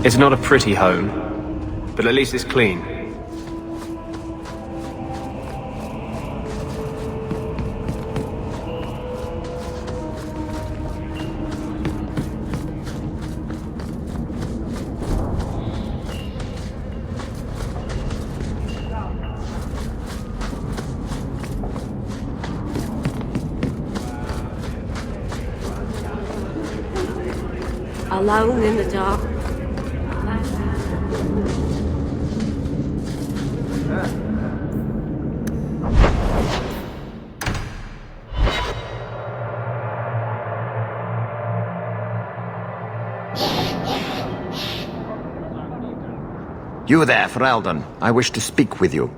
It's not a pretty home, but at least it's clean. Alone in the dark. You there, Ferelden. I wish to speak with you.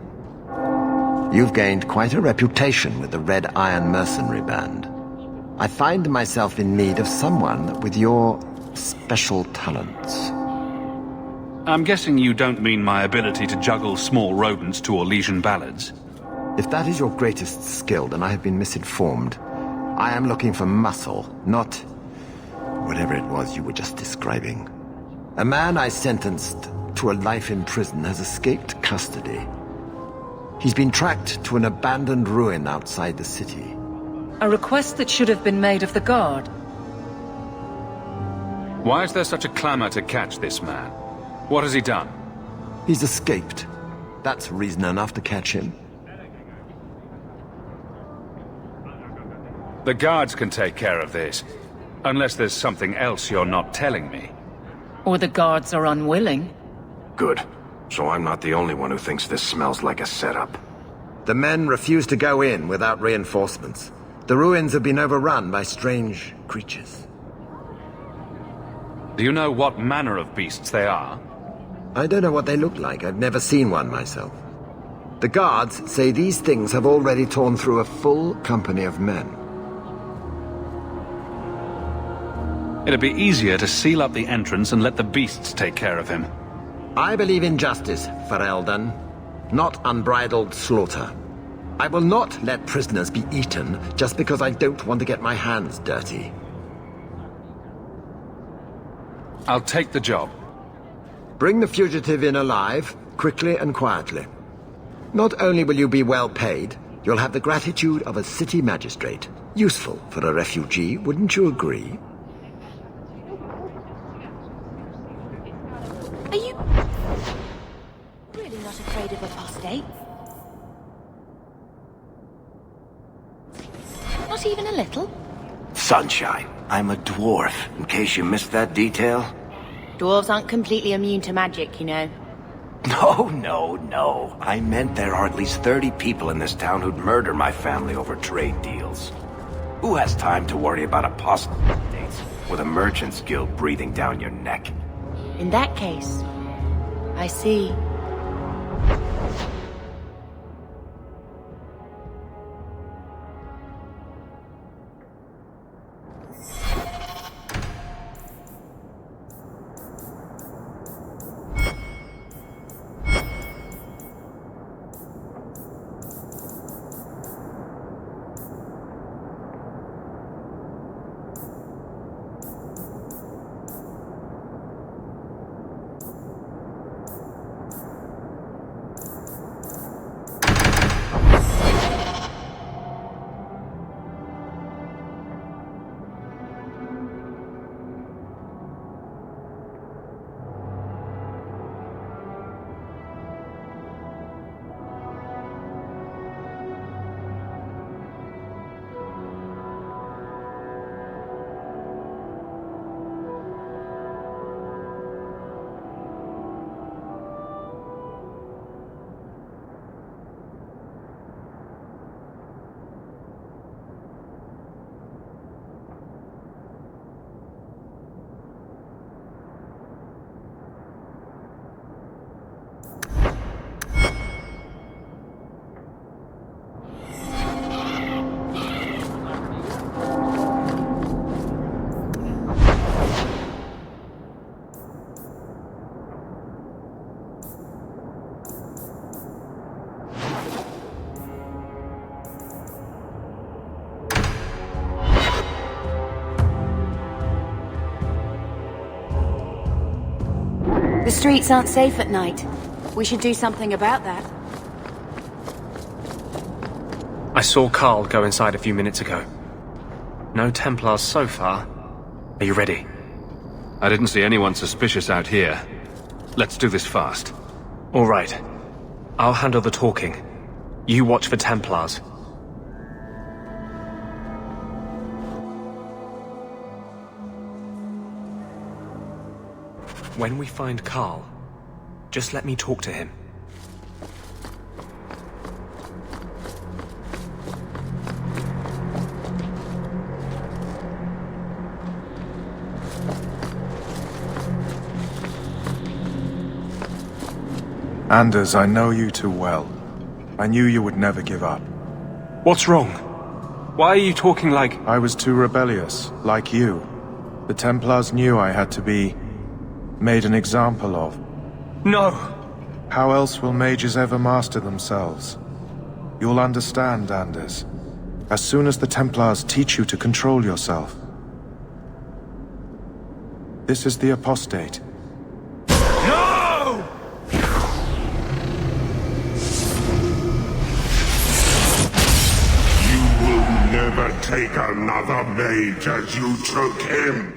You've gained quite a reputation with the Red Iron Mercenary Band. I find myself in need of someone with your special talents. I'm guessing you don't mean my ability to juggle small rodents to Orlesian ballads. If that is your greatest skill, then I have been misinformed. I am looking for muscle, not whatever it was you were just describing. A man I sentenced to a life in prison has escaped custody. He's been tracked to an abandoned ruin outside the city. A request that should have been made of the guard. Why is there such a clamor to catch this man? What has he done? He's escaped. That's reason enough to catch him. The guards can take care of this. Unless there's something else you're not telling me. Or the guards are unwilling. Good. So I'm not the only one who thinks this smells like a setup. The men refuse to go in without reinforcements. The ruins have been overrun by strange creatures. Do you know what manner of beasts they are? I don't know what they look like. I've never seen one myself. The guards say these things have already torn through a full company of men. It'd be easier to seal up the entrance and let the beasts take care of him. I believe in justice, Ferelden, not unbridled slaughter. I will not let prisoners be eaten just because I don't want to get my hands dirty. I'll take the job. Bring the fugitive in alive, quickly and quietly. Not only will you be well paid, you'll have the gratitude of a city magistrate. Useful for a refugee, wouldn't you agree? Are you really not afraid of apostate? Not even a little? Sunshine, I'm a dwarf, in case you missed that detail. Dwarves aren't completely immune to magic, you know. No. I meant there are at least 30 people in this town who'd murder my family over trade deals. Who has time to worry about apostates with a merchant's guild breathing down your neck? In that case, I see. The streets aren't safe at night. We should do something about that. I saw Carl go inside a few minutes ago. No Templars so far. Are you ready? I didn't see anyone suspicious out here. Let's do this fast. All right. I'll handle the talking. You watch for Templars. When we find Carl, just let me talk to him. Anders, I know you too well. I knew you would never give up. What's wrong? Why are you talking like... I was too rebellious, like you. The Templars knew I had to be... made an example of. No! How else will mages ever master themselves? You'll understand, Anders. As soon as the Templars teach you to control yourself. This is the apostate. No! You will never take another mage as you took him.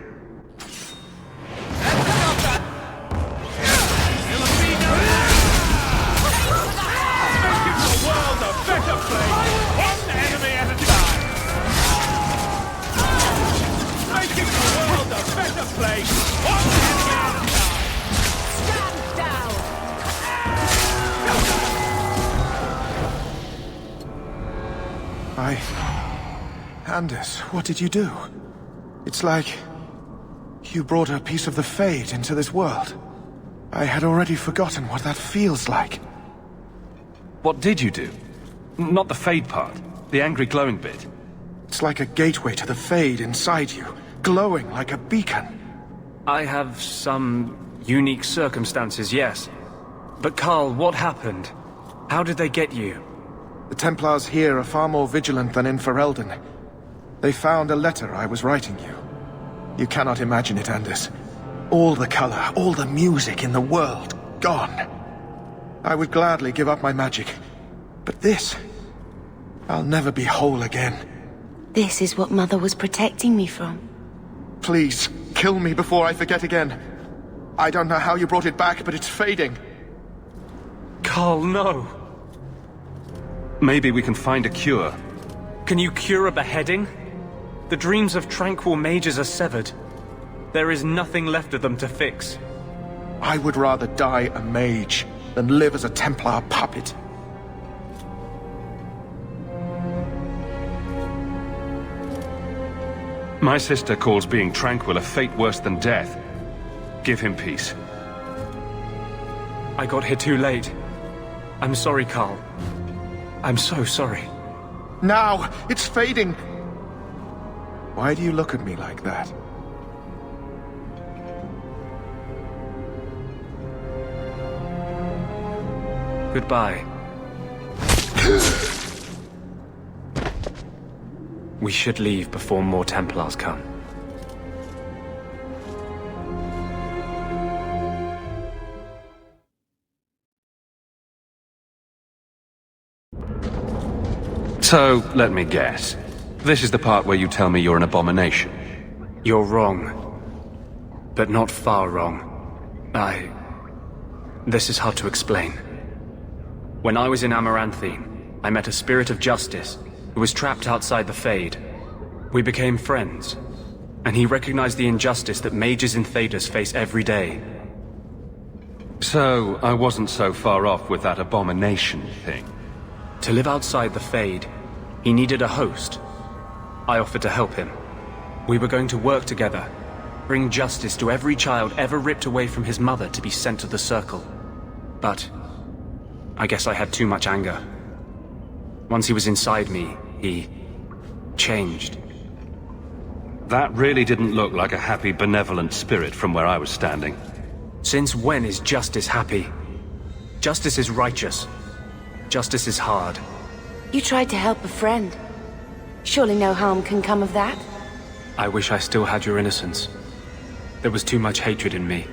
Anders, what did you do? It's like... you brought a piece of the Fade into this world. I had already forgotten what that feels like. What did you do? Not the Fade part. The angry glowing bit. It's like a gateway to the Fade inside you, glowing like a beacon. I have some unique circumstances, yes. But Carl, what happened? How did they get you? The Templars here are far more vigilant than in Ferelden. They found a letter I was writing you. You cannot imagine it, Anders. All the color, all the music in the world, gone. I would gladly give up my magic. But this... I'll never be whole again. This is what Mother was protecting me from. Please, kill me before I forget again. I don't know how you brought it back, but it's fading. Carl, no! Maybe we can find a cure. Can you cure a beheading? The dreams of tranquil mages are severed. There is nothing left of them to fix. I would rather die a mage than live as a Templar puppet. My sister calls being tranquil a fate worse than death. Give him peace. I got here too late. I'm sorry, Carl. I'm so sorry. Now! It's fading! Why do you look at me like that? Goodbye. We should leave before more Templars come. So, let me guess. This is the part where you tell me you're an abomination. You're wrong. But not far wrong. This is hard to explain. When I was in Amaranthine, I met a spirit of justice who was trapped outside the Fade. We became friends, and he recognized the injustice that mages in Thedas face every day. So, I wasn't so far off with that abomination thing. To live outside the Fade, he needed a host. I offered to help him. We were going to work together, bring justice to every child ever ripped away from his mother to be sent to the Circle. But I guess I had too much anger. Once he was inside me, he changed. That really didn't look like a happy, benevolent spirit from where I was standing. Since when is justice happy? Justice is righteous. Justice is hard. You tried to help a friend. Surely no harm can come of that? I wish I still had your innocence. There was too much hatred in me.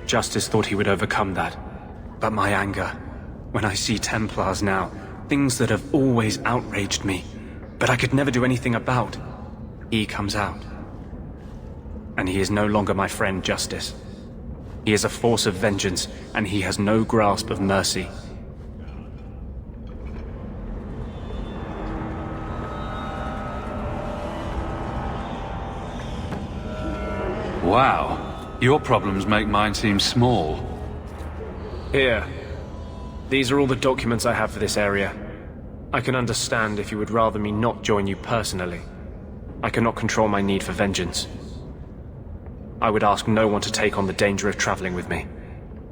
Justice thought he would overcome that. But my anger, when I see Templars now, things that have always outraged me, but I could never do anything about, he comes out. And he is no longer my friend, Justice. He is a force of vengeance, and he has no grasp of mercy. Wow. Your problems make mine seem small. Here. These are all the documents I have for this area. I can understand if you would rather me not join you personally. I cannot control my need for vengeance. I would ask no one to take on the danger of traveling with me.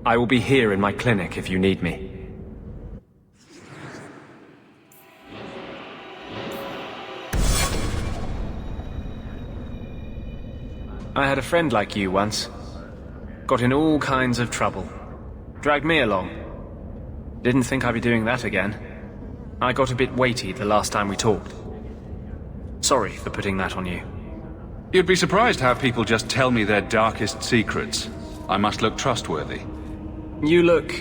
I will be here in my clinic if you need me. I had a friend like you once. Got in all kinds of trouble. Dragged me along. Didn't think I'd be doing that again. I got a bit weighty the last time we talked. Sorry for putting that on you. You'd be surprised how people just tell me their darkest secrets. I must look trustworthy. You look...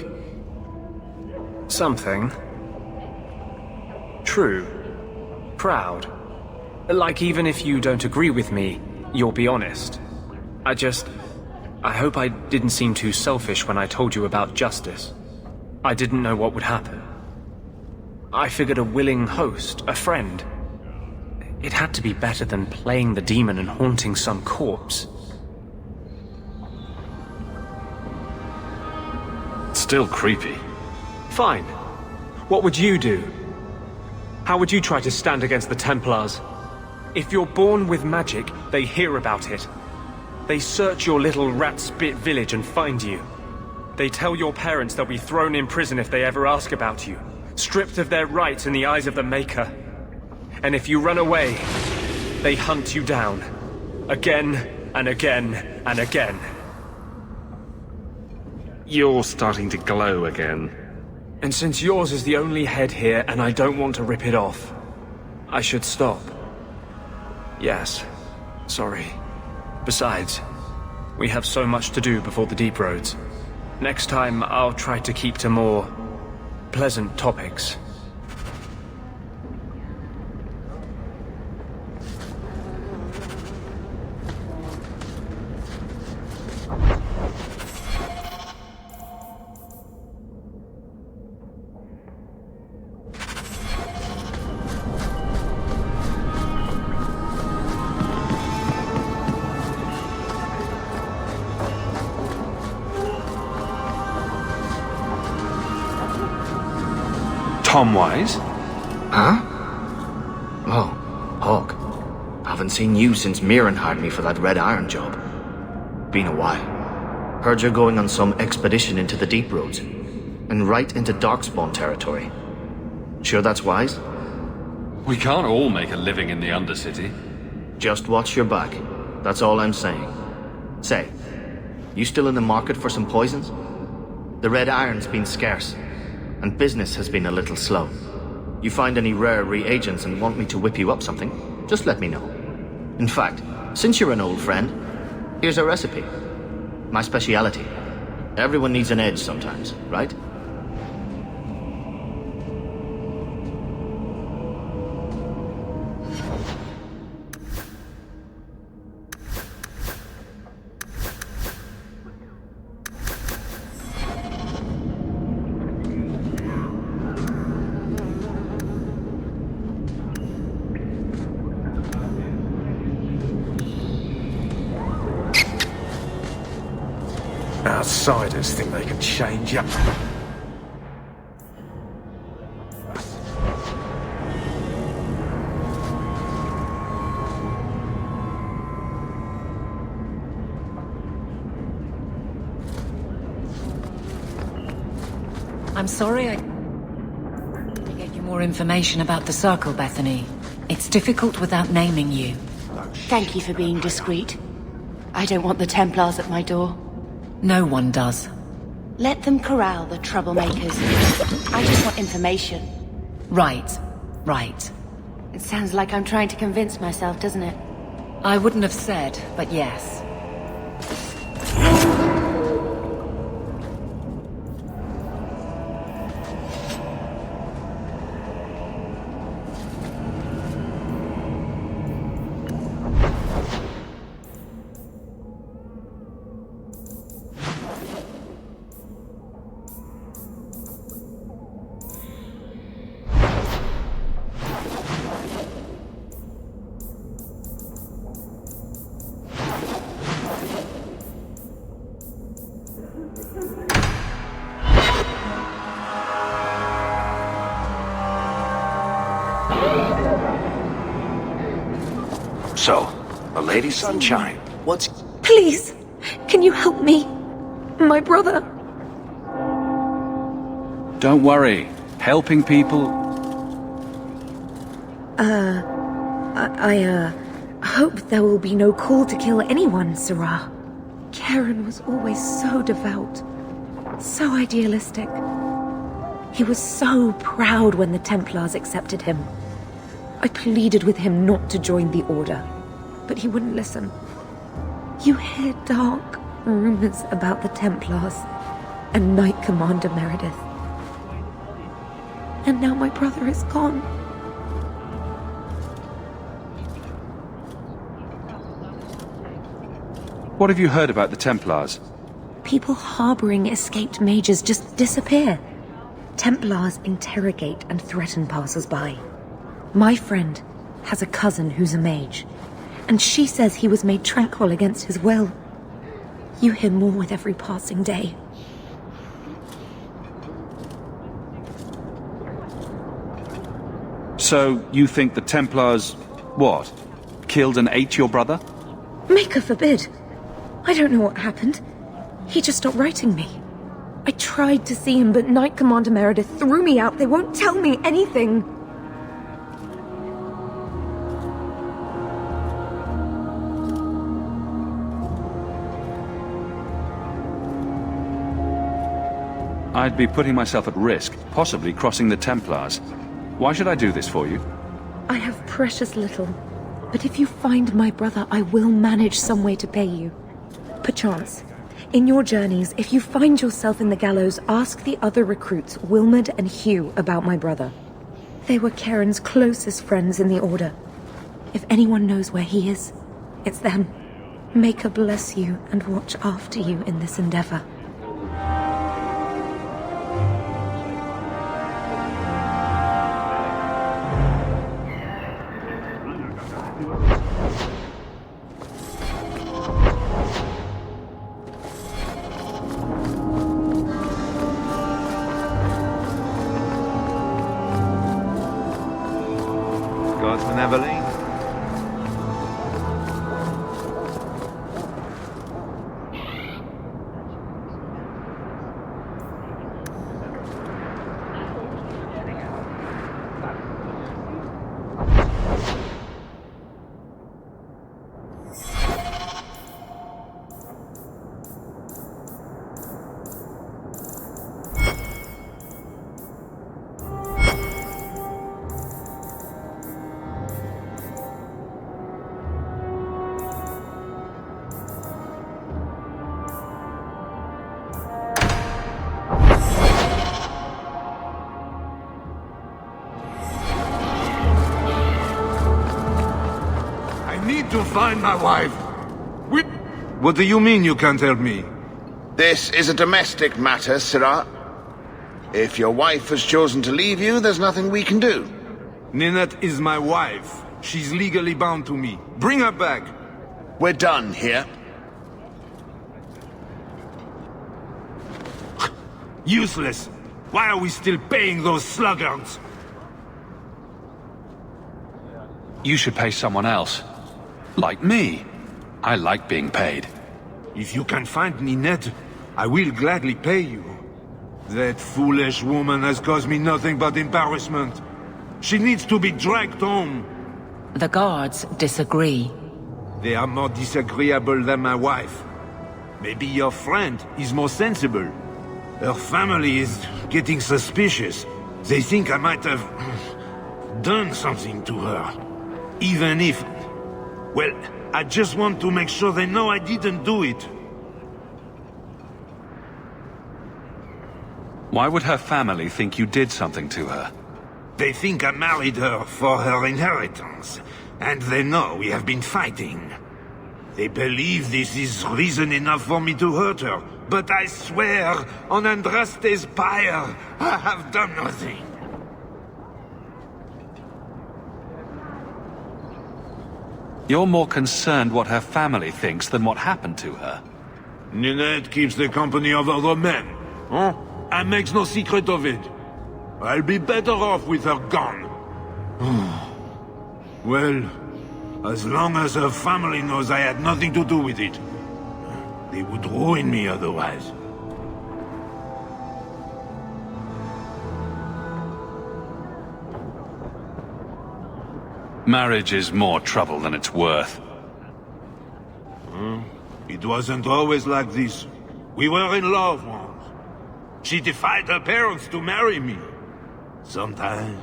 something. True. Proud. Like even if you don't agree with me, you'll be honest. I hope I didn't seem too selfish when I told you about Justice. I didn't know what would happen. I figured a willing host, a friend. It had to be better than playing the demon and haunting some corpse. Still creepy. Fine. What would you do? How would you try to stand against the Templars? If you're born with magic, they hear about it. They search your little rat-spit village and find you. They tell your parents they'll be thrown in prison if they ever ask about you, stripped of their rights in the eyes of the Maker. And if you run away, they hunt you down. Again, and again, and again. You're starting to glow again. And since yours is the only head here and I don't want to rip it off, I should stop. Yes, sorry. Besides, we have so much to do before the deep roads. Next time, I'll try to keep to more pleasant topics. Tom Wise? Huh? Oh, Hawk. Haven't seen you since Mirren hired me for that Red Iron job. Been a while. Heard you're going on some expedition into the deep roads. And right into Darkspawn territory. Sure that's wise? We can't all make a living in the Undercity. Just watch your back. That's all I'm saying. Say, you still in the market for some poisons? The Red Iron's been scarce. And business has been a little slow. You find any rare reagents and want me to whip you up something, just let me know. In fact, since you're an old friend, here's a recipe. My speciality. Everyone needs an edge sometimes, right? Outsiders think they can change up. I'm sorry I get you more information about the Circle, Bethany. It's difficult without naming you. Thank you for being discreet. I don't want the Templars at my door. No one does. Let them corral the troublemakers. I just want information. Right. Right. It sounds like I'm trying to convince myself, doesn't it? I wouldn't have said, but yes. Lady Sunshine. What's... Please, can you help me? My brother. Don't worry. Helping people... I hope there will be no call to kill anyone, Sirrah. Karen was always so devout, so idealistic. He was so proud when the Templars accepted him. I pleaded with him not to join the Order, but he wouldn't listen. You hear dark rumors about the Templars and Knight Commander Meredith. And now my brother is gone. What have you heard about the Templars? People harboring escaped mages just disappear. Templars interrogate and threaten passers-by. My friend has a cousin who's a mage, and she says he was made tranquil against his will. You hear more with every passing day. So, you think the Templars... what? Killed and ate your brother? Maker forbid. I don't know what happened. He just stopped writing me. I tried to see him, but Knight Commander Meredith threw me out. They won't tell me anything. I'd be putting myself at risk, possibly crossing the Templars. Why should I do this for you? I have precious little, but if you find my brother, I will manage some way to pay you. Perchance, in your journeys, if you find yourself in the gallows, ask the other recruits, Wilmerd and Hugh, about my brother. They were Karen's closest friends in the Order. If anyone knows where he is, it's them. Maker bless you and watch after you in this endeavor. Guardsman Evelyn. To find my wife. What do you mean you can't help me? This is a domestic matter, Sirrah. If your wife has chosen to leave you, there's nothing we can do. Ninette is my wife. She's legally bound to me. Bring her back. We're done here. Useless. Why are we still paying those sluggards? You should pay someone else. Like me. I like being paid. If you can find Ninette, I will gladly pay you. That foolish woman has caused me nothing but embarrassment. She needs to be dragged home. The guards disagree. They are more disagreeable than my wife. Maybe your friend is more sensible. Her family is getting suspicious. They think I might have done something to her. Even if... well, I just want to make sure they know I didn't do it. Why would her family think you did something to her? They think I married her for her inheritance, and they know we have been fighting. They believe this is reason enough for me to hurt her, but I swear on Andraste's pyre, I have done nothing. You're more concerned what her family thinks than what happened to her. Ninette keeps the company of other men, huh? And makes no secret of it. I'll be better off with her gone. Well, As long as her family knows I had nothing to do with it. They would ruin me otherwise. Marriage is more trouble than it's worth. It wasn't always like this. We were in love once. She defied her parents to marry me. Sometimes,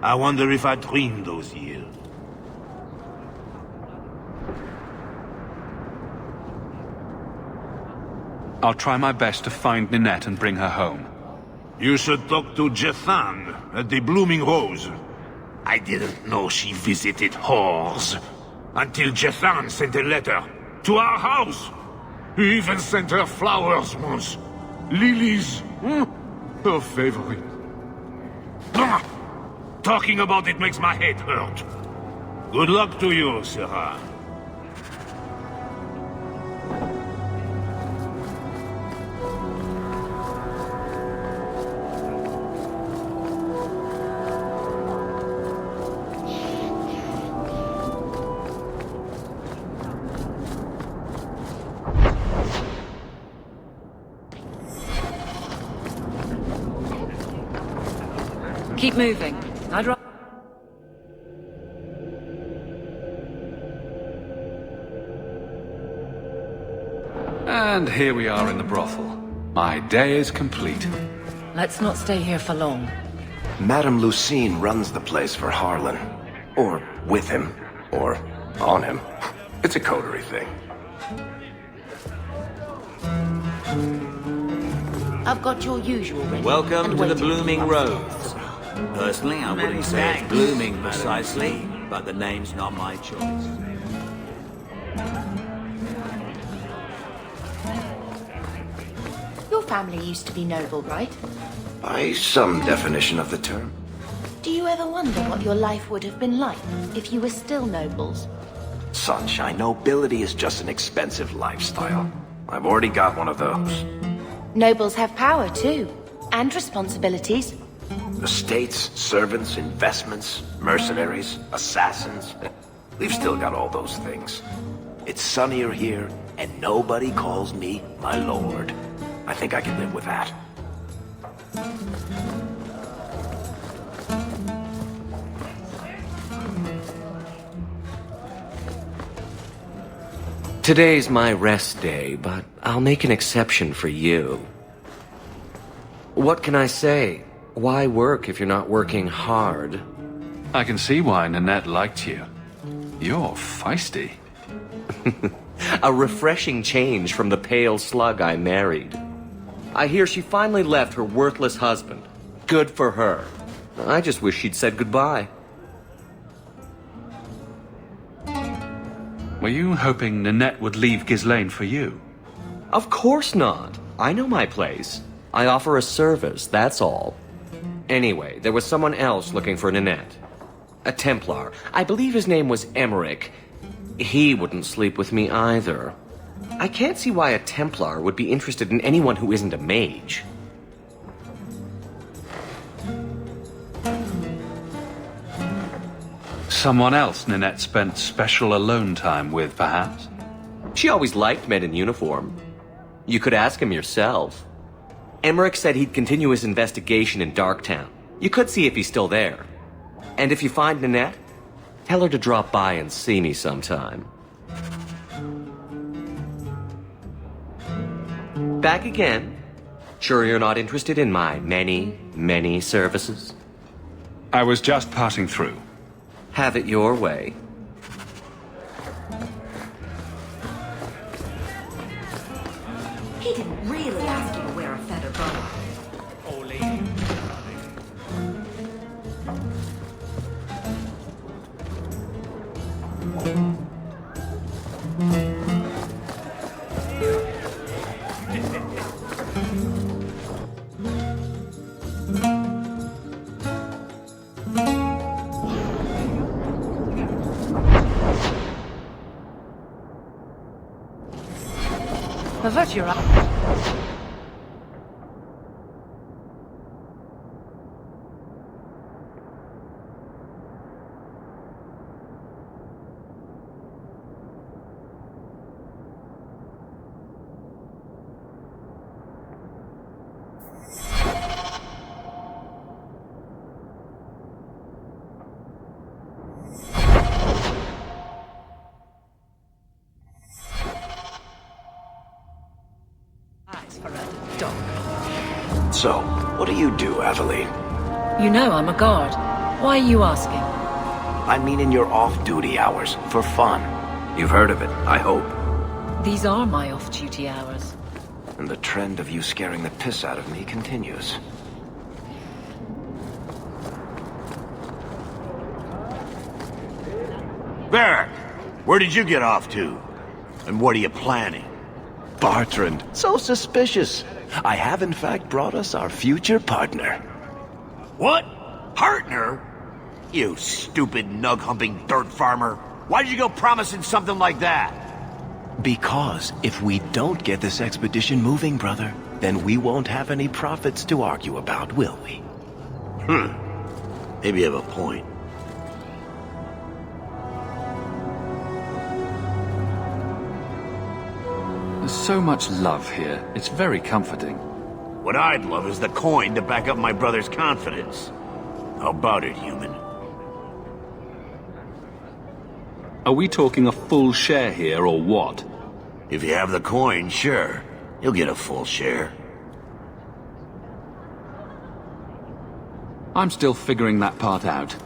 I wonder if I dreamed those years. I'll try my best to find Ninette and bring her home. You should talk to Jethan at the Blooming Rose. I didn't know she visited whores. Until Jethan sent a letter to our house. He even sent her flowers once. Lilies. Her favorite. Talking about it makes my head hurt. Good luck to you, Sarah. Keep moving. I'd rather... And here we are in the brothel. My day is complete. Let's not stay here for long. Madame Lucine runs the place for Harlan. Or with him. Or on him. It's a coterie thing. I've got your usual ready. Welcome to the Blooming Rose. Personally, I wouldn't say it's blooming precisely, but the name's not my choice. Your family used to be noble, right? By some definition of the term. Do you ever wonder what your life would have been like if you were still nobles? Sunshine, nobility is just an expensive lifestyle. I've already got one of those. Nobles have power, too. And responsibilities. Estates, servants, investments, mercenaries, assassins. We've still got all those things. It's sunnier here, and nobody calls me my lord. I think I can live with that. Today's my rest day, but I'll make an exception for you. What can I say? Why work if you're not working hard? I can see why Ninette liked you. You're feisty. A refreshing change from the pale slug I married. I hear she finally left her worthless husband. Good for her. I just wish she'd said goodbye. Were you hoping Ninette would leave Ghislaine for you? Of course not. I know my place. I offer a service, that's all. Anyway, there was someone else looking for Ninette. A Templar. I believe his name was Emmerich. He wouldn't sleep with me either. I can't see why a Templar would be interested in anyone who isn't a mage. Someone else Ninette spent special alone time with, perhaps? She always liked men in uniform. You could ask him yourself. Emmerich said he'd continue his investigation in Darktown. You could see if he's still there. And if you find Ninette, tell her to drop by and see me sometime. Back again? Sure you're not interested in my many, many services? I was just passing through. Have it your way. He didn't really ask you to wear a feather boa. Avert your eye. desperate dog. So, what do you do, Aveline? You know I'm a guard. Why are you asking? I mean in your off-duty hours, for fun. You've heard of it, I hope. These are my off-duty hours. And the trend of you scaring the piss out of me continues. Barrack, where did you get off to? And what are you planning? Bartrand, so suspicious. I have in fact brought us our future partner. What? Partner? You stupid nug-humping dirt farmer. Why did you go promising something like that? Because if we don't get this expedition moving, brother, then we won't have any profits to argue about, will we? Maybe you have a point. There's so much love here. It's very comforting. What I'd love is the coin to back up my brother's confidence. How about it, human? Are we talking a full share here, or what? If you have the coin, sure. You'll get a full share. I'm still figuring that part out.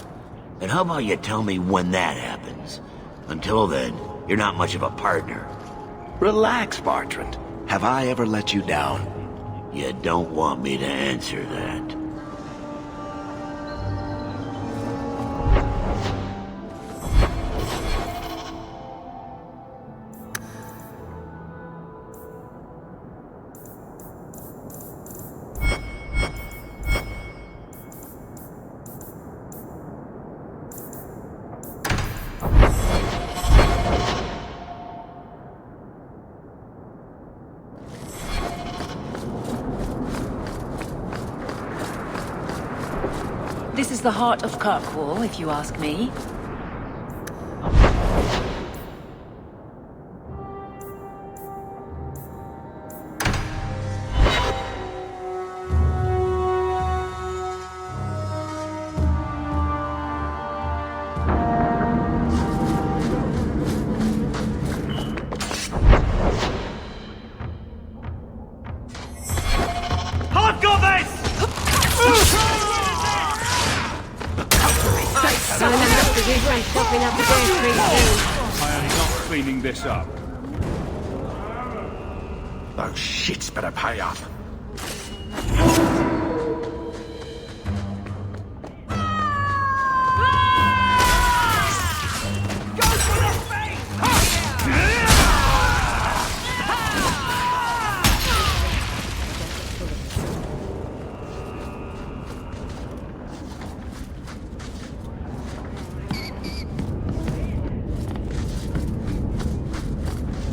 And how about you tell me when that happens? Until then, you're not much of a partner. Relax, Bartrand. Have I ever let you down? You don't want me to answer that. This is the heart of Kirkwall, if you ask me. I am not cleaning this up. Those shits better pay up.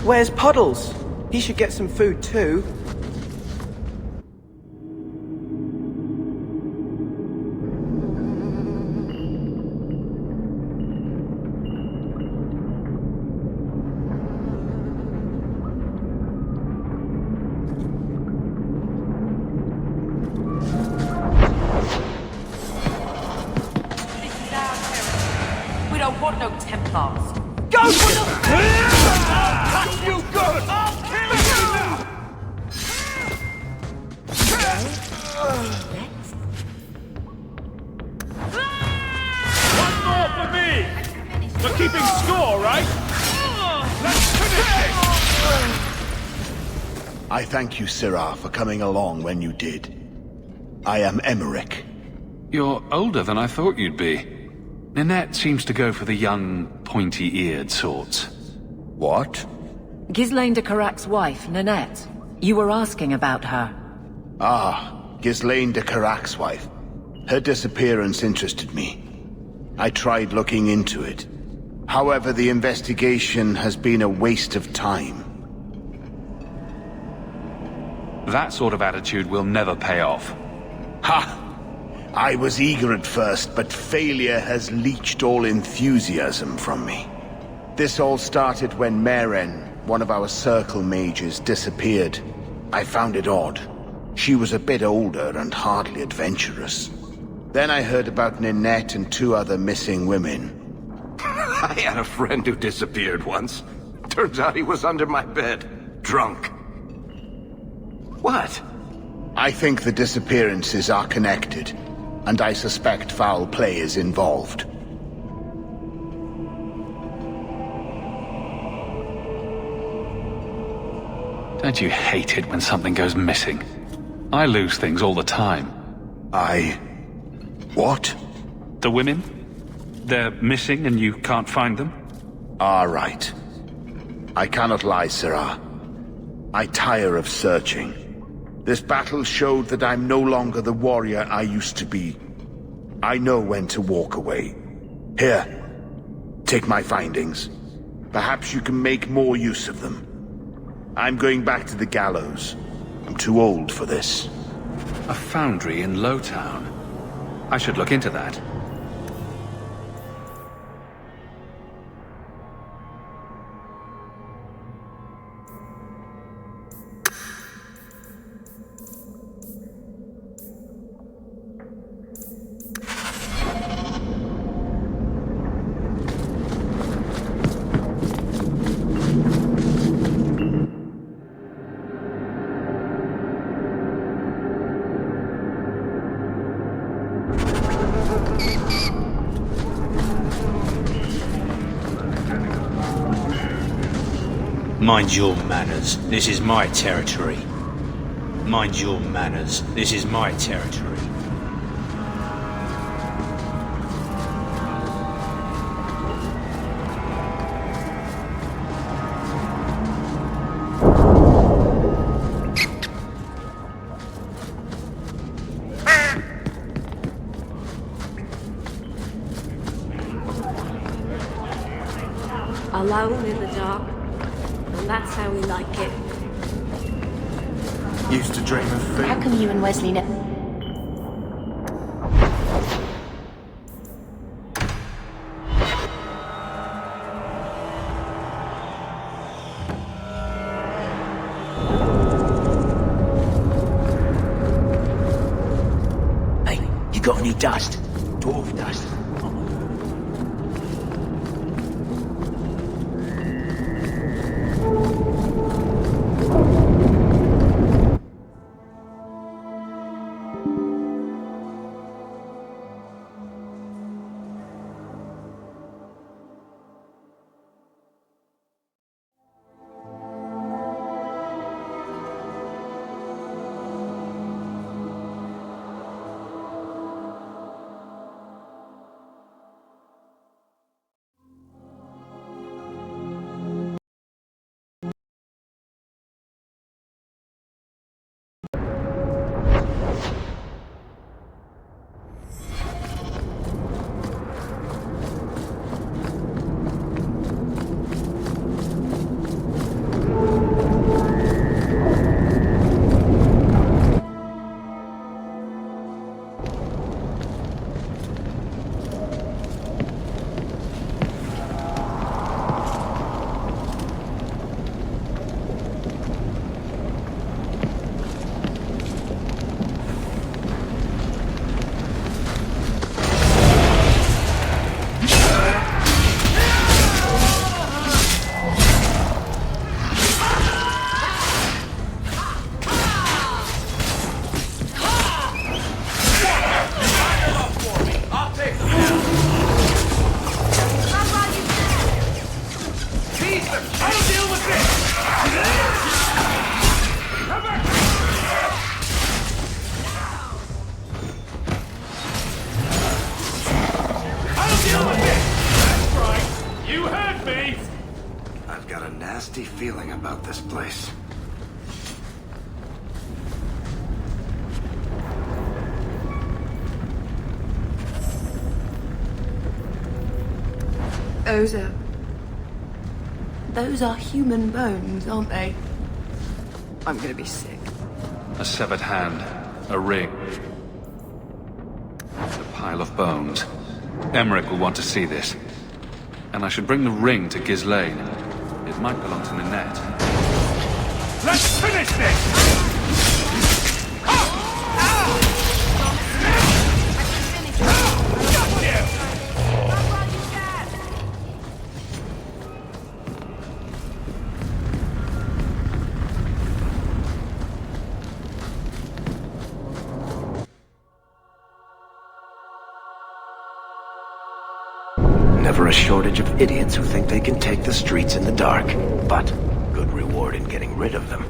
Where's Puddles? He should get some food too. We don't want no Templars. Go for the... You good! I'll kill you! One more for me! We're keeping score, right? Let's finish this! I thank you, Syrah, for coming along when you did. I am Emmerich. You're older than I thought you'd be. Ninette seems to go for the young, pointy-eared sorts. What? Ghislaine de Carac's wife, Ninette. You were asking about her. Ah, Ghislaine de Carac's wife. Her disappearance interested me. I tried looking into it. However, the investigation has been a waste of time. That sort of attitude will never pay off. Ha! I was eager at first, but failure has leached all enthusiasm from me. This all started when Meren, one of our circle mages, disappeared. I found it odd. She was a bit older and hardly adventurous. Then I heard about Ninette and 2 other missing women. I had a friend who disappeared once. Turns out he was under my bed, drunk. What? I think the disappearances are connected, and I suspect foul play is involved. Don't you hate it when something goes missing? I lose things all the time. What? The women? They're missing and you can't find them? Ah, right. I cannot lie, Sirrah. I tire of searching. This battle showed that I'm no longer the warrior I used to be. I know when to walk away. Here, take my findings. Perhaps you can make more use of them. I'm going back to the gallows. I'm too old for this. A foundry in Lowtown. I should look into that. Mind your manners. This is my territory. Mind your manners. This is my territory. Alone in the dark. And that's how we like it. Used to dream of food. How come you and Wesley Hey, you got any dust? Dwarf dust? Nasty feeling about this place. Those are human bones, aren't they? I'm gonna be sick. A severed hand. A ring. A pile of bones. Emmerich will want to see this. And I should bring the ring to Ghislaine. It might belong to Ninette. Let's finish this! never a shortage of idiots who think they can take the streets in the dark, but good reward in getting rid of them.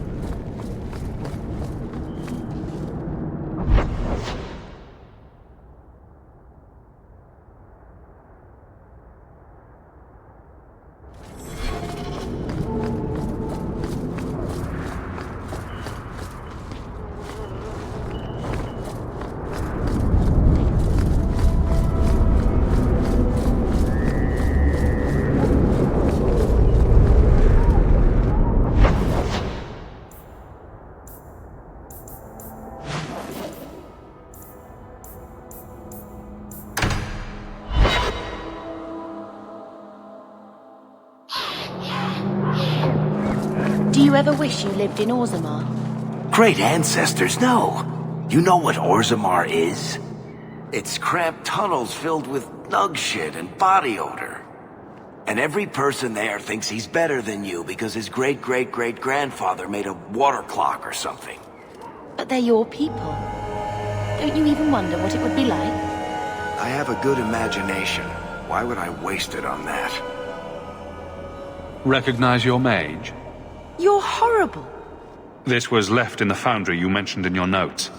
Do you ever wish you lived in Orzammar? Great ancestors, no. You know what Orzammar is? It's cramped tunnels filled with nug shit and body odor. And every person there thinks he's better than you because his great-great-great-grandfather made a water clock or something. But they're your people. Don't you even wonder what it would be like? I have a good imagination. Why would I waste it on that? Recognize your mage? You're horrible. This was left in the foundry you mentioned in your notes.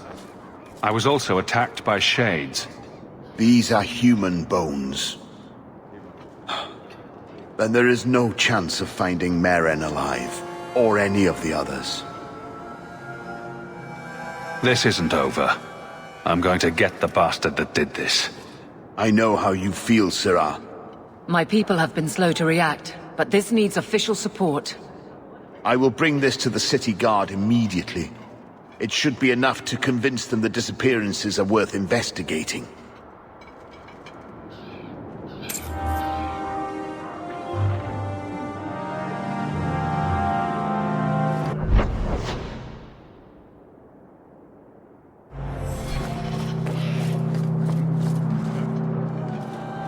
I was also attacked by shades. These are human bones. Then there is no chance of finding Meren alive, or any of the others. This isn't over. I'm going to get the bastard that did this. I know how you feel, Sirrah. My people have been slow to react, but this needs official support. I will bring this to the city guard immediately. It should be enough to convince them the disappearances are worth investigating.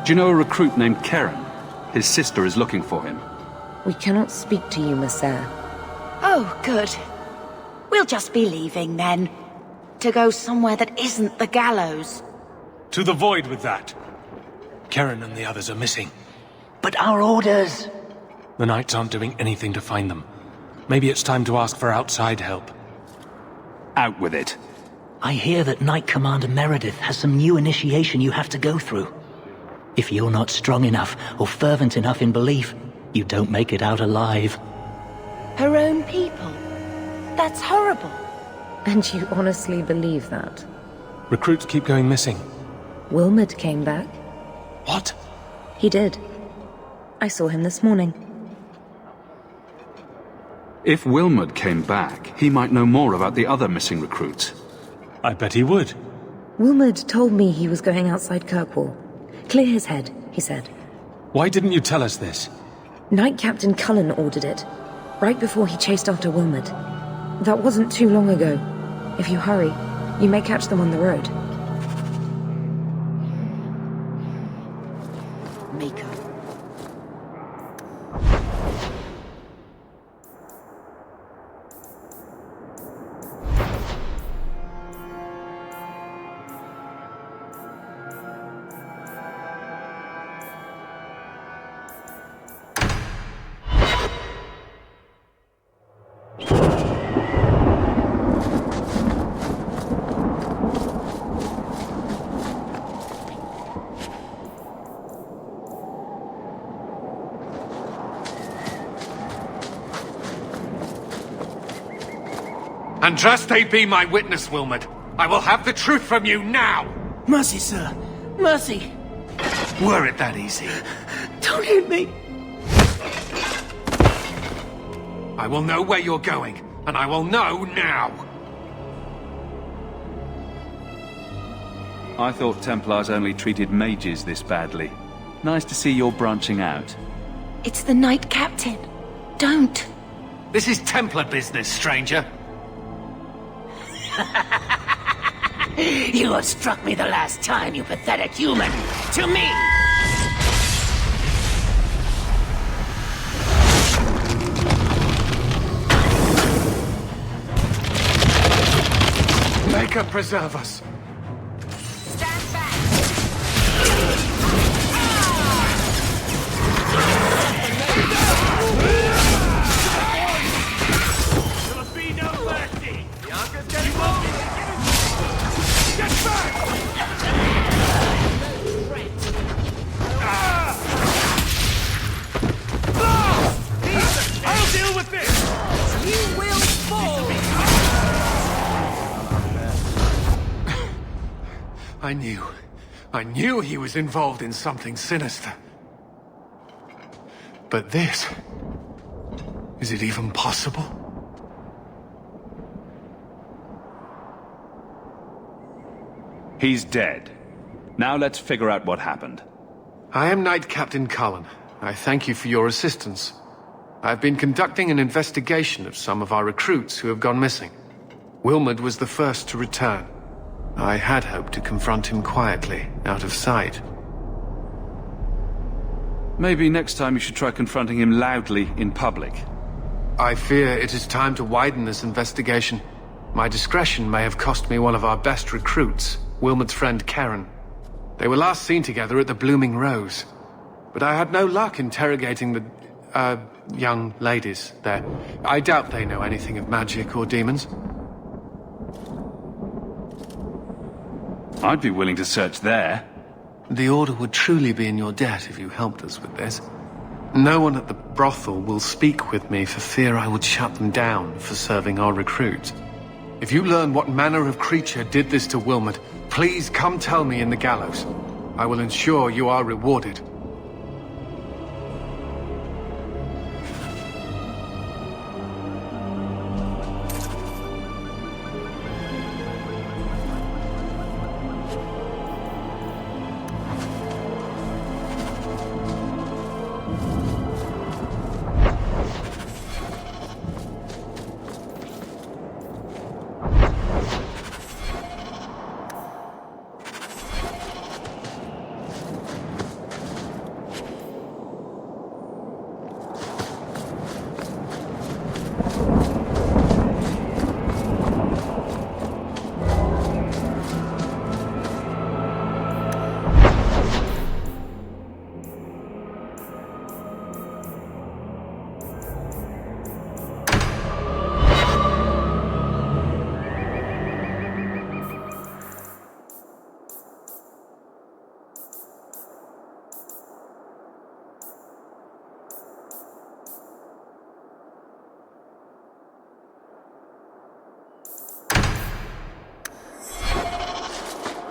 Do you know a recruit named Karen? His sister is looking for him. We cannot speak to you, Messer. Oh, good. We'll just be leaving then. To go somewhere that isn't the gallows. To the void with that. Karen and the others are missing. But our orders... The Knights aren't doing anything to find them. Maybe it's time to ask for outside help. Out with it. I hear that Knight Commander Meredith has some new initiation you have to go through. If you're not strong enough or fervent enough in belief, you don't make it out alive. Her own people? That's horrible. And you honestly believe that? Recruits keep going missing. Wilmot came back. What? He did. I saw him this morning. If Wilmot came back, he might know more about the other missing recruits. I bet he would. Wilmot told me he was going outside Kirkwall. Clear his head, he said. Why didn't you tell us this? Knight Captain Cullen ordered it, right before he chased after Wilmot. That wasn't too long ago. If you hurry, you may catch them on the road. Miko. Andraste be my witness, Wilmot. I will have the truth from you now! Mercy, sir. Mercy. Were it that easy? Don't hit me. I will know where you're going, and I will know now! I thought Templars only treated mages this badly. Nice to see you're branching out. It's the Knight Captain. Don't. This is Templar business, stranger. You outstruck me the last time, you pathetic human. To me! Maker preserve us. Stand back! I knew he was involved in something sinister. But this... is it even possible? He's dead. Now let's figure out what happened. I am Knight Captain Cullen. I thank you for your assistance. I've been conducting an investigation of some of our recruits who have gone missing. Wilmot was the first to return. I had hoped to confront him quietly, out of sight. Maybe next time you should try confronting him loudly in public. I fear it is time to widen this investigation. My discretion may have cost me one of our best recruits, Wilmot's friend Karen. They were last seen together at the Blooming Rose. But I had no luck interrogating the, young ladies there. I doubt they know anything of magic or demons. I'd be willing to search there. The Order would truly be in your debt if you helped us with this. No one at the brothel will speak with me for fear I would shut them down for serving our recruits. If you learn what manner of creature did this to Wilmot, please come tell me in the gallows. I will ensure you are rewarded.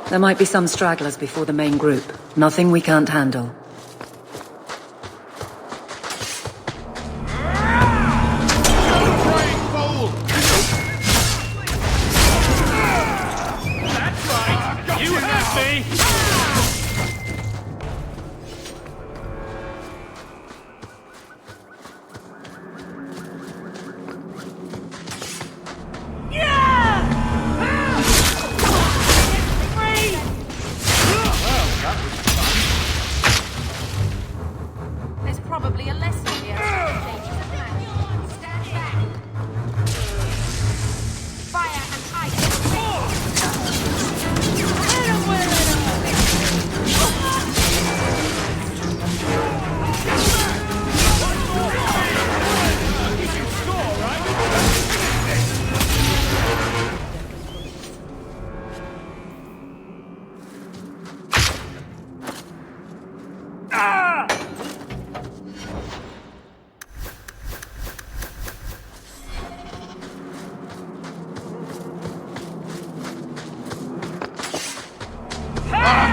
There might be some stragglers before the main group. Nothing we can't handle. That's right! You have me! There's probably a lesson here. Stand back. Fire and ice.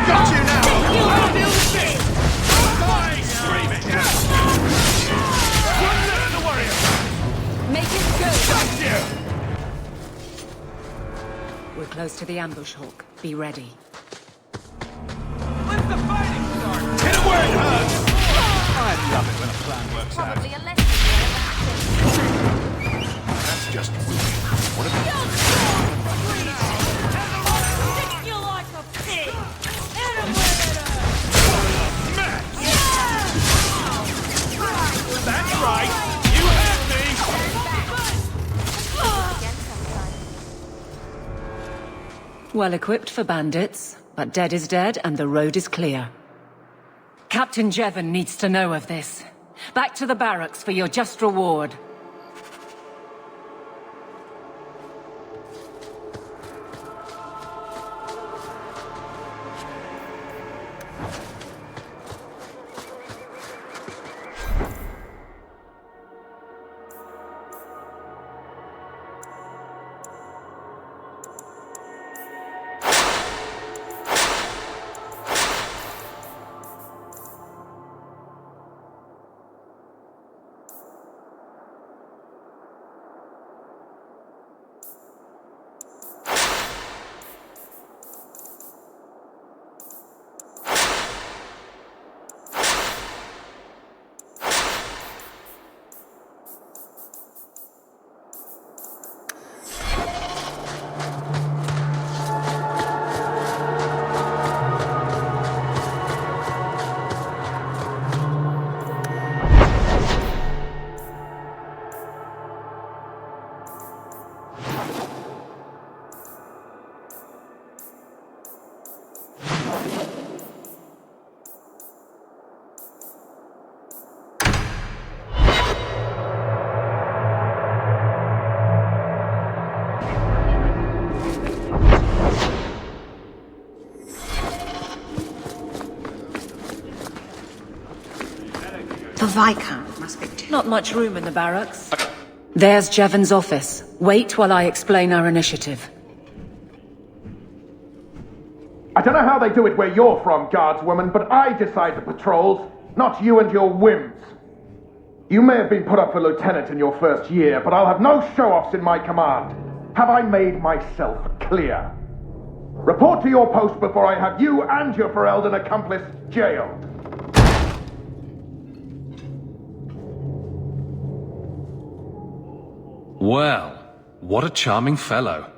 Got you now! I'll deal with this! Die screaming! One left the warrior! Make it good! Got you! We're close to the ambush, Hawk. Be ready. When's the fighting start? Hit him where it hurts! I love it when a plan works out. Probably a lesson here. That's just weak. What if You like a pig! That's right! You had me! Well equipped for bandits, but dead is dead and the road is clear. Captain Jevon needs to know of this. Back to the barracks for your just reward. The Viscount must be... Not much room in the barracks. There's Jevon's office. Wait while I explain our initiative. I don't know how they do it where you're from, guardswoman, but I decide the patrols, not you and your whims. You may have been put up for lieutenant in your first year, but I'll have no show-offs in my command. Have I made myself clear? Report to your post before I have you and your Ferelden accomplice jailed. Well, what a charming fellow.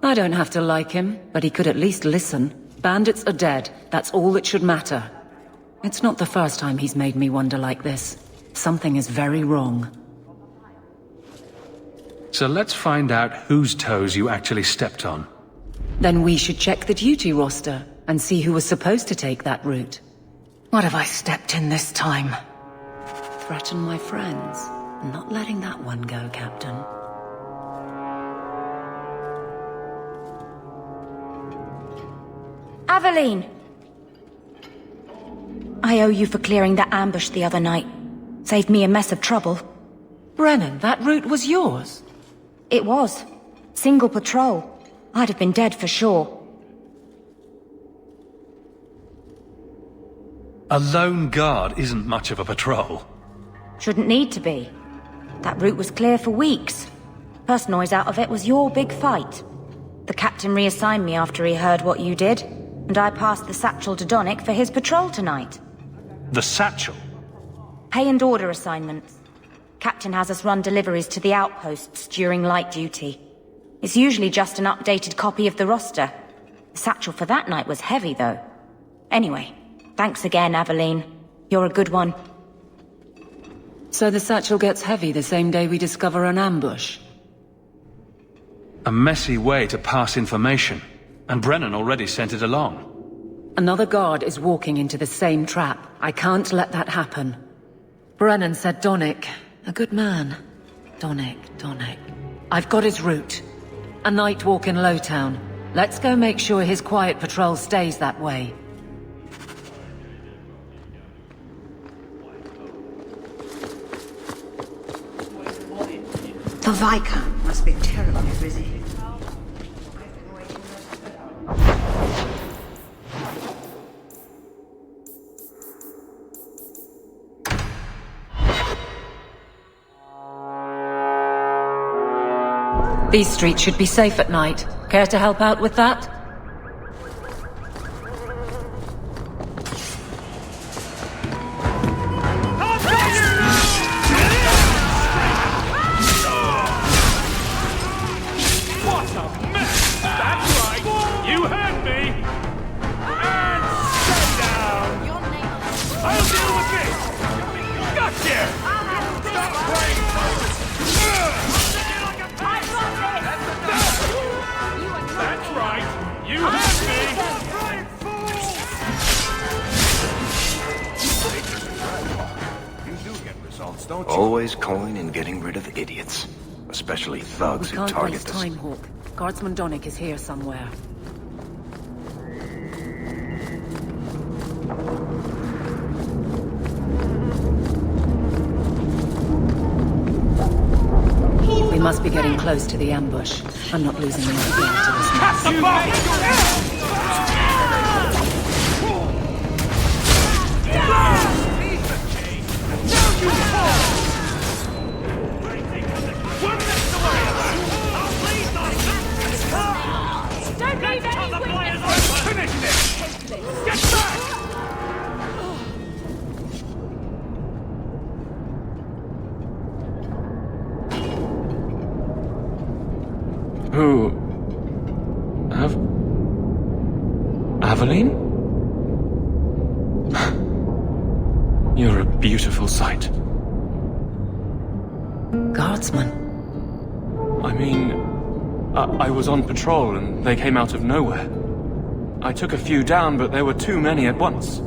I don't have to like him, but he could at least listen. Bandits are dead. That's all that should matter. It's not the first time he's made me wonder like this. Something is very wrong. So let's find out whose toes you actually stepped on. Then we should check the duty roster and see who was supposed to take that route. What have I stepped in this time? Threaten my friends. I'm not letting that one go, Captain. Aveline! I owe you for clearing that ambush the other night. Saved me a mess of trouble. Brennan, that route was yours? It was. Single patrol. I'd have been dead for sure. A lone guard isn't much of a patrol. Shouldn't need to be. That route was clear for weeks. First noise out of it was your big fight. The captain reassigned me after he heard what you did, and I passed the satchel to Donnic for his patrol tonight. The satchel? Pay and order assignments. Captain has us run deliveries to the outposts during light duty. It's usually just an updated copy of the roster. The satchel for that night was heavy, though. Anyway, thanks again, Aveline. You're a good one. So the satchel gets heavy the same day we discover an ambush? A messy way to pass information, and Brennan already sent it along. Another guard is walking into the same trap. I can't let that happen. Brennan said Donnic. A good man. Donnic. I've got his route. A night walk in Lowtown. Let's go make sure his quiet patrol stays that way. The Viscount must be terribly busy. These streets should be safe at night. Care to help out with that? Always coin and getting rid of idiots. Especially thugs who We can't target waste the... time, Hawk. Guardsman Donnic is here somewhere. We must be getting close to the ambush. I'm not losing any blood to this mess. Don't leave any witness! Finish this! Get back! Who... Aveline? You're a beautiful sight. Guardsman. I mean... I was on patrol and they came out of nowhere. I took a few down, but there were too many at once.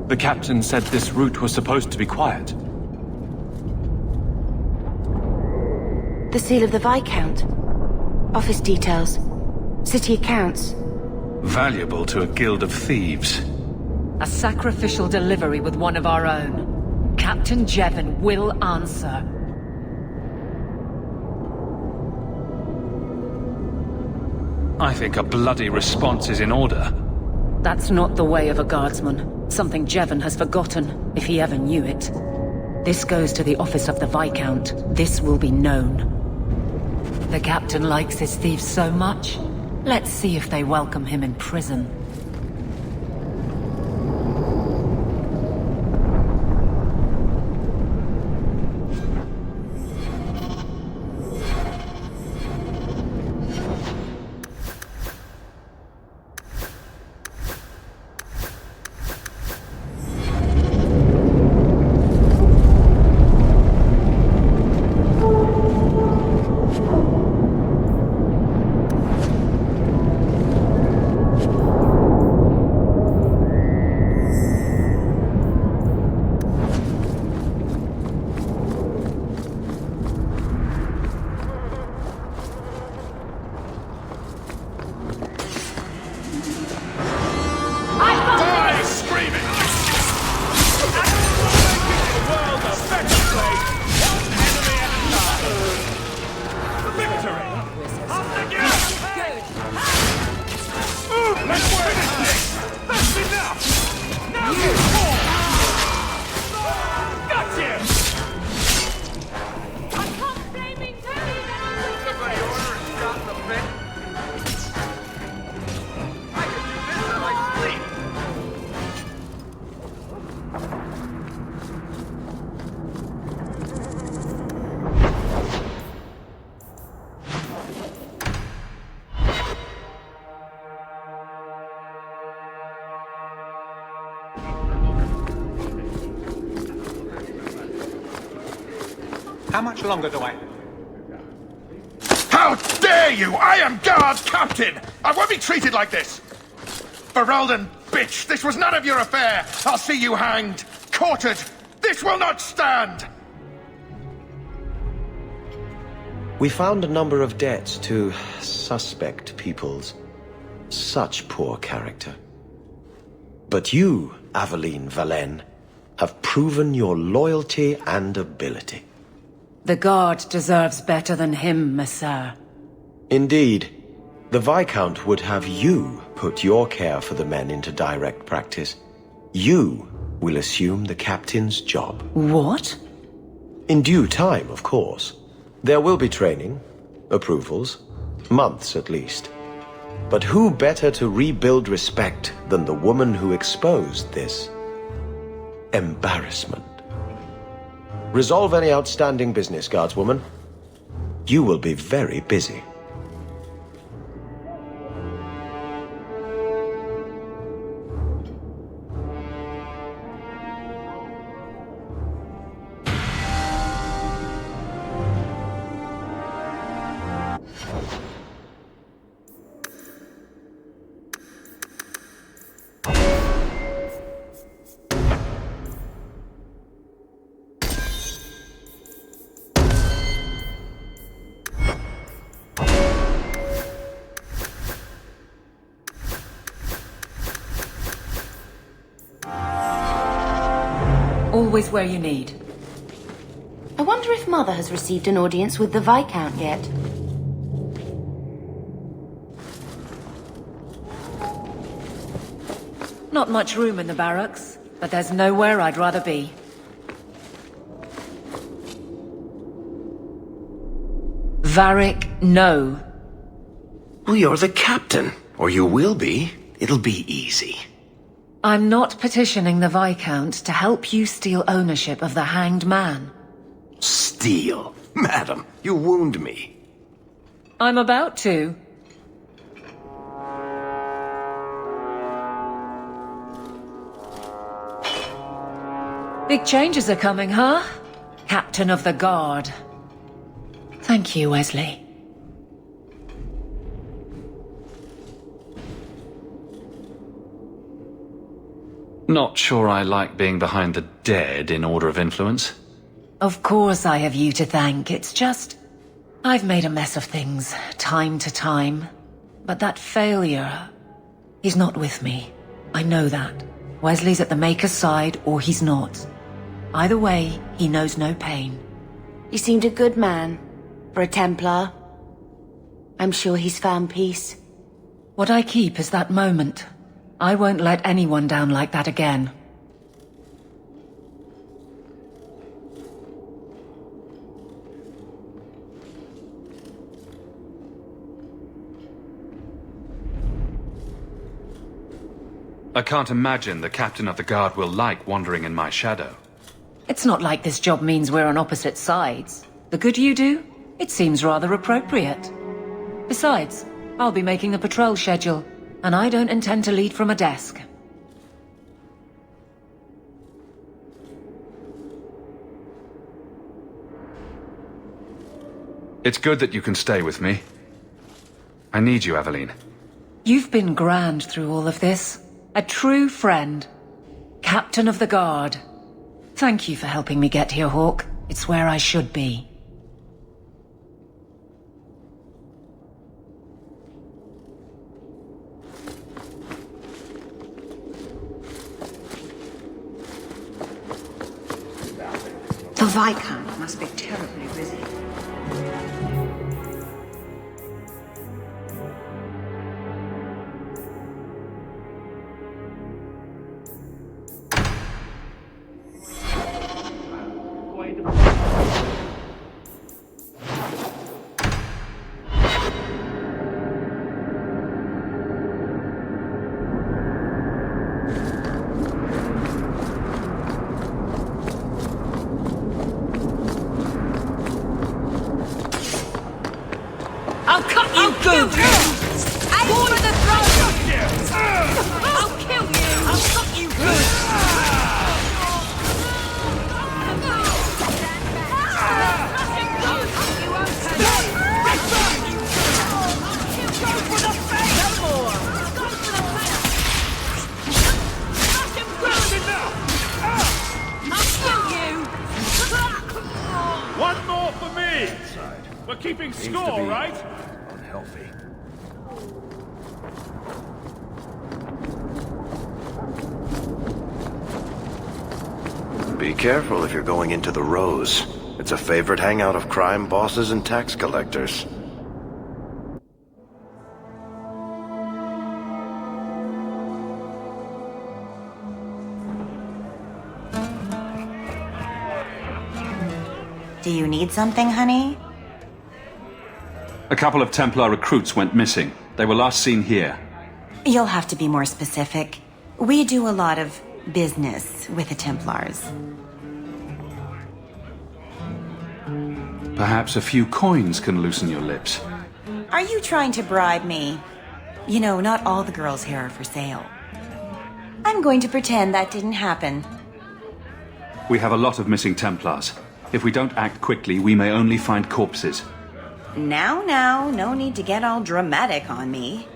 The captain said this route was supposed to be quiet. The seal of the Viscount. Office details. City accounts. Valuable to a guild of thieves. A sacrificial delivery with one of our own. Captain Jevon will answer. I think a bloody response is in order. That's not the way of a guardsman. Something Jevon has forgotten, if he ever knew it. This goes to the office of the Viscount. This will be known. The captain likes his thieves so much. Let's see if they welcome him in prison. How much longer do I... How dare you! I am guard captain! I won't be treated like this! Ferelden, bitch! This was none of your affair! I'll see you hanged! Quartered! This will not stand! We found a number of debts to suspect peoples. Such poor character. But you, Aveline Valen, have proven your loyalty and ability. The guard deserves better than him, Messire. Indeed. The Viscount would have you put your care for the men into direct practice. You will assume the captain's job. What? In due time, of course. There will be training, approvals, months at least. But who better to rebuild respect than the woman who exposed this embarrassment? Resolve any outstanding business, guardswoman. You will be very busy. Always where you need. I wonder if Mother has received an audience with the Viscount yet. Not much room in the barracks, but there's nowhere I'd rather be. Varric, no. Well, you're the captain. Or you will be. It'll be easy. I'm not petitioning the Viscount to help you steal ownership of the Hanged Man. Steal? Madam, you wound me. I'm about to. Big changes are coming, huh? Captain of the Guard. Thank you, Wesley. Not sure I like being behind the dead in order of influence. Of course I have you to thank. It's just... I've made a mess of things, time to time. But that failure... He's not with me. I know that. Wesley's at the Maker's side, or he's not. Either way, he knows no pain. He seemed a good man. For a Templar. I'm sure he's found peace. What I keep is that moment. I won't let anyone down like that again. I can't imagine the captain of the guard will like wandering in my shadow. It's not like this job means we're on opposite sides. The good you do, it seems rather appropriate. Besides, I'll be making the patrol schedule, and I don't intend to lead from a desk. It's good that you can stay with me. I need you, Aveline. You've been grand through all of this. A true friend. Captain of the Guard. Thank you for helping me get here, Hawk. It's where I should be. The Viscount must be terribly busy. I'll cut you good! Aim for the throat! I'll kill you! I'll cut you good! One more for me! We're keeping score, right? Unhealthy. Be careful if you're going into the Rose. It's a favorite hangout of crime bosses and tax collectors. Do you need something, honey? A couple of Templar recruits went missing. They were last seen here. You'll have to be more specific. We do a lot of business with the Templars. Perhaps a few coins can loosen your lips. Are you trying to bribe me? You know, not all the girls here are for sale. I'm going to pretend that didn't happen. We have a lot of missing Templars. If we don't act quickly, we may only find corpses. Now, no need to get all dramatic on me.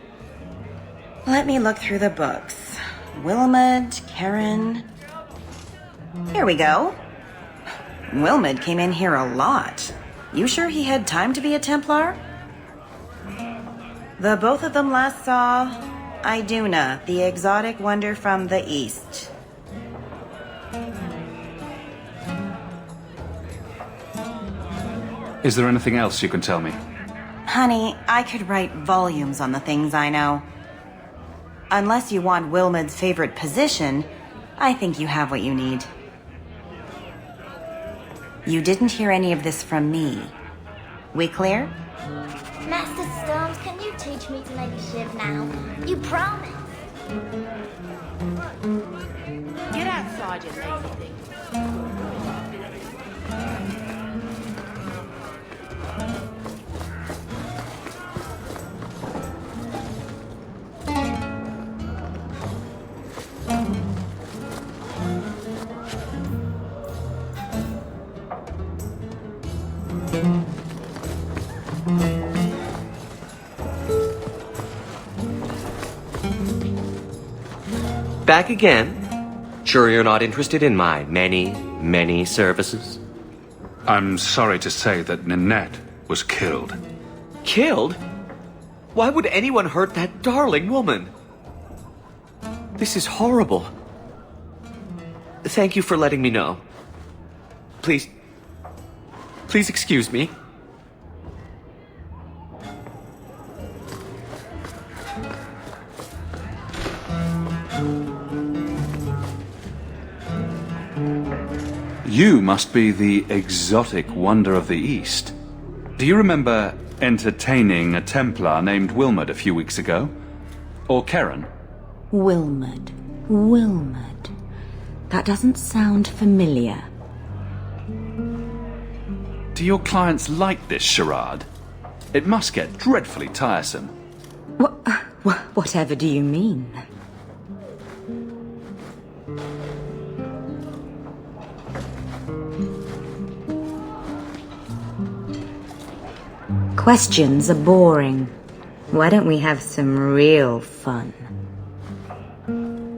Let me look through the books. Wilmot, Karen... Here we go. Wilmot came in here a lot. You sure he had time to be a Templar? The both of them last saw Iduna, the exotic wonder from the East. Is there anything else you can tell me? Honey, I could write volumes on the things I know. Unless you want Wilmot's favorite position, I think you have what you need. You didn't hear any of this from me. We clear? Master Stones, can you teach me to make a ship now? You promised. Get outside, you lazy thing. Back again? Sure you're not interested in my many, many services? I'm sorry to say that Ninette was killed. Killed? Why would anyone hurt that darling woman? This is horrible. Thank you for letting me know. Please excuse me. You must be the exotic wonder of the East. Do you remember entertaining a Templar named Wilmot a few weeks ago? Or Karen? Wilmot. That doesn't sound familiar. Do your clients like this charade? It must get dreadfully tiresome. Whatever do you mean? Questions are boring. Why don't we have some real fun?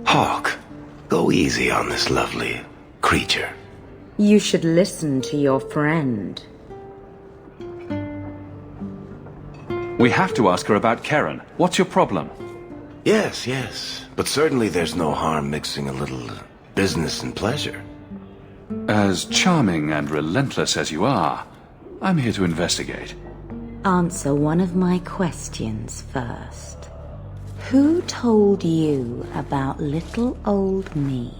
Hawk, go easy on this lovely creature. You should listen to your friend. We have to ask her about Karen. What's your problem? Yes. But certainly there's no harm mixing a little business and pleasure. As charming and relentless as you are, I'm here to investigate. Answer one of my questions first. Who told you about little old me?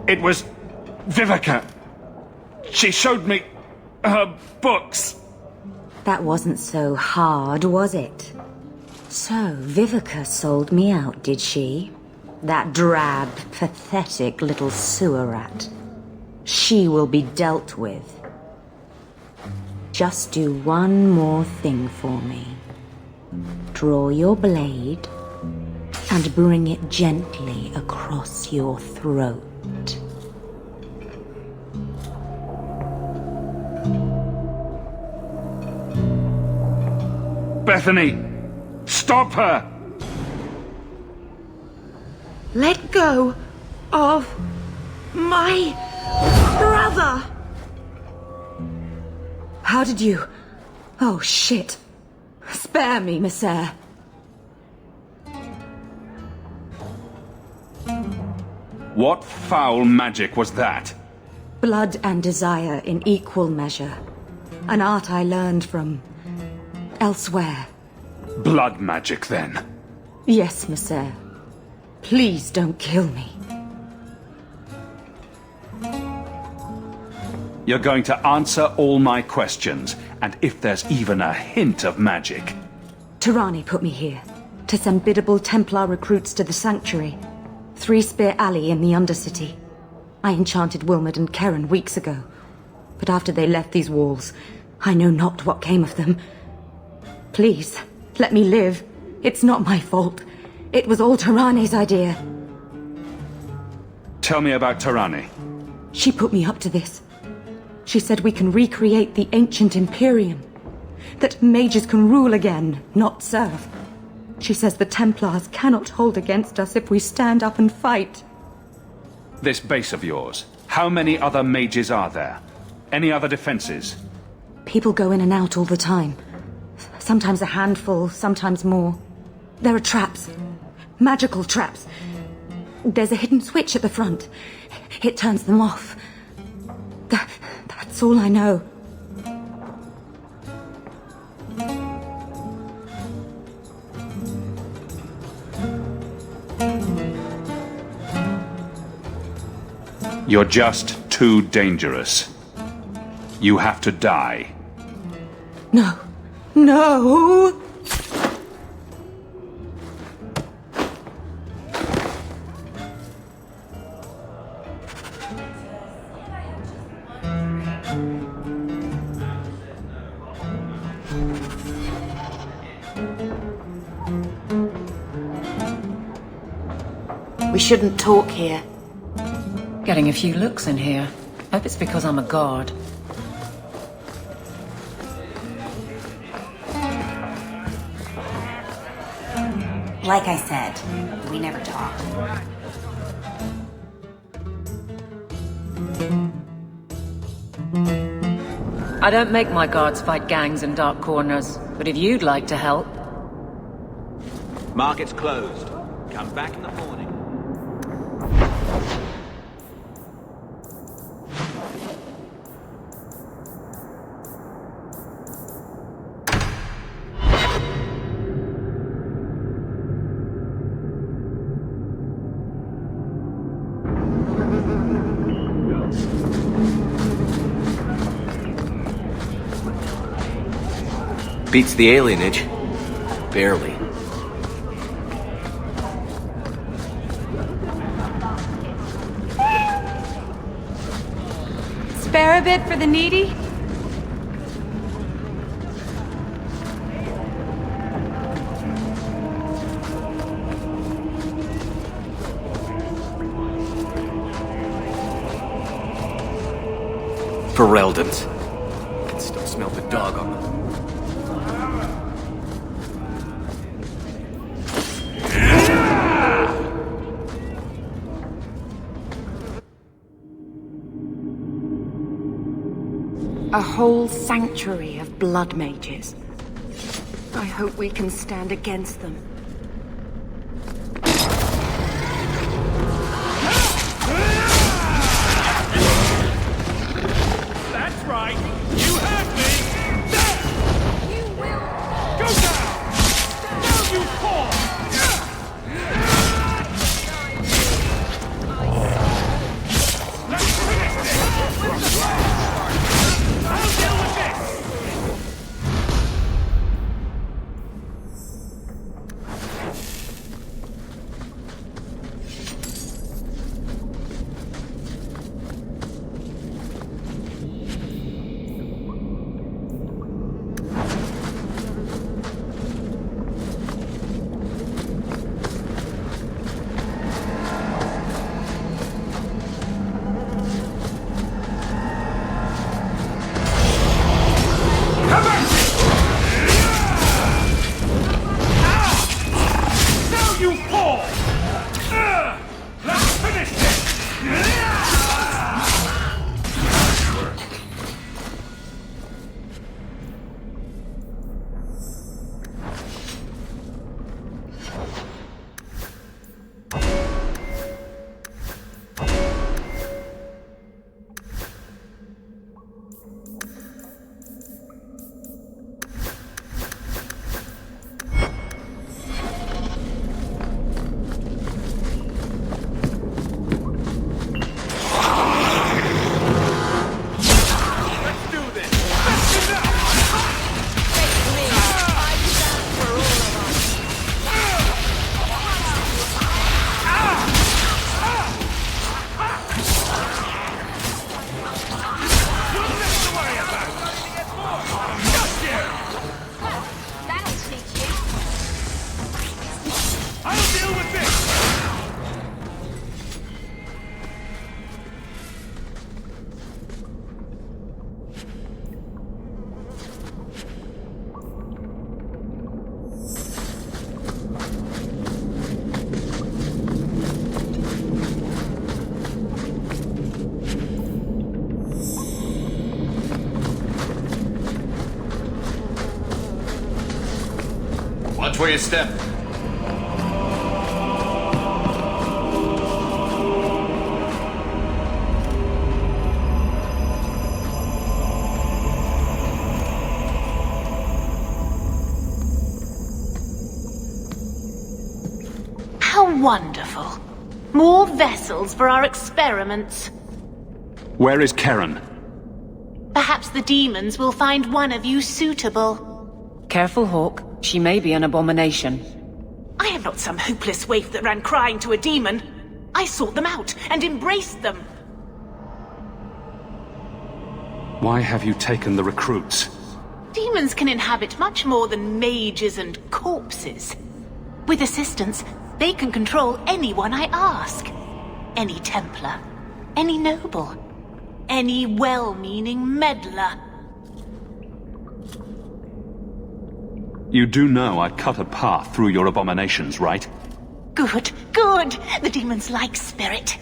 It was Vivica. She showed me her books. That wasn't so hard, was it? So, Vivica sold me out, did she? That drab, pathetic little sewer rat. She will be dealt with. Just do one more thing for me. Draw your blade and bring it gently across your throat. Bethany, stop her! Let go of my brother! How did you... Oh, shit. Spare me, Messere. What foul magic was that? Blood and desire in equal measure. An art I learned from... elsewhere. Blood magic, then? Yes, Messere. Please don't kill me. You're going to answer all my questions, and if there's even a hint of magic... Tirani put me here, to send biddable Templar recruits to the Sanctuary. 3 Spear Alley in the Undercity. I enchanted Wilmot and Karen weeks ago. But after they left these walls, I know not what came of them. Please, let me live. It's not my fault. It was all Tirani's idea. Tell me about Tirani. She put me up to this. She said we can recreate the ancient Imperium. That mages can rule again, not serve. She says the Templars cannot hold against us if we stand up and fight. This base of yours, how many other mages are there? Any other defenses? People go in and out all the time. Sometimes a handful, sometimes more. There are traps. Magical traps. There's a hidden switch at the front. It turns them off. That's all I know. You're just too dangerous. You have to die. No. No! We shouldn't talk here. Getting a few looks in here. Hope it's because I'm a guard. Like I said, we never talk. I don't make my guards fight gangs in dark corners, but if you'd like to help... Market's closed. Come back in the morning. Beats the alienage. Barely. Spare a bit for the needy? Fereldans. I can still smell the dog on them. A whole sanctuary of blood mages. I hope we can stand against them. That's right! You heard me! There! You will! Go down! Down, you paw! Let's finish this! I'll deal with this! Watch where you step. How wonderful. More vessels for our experiments. Where is Karen? Perhaps the demons will find one of you suitable. Careful, Hawk. She may be an abomination. I am not some hopeless waif that ran crying to a demon. I sought them out and embraced them. Why have you taken the recruits? Demons can inhabit much more than mages and corpses. With assistance, they can control anyone I ask. Any Templar, any noble, any well-meaning meddler. You do know I cut a path through your abominations, right? Good, good! The demons like spirit.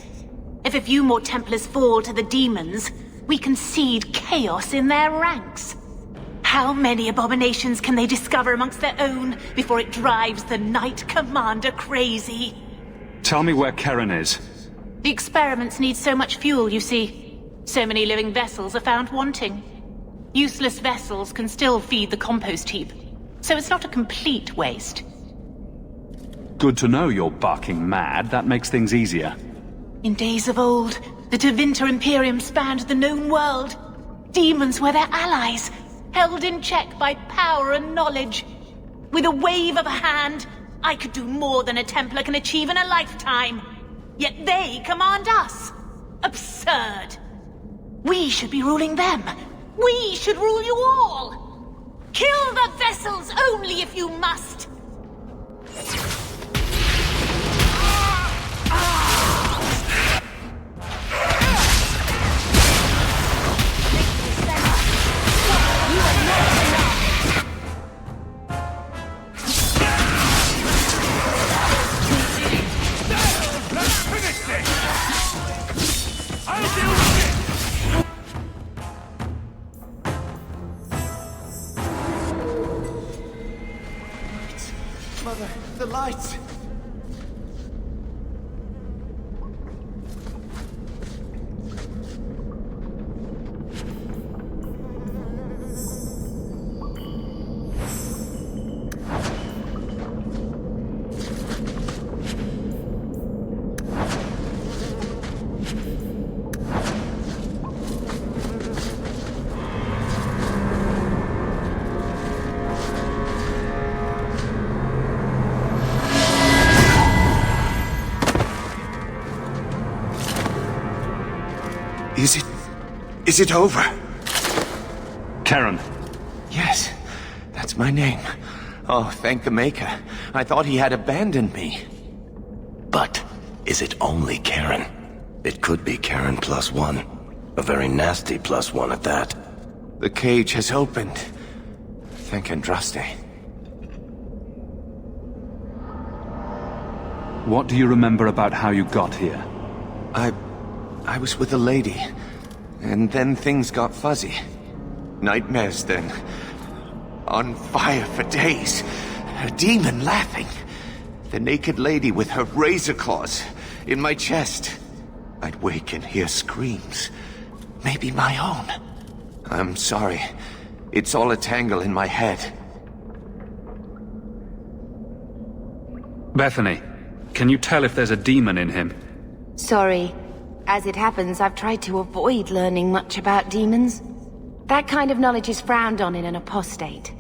If a few more Templars fall to the demons, we can seed chaos in their ranks. How many abominations can they discover amongst their own before it drives the Knight Commander crazy? Tell me where Karen is. The experiments need so much fuel, you see. So many living vessels are found wanting. Useless vessels can still feed the compost heap, so it's not a complete waste. Good to know you're barking mad. That makes things easier. In days of old, the Tevinter Imperium spanned the known world. Demons were their allies, held in check by power and knowledge. With a wave of a hand, I could do more than a Templar can achieve in a lifetime. Yet they command us. Absurd. We should be ruling them. We should rule you all. Kill the vessels only if you must. Mother, the lights! Is it over? Karen. Yes, that's my name. Oh, thank the Maker. I thought he had abandoned me. But is it only Karen? It could be Karen +1. A very nasty +1 at that. The cage has opened. Thank Andraste. What do you remember about how you got here? I was with a lady. And then things got fuzzy. Nightmares then. On fire for days. A demon laughing. The naked lady with her razor claws in my chest. I'd wake and hear screams. Maybe my own. I'm sorry. It's all a tangle in my head. Bethany, can you tell if there's a demon in him? Sorry. As it happens, I've tried to avoid learning much about demons. That kind of knowledge is frowned on in an apostate.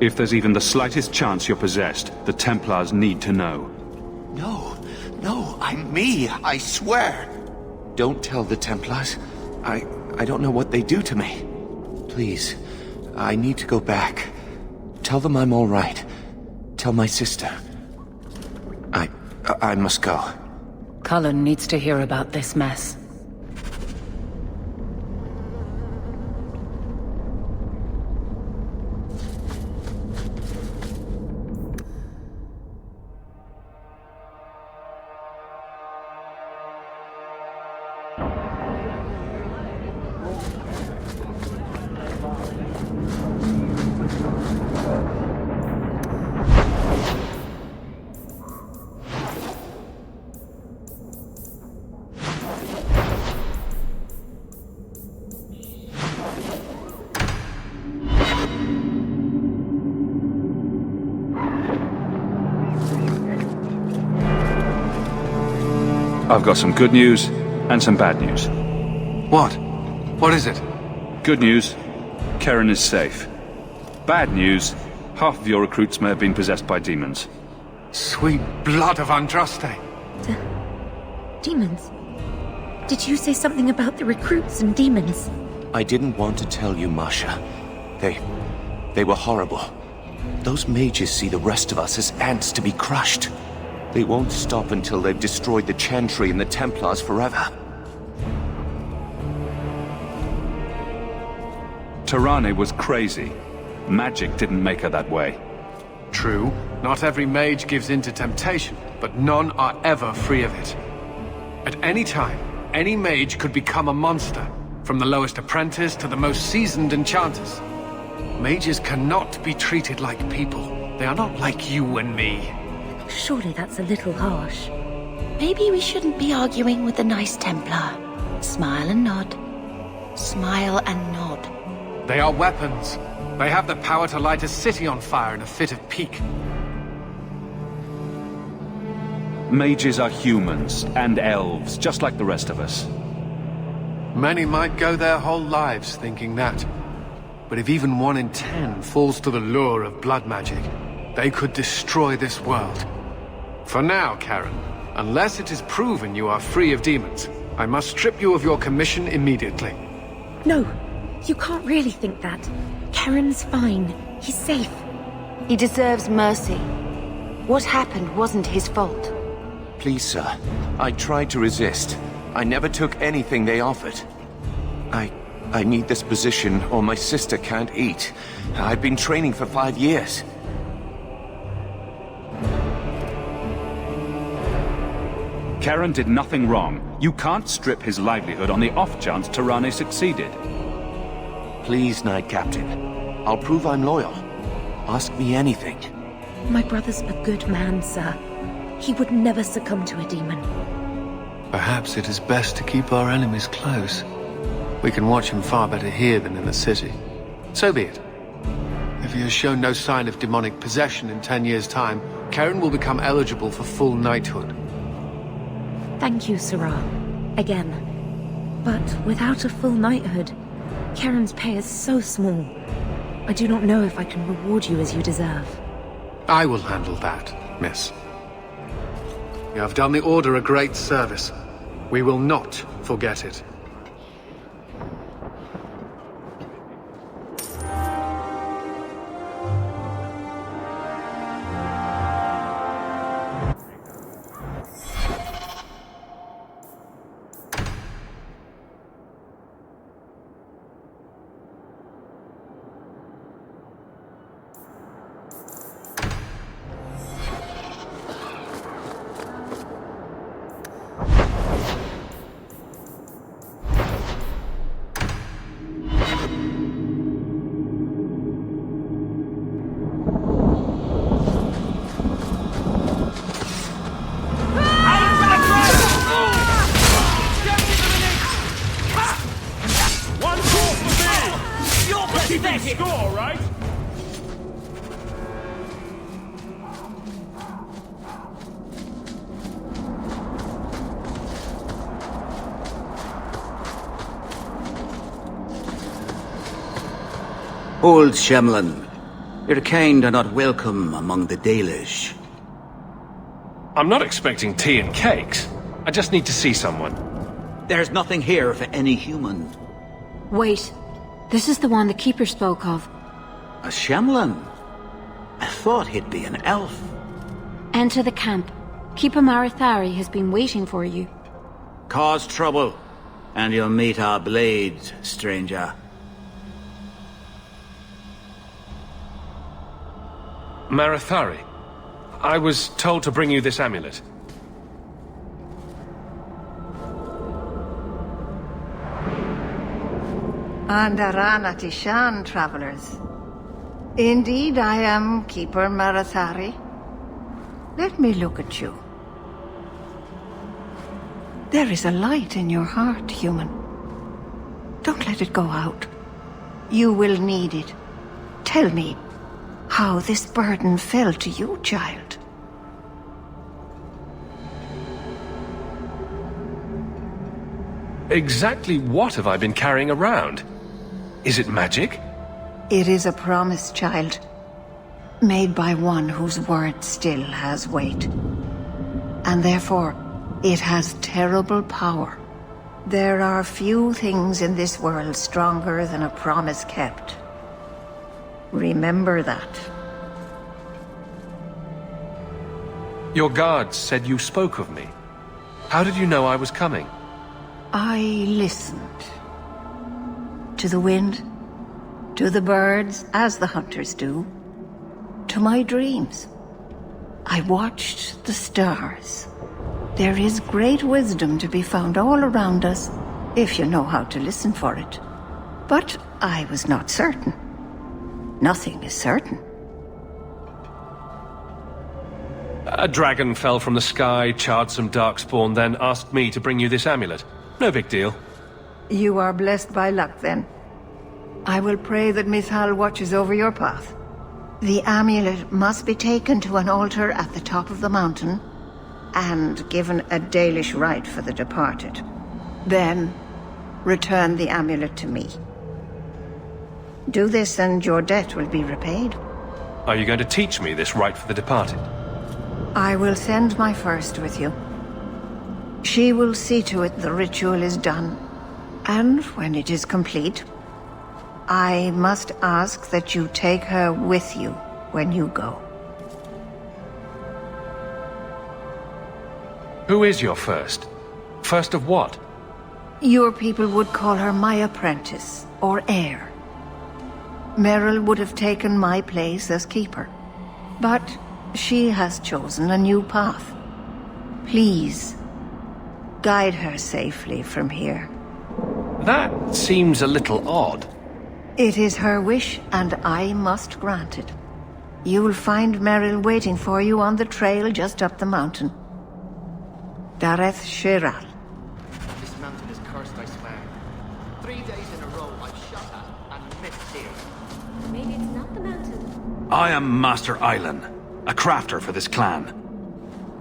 If there's even the slightest chance you're possessed, the Templars need to know. No, I'm me, I swear. Don't tell the Templars. I don't know what they do to me. Please, I need to go back. Tell them I'm all right. Tell my sister. I must go. Cullen needs to hear about this mess. I've got some good news and some bad news. What? What is it? Good news, Karen is safe. Bad news, half of your recruits may have been possessed by demons. Sweet blood of Andraste. Demons? Did you say something about the recruits and demons? I didn't want to tell you, Masha. They were horrible. Those mages see the rest of us as ants to be crushed. They won't stop until they've destroyed the Chantry and the Templars forever. Tirane was crazy. Magic didn't make her that way. True, not every mage gives in to temptation, but none are ever free of it. At any time, any mage could become a monster, from the lowest apprentice to the most seasoned enchanters. Mages cannot be treated like people. They are not like you and me. Surely that's a little harsh. Maybe we shouldn't be arguing with the nice Templar. Smile and nod. Smile and nod. They are weapons. They have the power to light a city on fire in a fit of pique. Mages are humans and elves, just like the rest of us. Many might go their whole lives thinking that. But if even 1 in 10 falls to the lure of blood magic, they could destroy this world. For now, Karen, unless it is proven you are free of demons, I must strip you of your commission immediately. No, you can't really think that. Karen's fine. He's safe. He deserves mercy. What happened wasn't his fault. Please, sir. I tried to resist. I never took anything they offered. I need this position or my sister can't eat. I've been training for 5 years. Karen did nothing wrong. You can't strip his livelihood on the off chance Tirane succeeded. Please, Knight Captain. I'll prove I'm loyal. Ask me anything. My brother's a good man, sir. He would never succumb to a demon. Perhaps it is best to keep our enemies close. We can watch him far better here than in the city. So be it. If he has shown no sign of demonic possession in 10 years' time, Karen will become eligible for full knighthood. Thank you, Sirrah. Again. But without a full knighthood, Karen's pay is so small. I do not know if I can reward you as you deserve. I will handle that, miss. You have done the Order a great service. We will not forget it. Score, right? Old Shemlin, your kind are not welcome among the Dalish. I'm not expecting tea and cakes. I just need to see someone. There's nothing here for any human. Wait. This is the one the Keeper spoke of. A Shemlin? I thought he'd be an elf. Enter the camp. Keeper Marithari has been waiting for you. Cause trouble, and you'll meet our blades, stranger. Marithari, I was told to bring you this amulet. Andarana Tishan, travelers. Indeed, I am Keeper Marithari. Let me look at you. There is a light in your heart, human. Don't let it go out. You will need it. Tell me how this burden fell to you, child. Exactly what have I been carrying around? Is it magic? It is a promise, child. Made by one whose word still has weight. And therefore, it has terrible power. There are few things in this world stronger than a promise kept. Remember that. Your guards said you spoke of me. How did you know I was coming? I listened. To the wind, To the birds, as the hunters do. To my dreams. I watched the stars. There is great wisdom to be found all around us, if you know how to listen for it. But I was not certain. Nothing is certain. A dragon fell from the sky, charred some darkspawn, then asked me to bring you this amulet. No big deal. You are blessed by luck, then. I will pray that Mithal watches over your path. The amulet must be taken to an altar at the top of the mountain, and given a Dalish rite for the departed. Then, return the amulet to me. Do this and your debt will be repaid. Are you going to teach me this rite for the departed? I will send my first with you. She will see to it the ritual is done. And when it is complete, I must ask that you take her with you when you go. Who is your first? First of what? Your people would call her my apprentice, or heir. Meryl would have taken my place as keeper. But she has chosen a new path. Please, guide her safely from here. That seems a little odd. It is her wish, and I must grant it. You will find Meryl waiting for you on the trail just up the mountain. Dareth Shiral. This mountain is cursed, I swear. 3 days in a row I've shot at and missed here. Maybe it's not the mountain. I am Master Islan, a crafter for this clan.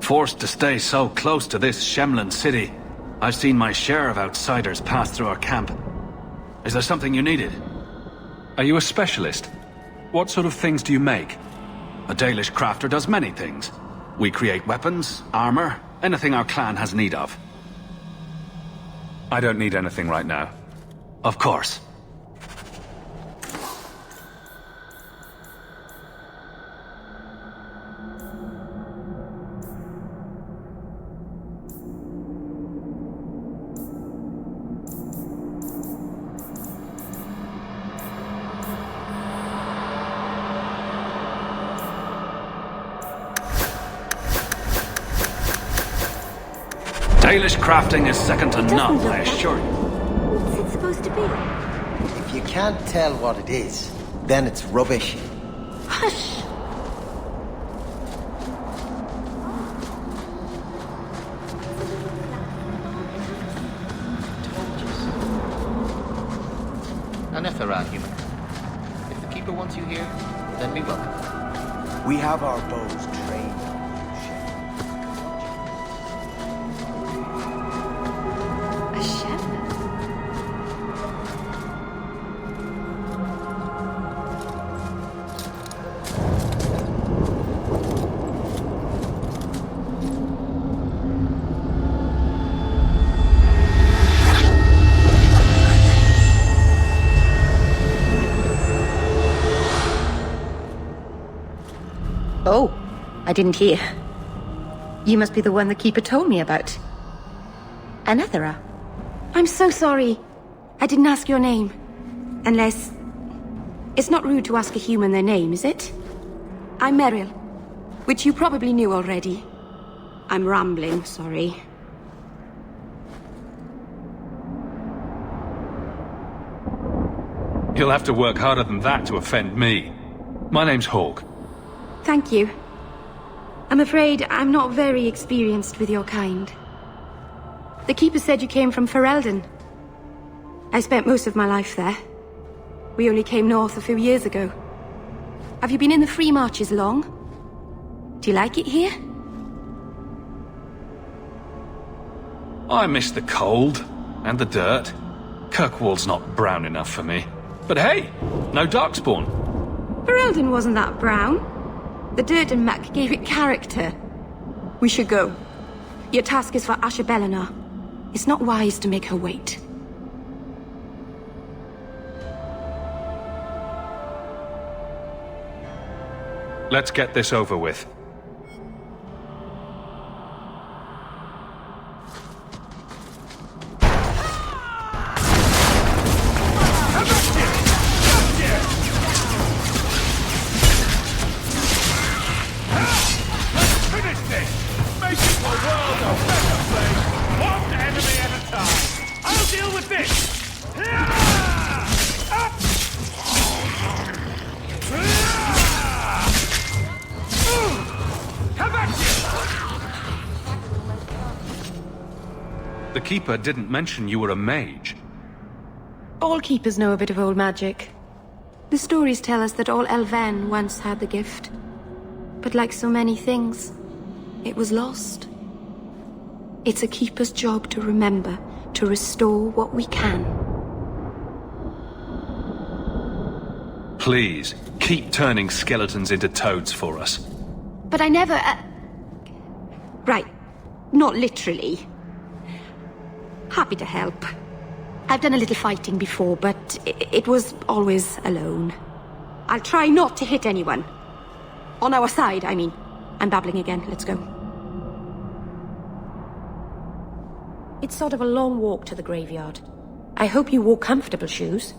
Forced to stay so close to this Shemlin city, I've seen my share of outsiders pass through our camp. Is there something you needed? Are you a specialist? What sort of things do you make? A Dalish crafter does many things. We create weapons, armor, anything our clan has need of. I don't need anything right now. Of course. Dalish crafting is second to none, I assure you. What's it supposed to be? If you can't tell what it is, then it's rubbish. Hush! An Ethera human. If the Keeper wants you here, then be welcome. We have our bows trained. Oh, I didn't hear. You must be the one the Keeper told me about. Anethera. I'm so sorry. I didn't ask your name. Unless... It's not rude to ask a human their name, is it? I'm Meryl, which you probably knew already. I'm rambling, sorry. You'll have to work harder than that to offend me. My name's Hawk. Thank you. I'm afraid I'm not very experienced with your kind. The Keeper said you came from Ferelden. I spent most of my life there. We only came north a few years ago. Have you been in the Free Marches long? Do you like it here? I miss the cold and the dirt. Kirkwall's not brown enough for me. But hey, no darkspawn. Ferelden wasn't that brown. The dirt and muck gave it character. We should go. Your task is for Asha Bellinar. It's not wise to make her wait. Let's get this over with. Deal with this! Up! Come back here! The Keeper didn't mention you were a mage. All keepers know a bit of old magic. The stories tell us that all Elven once had the gift. But like so many things, it was lost. It's a keeper's job to remember, to restore what we can. Please, keep turning skeletons into toads for us. But I never... Right. Not literally. Happy to help. I've done a little fighting before, but it was always alone. I'll try not to hit anyone. On our side, I mean. I'm babbling again. Let's go. It's sort of a long walk to the graveyard. I hope you wore comfortable shoes.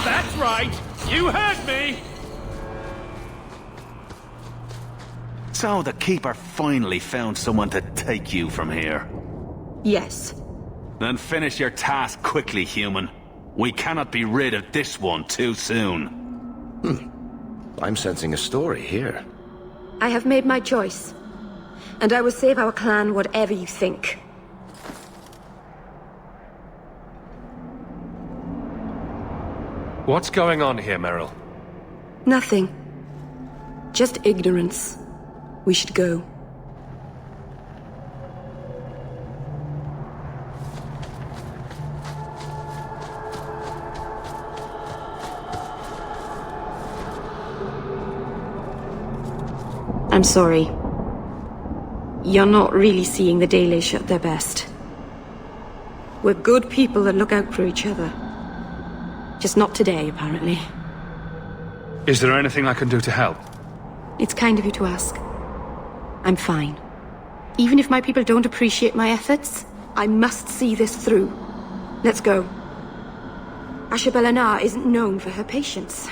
That's right! You heard me! So the Keeper finally found someone to take you from here. Yes. Then finish your task quickly, human. We cannot be rid of this one too soon. I'm sensing a story here. I have made my choice. And I will save our clan whatever you think. What's going on here, Meryl? Nothing. Just ignorance. We should go. I'm sorry. You're not really seeing the Dalish at their best. We're good people that look out for each other. Just not today, apparently. Is there anything I can do to help? It's kind of you to ask. I'm fine. Even if my people don't appreciate my efforts, I must see this through. Let's go. Ashabelanar isn't known for her patience.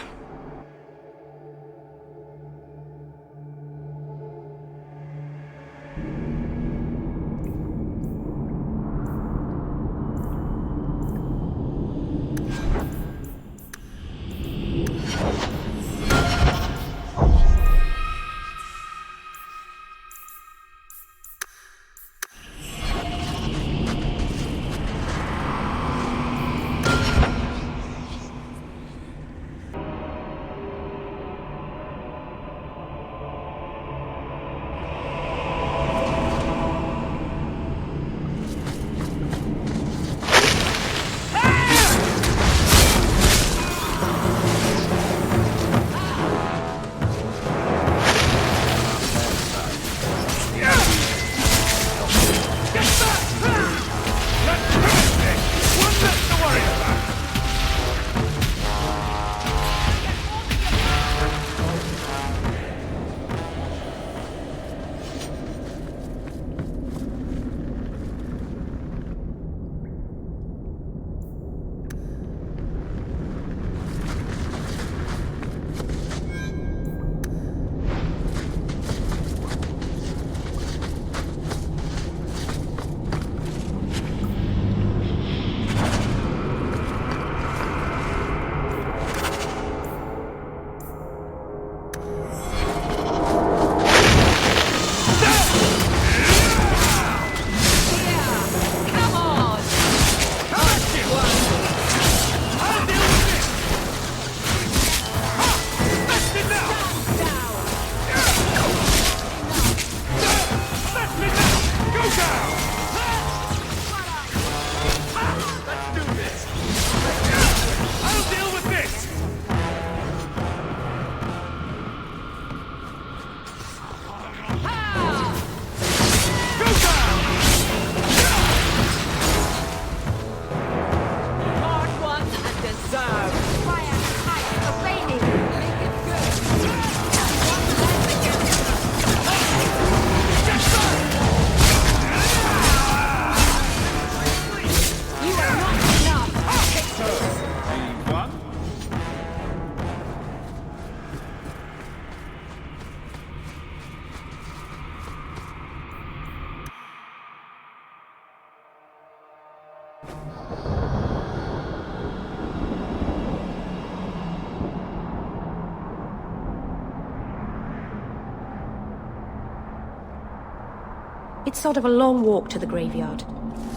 It's sort of a long walk to the graveyard.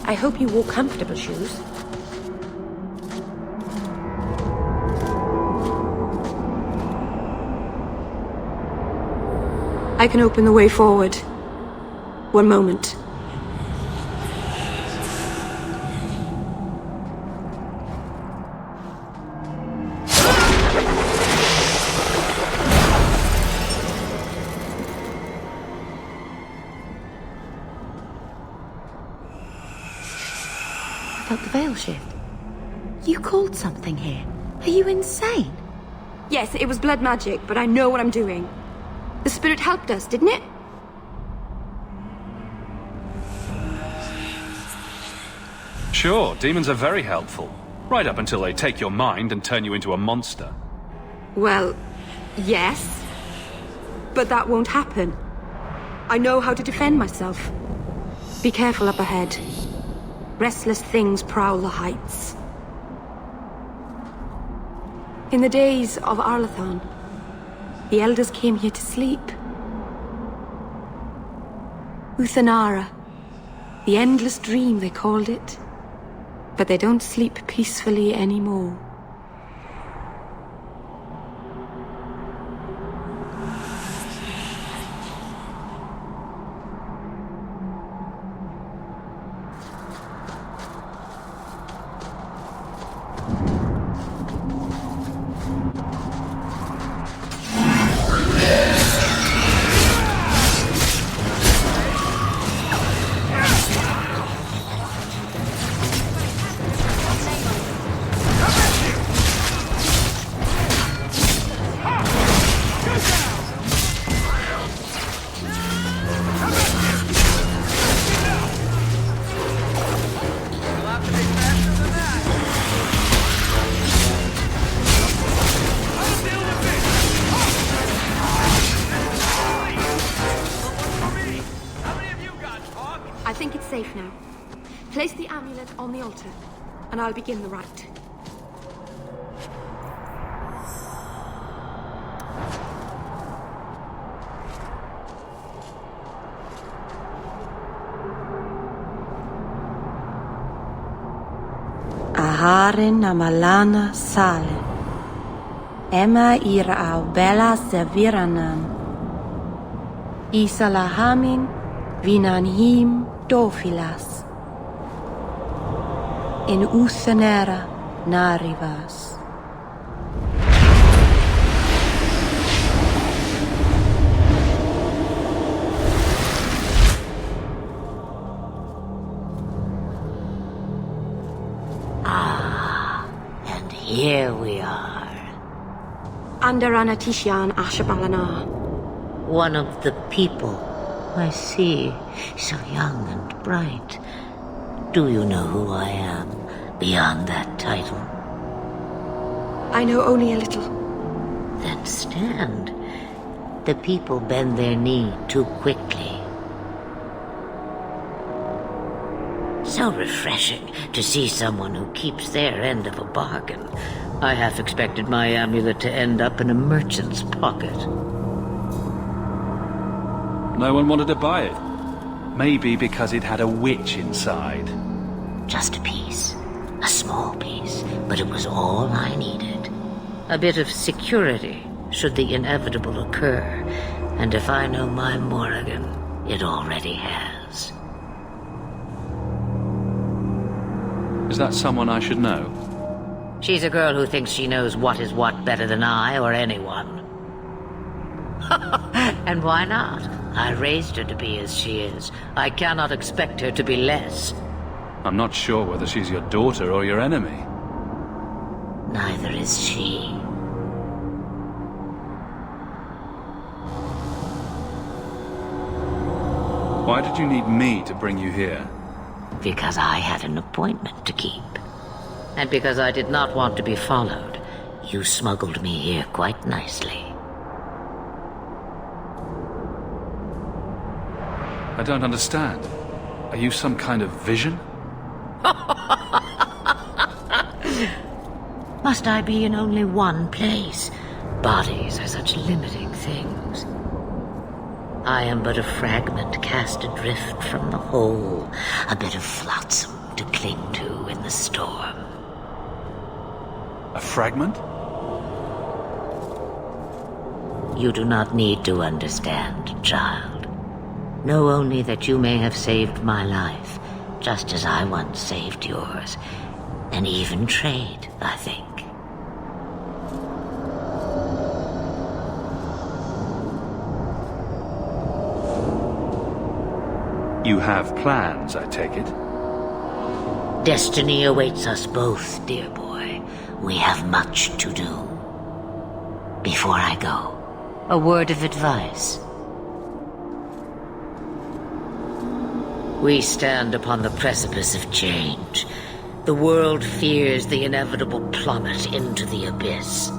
I hope you wore comfortable shoes. I can open the way forward. One moment. Felt the veil shift. You called something here. Are you insane? Yes, it was blood magic, but I know what I'm doing. The spirit helped us, didn't it? Sure, demons are very helpful. Right up until they take your mind and turn you into a monster. Well, yes. But that won't happen. I know how to defend myself. Be careful up ahead. Restless things prowl the heights. In the days of Arlathan, the elders came here to sleep. Uthanara, the endless dream they called it. But they don't sleep peacefully anymore. I think it's safe now. Place the amulet on the altar, and I'll begin the rite. Aharen amalana sale. Emma ira au bella seviranan. Isalahamin vinanhim dofilas. In Uthanera narivas. And here we are. Andarana Tishan Ashabalana. One of the people. I see. So young and bright. Do you know who I am, beyond that title? I know only a little. Then stand. The people bend their knee too quickly. So refreshing to see someone who keeps their end of a bargain. I half expected my amulet to end up in a merchant's pocket. No one wanted to buy it. Maybe because it had a witch inside. Just a piece. A small piece. But it was all I needed. A bit of security, should the inevitable occur. And if I know my Morrigan, it already has. Is that someone I should know? She's a girl who thinks she knows what is what better than I or anyone. And why not? I raised her to be as she is. I cannot expect her to be less. I'm not sure whether she's your daughter or your enemy. Neither is she. Why did you need me to bring you here? Because I had an appointment to keep. And because I did not want to be followed, you smuggled me here quite nicely. I don't understand. Are you some kind of vision? Must I be in only one place? Bodies are such limiting things. I am but a fragment cast adrift from the whole, a bit of flotsam to cling to in the storm. A fragment? You do not need to understand, child. Know only that you may have saved my life, just as I once saved yours. And even trade, I think. You have plans, I take it? Destiny awaits us both, dear boy. We have much to do. Before I go, a word of advice. We stand upon the precipice of change. The world fears the inevitable plummet into the abyss.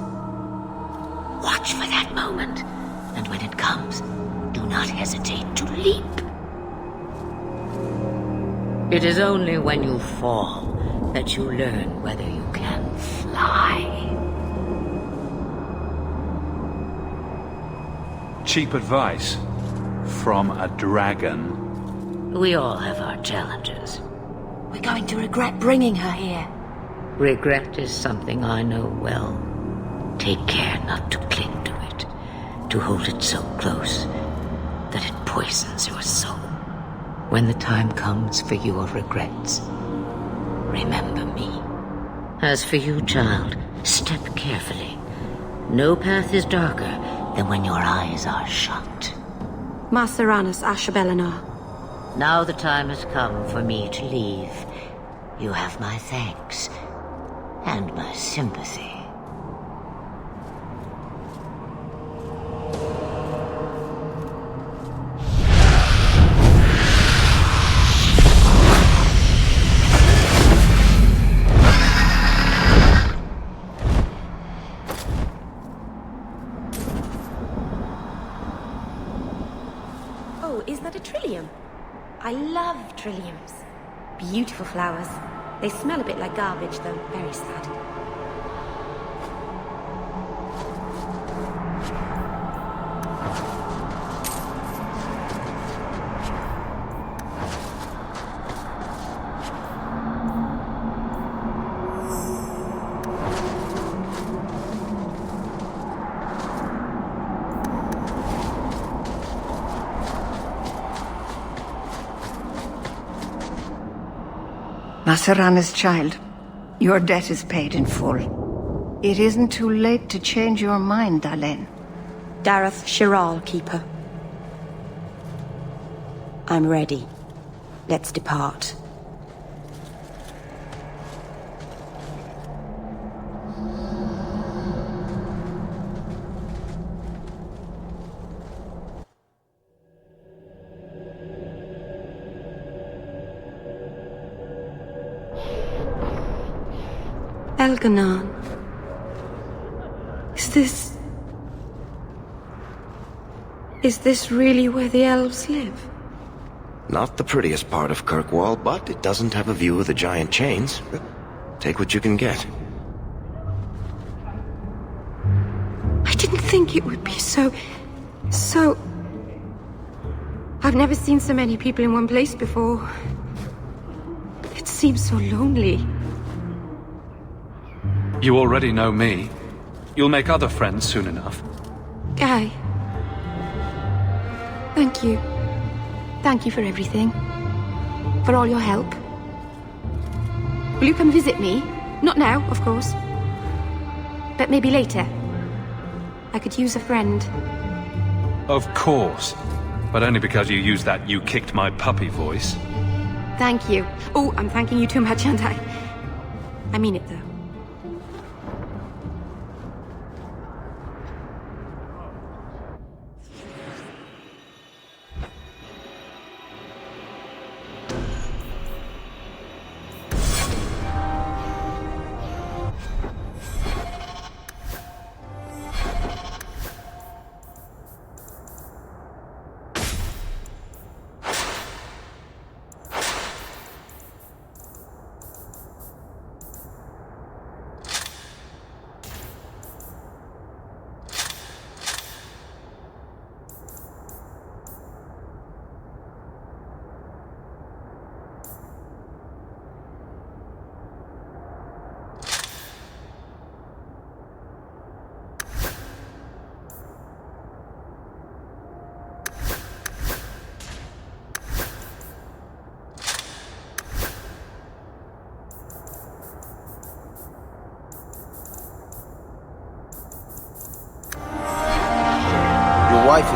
Watch for that moment, and when it comes, do not hesitate to leap. It is only when you fall that you learn whether you can fly. Cheap advice from a dragon. We all have our challenges. We're going to regret bringing her here. Regret is something I know well. Take care not to cling to it, to hold it so close that it poisons your soul. When the time comes for your regrets, remember me. As for you, child, step carefully. No path is darker than when your eyes are shut. Maceranus Ashabelinar. Now the time has come for me to leave. You have my thanks and my sympathy. Oh, is that a trillium? I love trilliums. Beautiful flowers. They smell a bit like garbage, though. Very sad. Maceranus, child, your debt is paid in full. It isn't too late to change your mind, Dalen. Dareth Shiral, Keeper. I'm ready. Let's depart. Elganon. Is this really where the elves live? Not the prettiest part of Kirkwall, but it doesn't have a view of the giant chains. Take what you can get. I didn't think it would be so... I've never seen so many people in one place before. It seems so lonely. You already know me. You'll make other friends soon enough. Guy. Thank you. Thank you for everything. For all your help. Will you come visit me? Not now, of course. But maybe later. I could use a friend. Of course. But only because you used that "you kicked my puppy" voice. Thank you. Oh, I'm thanking you too much, aren't I? I mean it, though.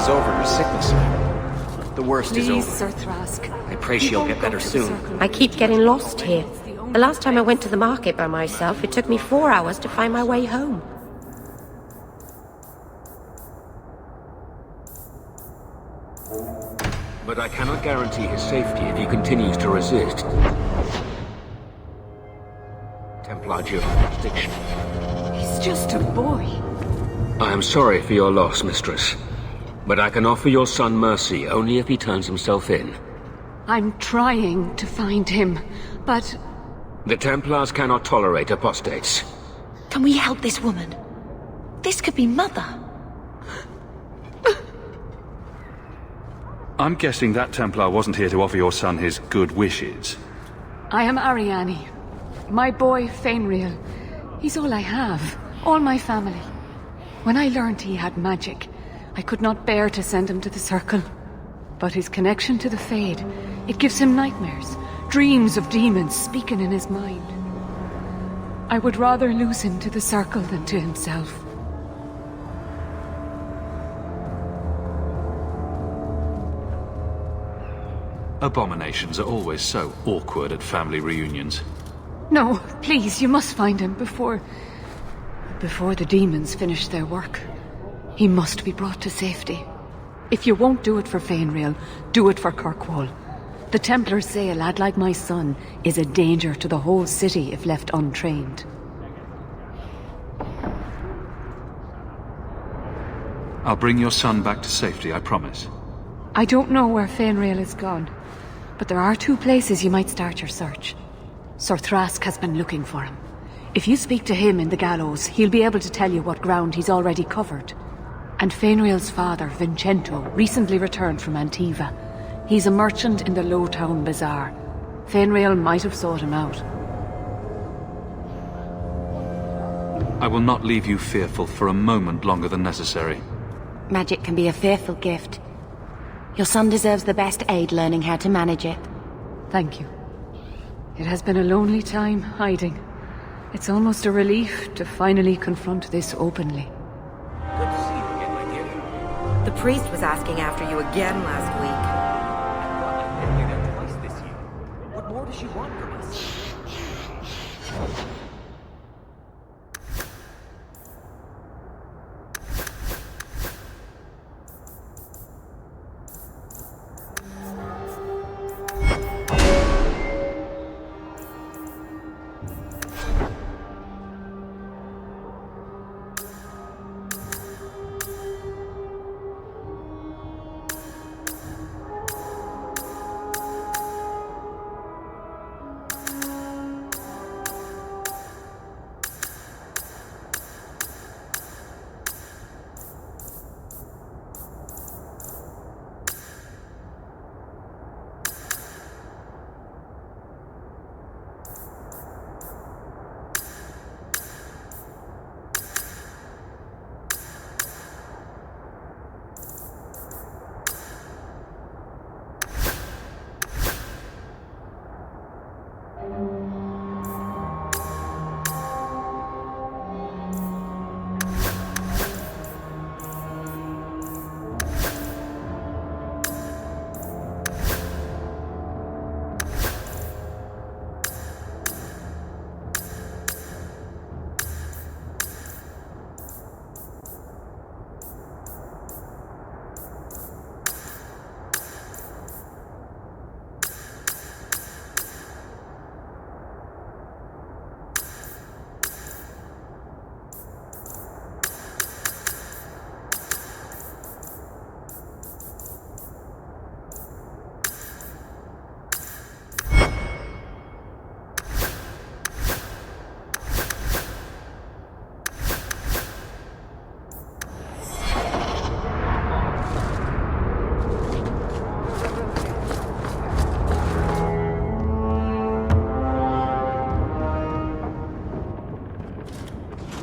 ease over her sickness. The worst is Please, over. Sir Thrask. I pray she'll get better soon. I keep getting lost here. The last time I went to the market by myself, it took me 4 hours to find my way home. But I cannot guarantee his safety if he continues to resist. Templar jurisdiction. He's just a boy. I am sorry for your loss, mistress. But I can offer your son mercy only if he turns himself in. I'm trying to find him, but... The Templars cannot tolerate apostates. Can we help this woman? This could be Mother. I'm guessing that Templar wasn't here to offer your son his good wishes. I am Ariane. My boy, Fainriel. He's all I have. All my family. When I learned he had magic, I could not bear to send him to the Circle. But his connection to the Fade, it gives him nightmares. Dreams of demons speaking in his mind. I would rather lose him to the Circle than to himself. Abominations are always so awkward at family reunions. No, please, you must find him before the demons finish their work. He must be brought to safety. If you won't do it for Fainriel, do it for Kirkwall. The Templars say a lad like my son is a danger to the whole city if left untrained. I'll bring your son back to safety, I promise. I don't know where Fainriel is gone, but there are 2 places you might start your search. Sir Thrask has been looking for him. If you speak to him in the gallows, he'll be able to tell you what ground he's already covered. And Fainriel's father, Vincento, recently returned from Antiva. He's a merchant in the Lowtown Bazaar. Fainriel might have sought him out. I will not leave you fearful for a moment longer than necessary. Magic can be a fearful gift. Your son deserves the best aid learning how to manage it. Thank you. It has been a lonely time hiding. It's almost a relief to finally confront this openly. Good to see you again, my dear. The priest was asking after you again last week. I've been there twice this year. What more does she want from us?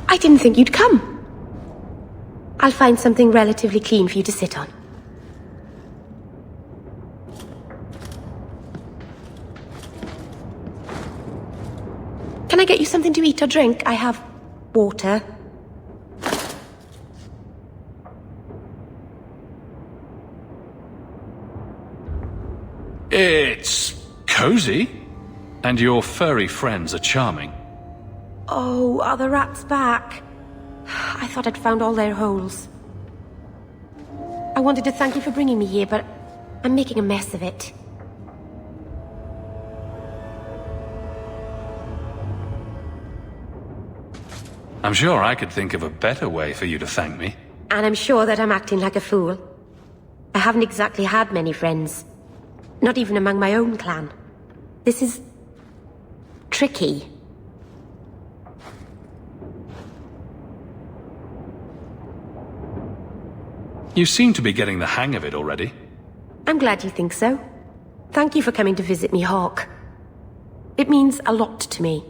I didn't think you'd come. I'll find something relatively clean for you to sit on. Can I get you something to eat or drink? I have water. It's cozy. And your furry friends are charming. Oh, are the rats back? I thought I'd found all their holes. I wanted to thank you for bringing me here, but I'm making a mess of it. I'm sure I could think of a better way for you to thank me. And I'm sure that I'm acting like a fool. I haven't exactly had many friends. Not even among my own clan. This is... tricky. You seem to be getting the hang of it already. I'm glad you think so. Thank you for coming to visit me, Hawk. It means a lot to me.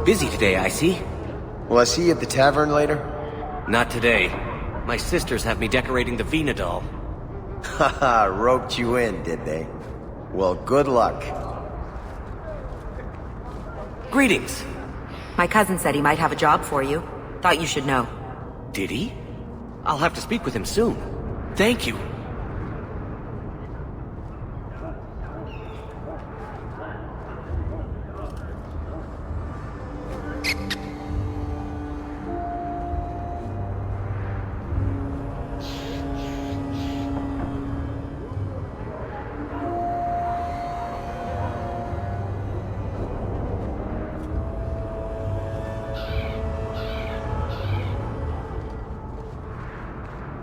Busy today, I see. Will I see you at the tavern later? Not today. My sisters have me decorating the Vina doll. Haha, roped you in, did they? Well, good luck. Greetings. My cousin said he might have a job for you. Thought you should know. Did he? I'll have to speak with him soon. Thank you.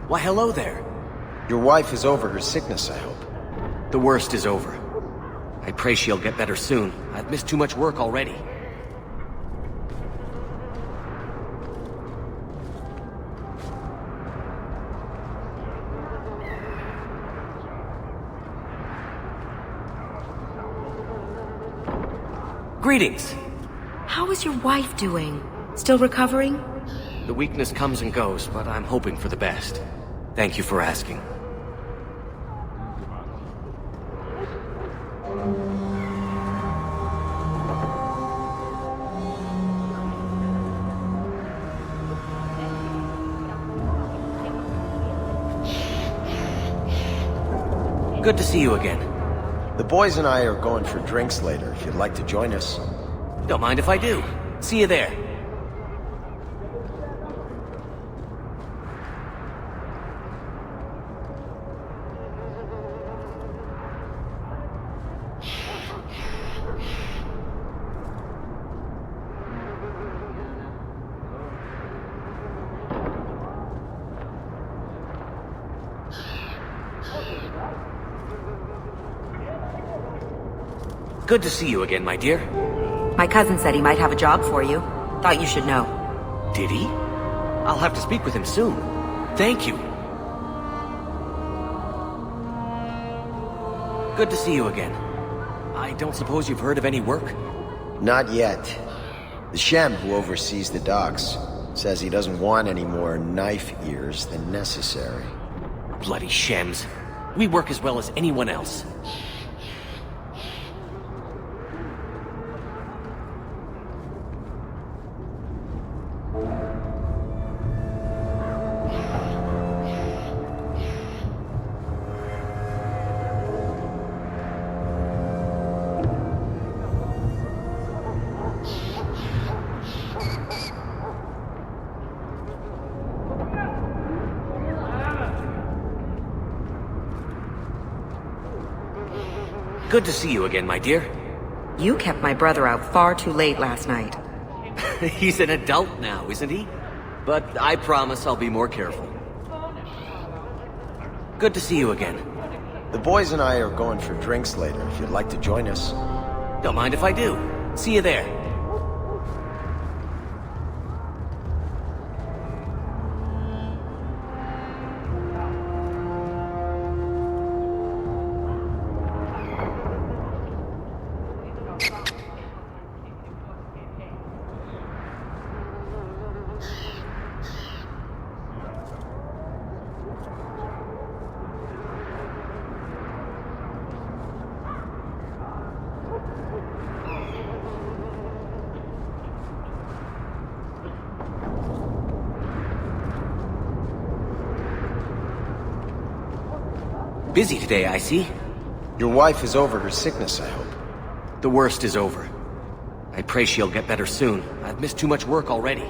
Why, hello there. Your wife is over her sickness, I hope. The worst is over. I pray she'll get better soon. I've missed too much work already. Greetings. How is your wife doing? Still recovering? The weakness comes and goes, but I'm hoping for the best. Thank you for asking. Good to see you again. The boys and I are going for drinks later, if you'd like to join us. Don't mind if I do. See you there. Good to see you again, my dear. My cousin said he might have a job for you. Thought you should know. Did he? I'll have to speak with him soon. Thank you. Good to see you again. I don't suppose you've heard of any work? Not yet. The Shem who oversees the docks says he doesn't want any more knife ears than necessary. Bloody Shems. We work as well as anyone else. Good to see you again, my dear. You kept my brother out far too late last night. He's an adult now, isn't he? But I promise I'll be more careful. Good to see you again. The boys and I are going for drinks later, if you'd like to join us. Don't mind if I do. See you there. Busy today, I see. Your wife is over her sickness, I hope. The worst is over. I pray she'll get better soon. I've missed too much work already.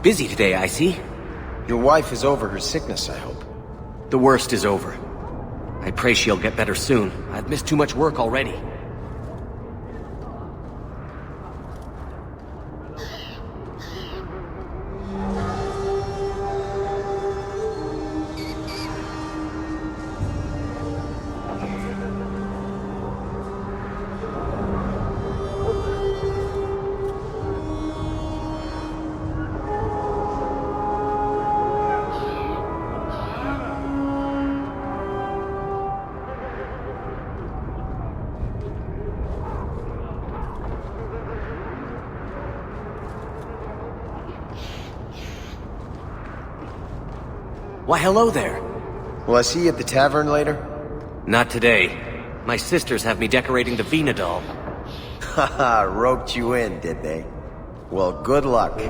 Busy today, I see. Your wife is over her sickness, I hope. The worst is over. I pray she'll get better soon. I've missed too much work already. Why, hello there. Will I see you at the tavern later? Not today. My sisters have me decorating the Vina doll. Haha, roped you in, did they? Well, good luck.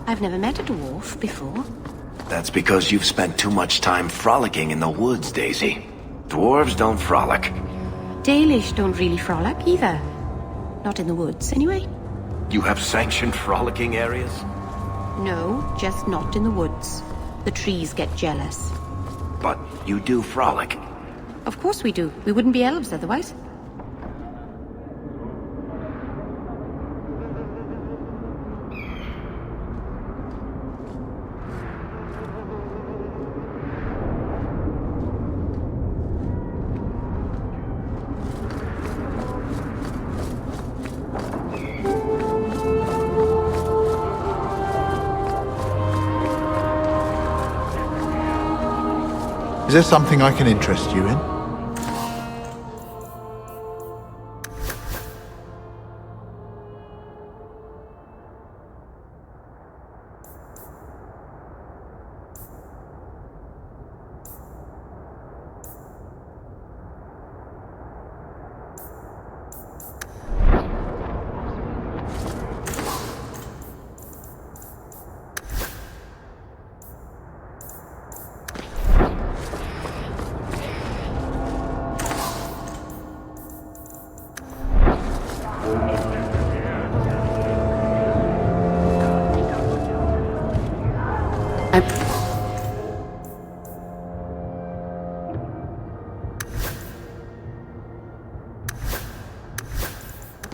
I've never met a dwarf before. That's because you've spent too much time frolicking in the woods, Daisy. Dwarves don't frolic. Dalish don't really frolic either. Not in the woods, anyway. You have sanctioned frolicking areas? No, just not in the woods. The trees get jealous. But you do frolic. Of course we do. We wouldn't be elves otherwise. Is there something I can interest you in?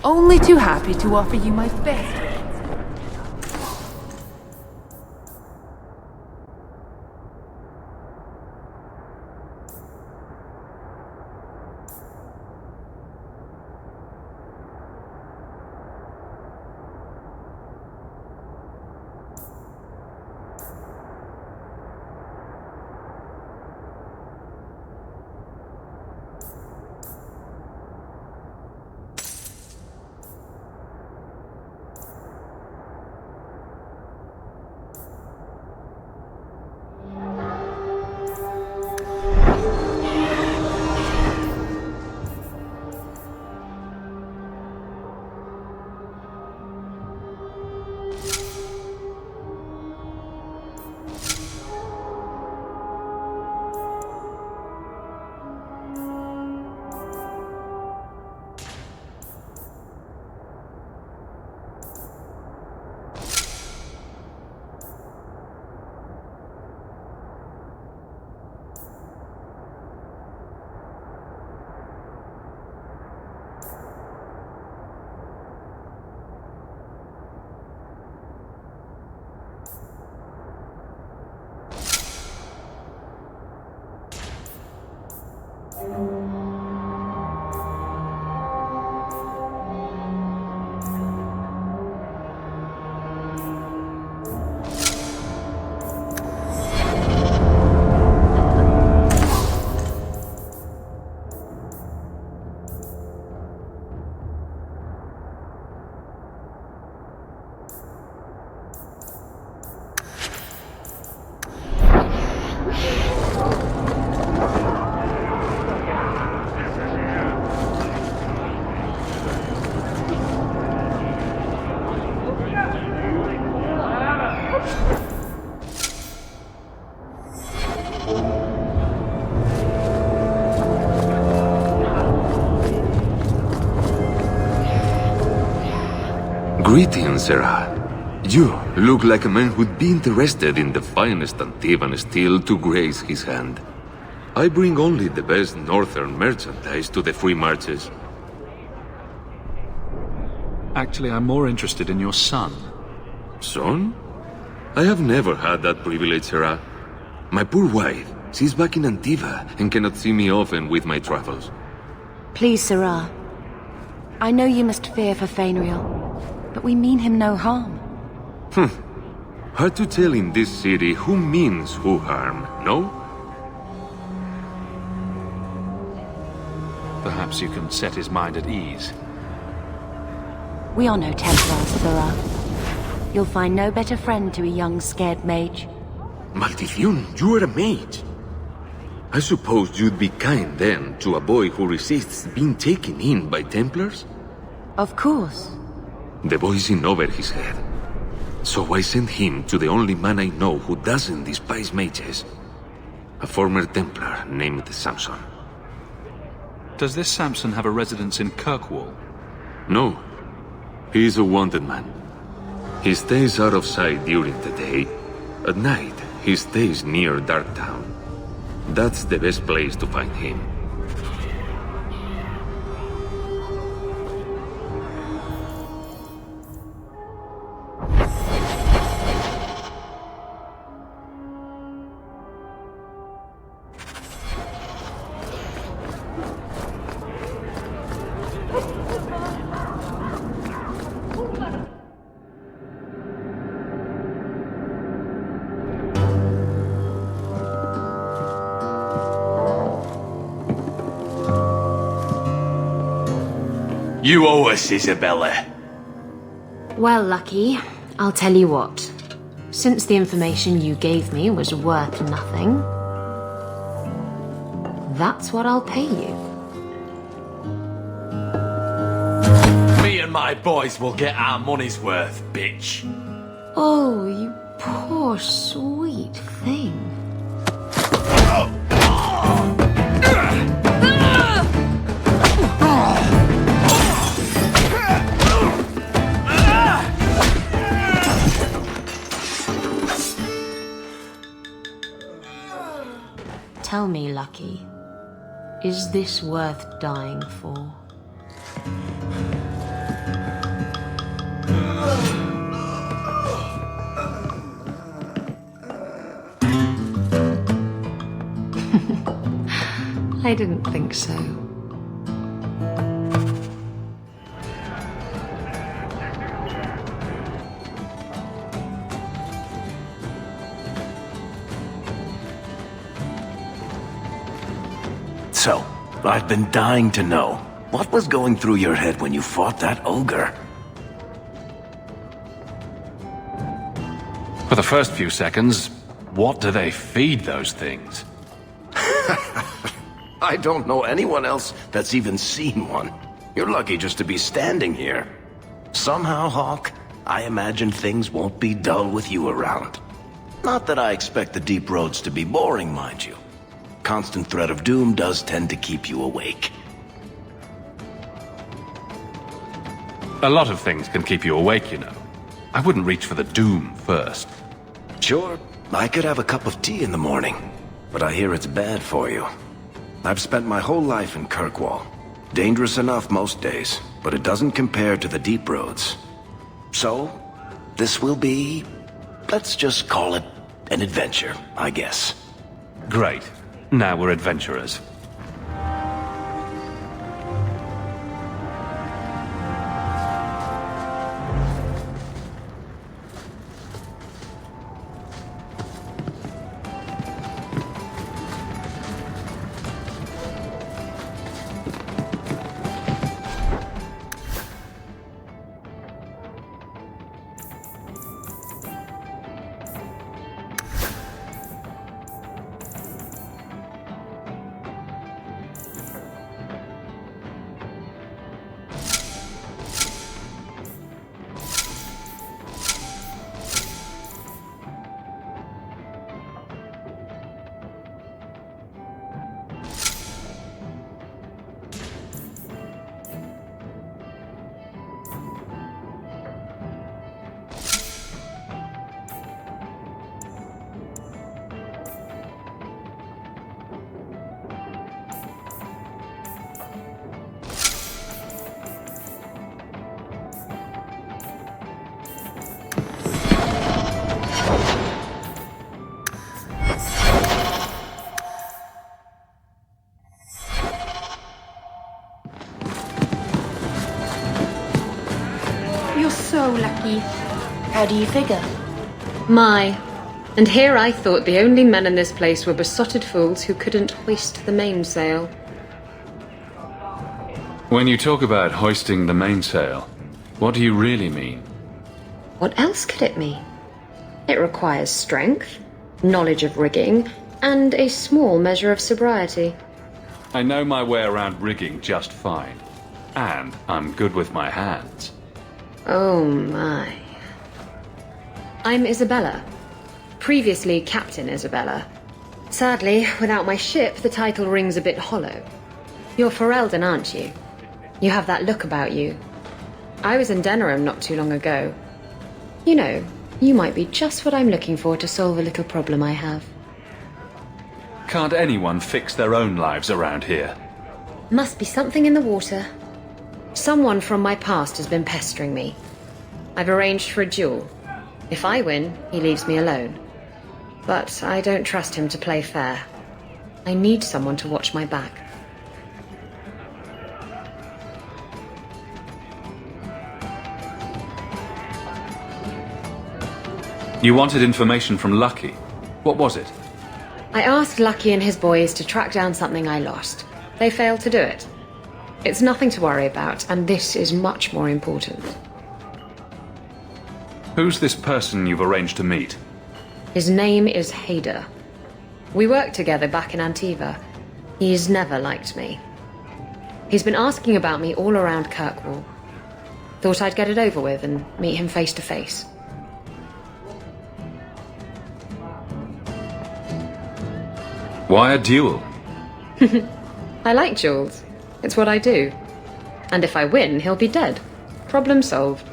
Only too happy to offer you my best. Greetings, Sarah. You look like a man who'd be interested in the finest Antivan steel to grace his hand. I bring only the best northern merchandise to the free marches. Actually, I'm more interested in your son. Son? I have never had that privilege, Sarah. My poor wife, she's back in Antiva and cannot see me often with my travels. Please, Sarah. I know you must fear for Fainriel, but we mean him no harm. Hard to tell in this city who means who harm, no? Perhaps you can set his mind at ease. We are no Templars, Sarah. You'll find no better friend to a young, scared mage. Maldición, you are a mage. I suppose you'd be kind then to a boy who resists being taken in by Templars? Of course. The boy's in over his head. So I sent him to the only man I know who doesn't despise mages. A former Templar named Samson. Does this Samson have a residence in Kirkwall? No. He is a wanted man. He stays out of sight during the day. At night, he stays near Darktown. That's the best place to find him. You owe us, Isabella. Well, Lucky, I'll tell you what. Since the information you gave me was worth nothing, that's what I'll pay you. Me and my boys will get our money's worth, bitch. Oh, you poor sweet thing. Tell me, Lucky, is this worth dying for? I didn't think so. So, I've been dying to know. What was going through your head when you fought that ogre? For the first few seconds, what do they feed those things? I don't know anyone else that's even seen one. You're lucky just to be standing here. Somehow, Hawk, I imagine things won't be dull with you around. Not that I expect the deep roads to be boring, mind you. Constant threat of doom does tend to keep you awake. A lot of things can keep you awake, you know. I wouldn't reach for the doom first. Sure, I could have a cup of tea in the morning, but I hear it's bad for you. I've spent my whole life in Kirkwall. Dangerous enough most days, but it doesn't compare to the deep roads. So, this will be, let's just call it an adventure, I guess. Great. Now we're adventurers. You're so lucky. How do you figure? My. And here I thought the only men in this place were besotted fools who couldn't hoist the mainsail. When you talk about hoisting the mainsail, what do you really mean? What else could it mean? It requires strength, knowledge of rigging, and a small measure of sobriety. I know my way around rigging just fine. And I'm good with my hands. Oh my. I'm Isabella. Previously Captain Isabella. Sadly, without my ship, the title rings a bit hollow. You're Ferelden, aren't you? You have that look about you. I was in Denerim not too long ago. You know, you might be just what I'm looking for to solve a little problem I have. Can't anyone fix their own lives around here? Must be something in the water. Someone from my past has been pestering me. I've arranged for a duel. If I win, he leaves me alone. But I don't trust him to play fair. I need someone to watch my back. You wanted information from Lucky. What was it? I asked Lucky and his boys to track down something I lost. They failed to do it. It's nothing to worry about, and this is much more important. Who's this person you've arranged to meet? His name is Hader. We worked together back in Antiva. He's never liked me. He's been asking about me all around Kirkwall. Thought I'd get it over with and meet him face to face. Why a duel? I like duels. It's what I do. And if I win, he'll be dead. Problem solved.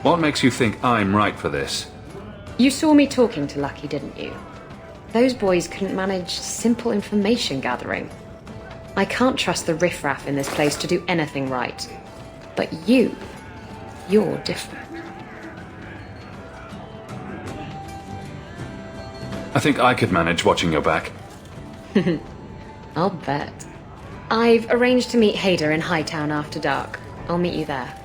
What makes you think I'm right for this? You saw me talking to Lucky, didn't you? Those boys couldn't manage simple information gathering. I can't trust the riffraff in this place to do anything right. But you're different. I think I could manage watching your back. I'll bet. I've arranged to meet Hader in Hightown after dark. I'll meet you there.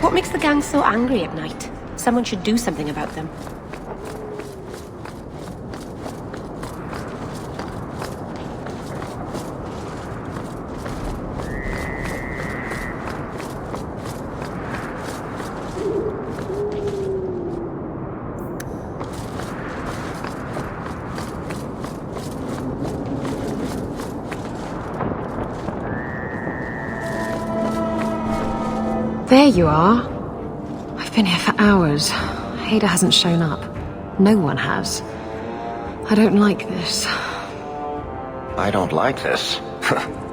What makes the gang so angry at night? Someone should do something about them. There you are. I've been here for hours. Hader hasn't shown up. No one has. I don't like this. I don't like this.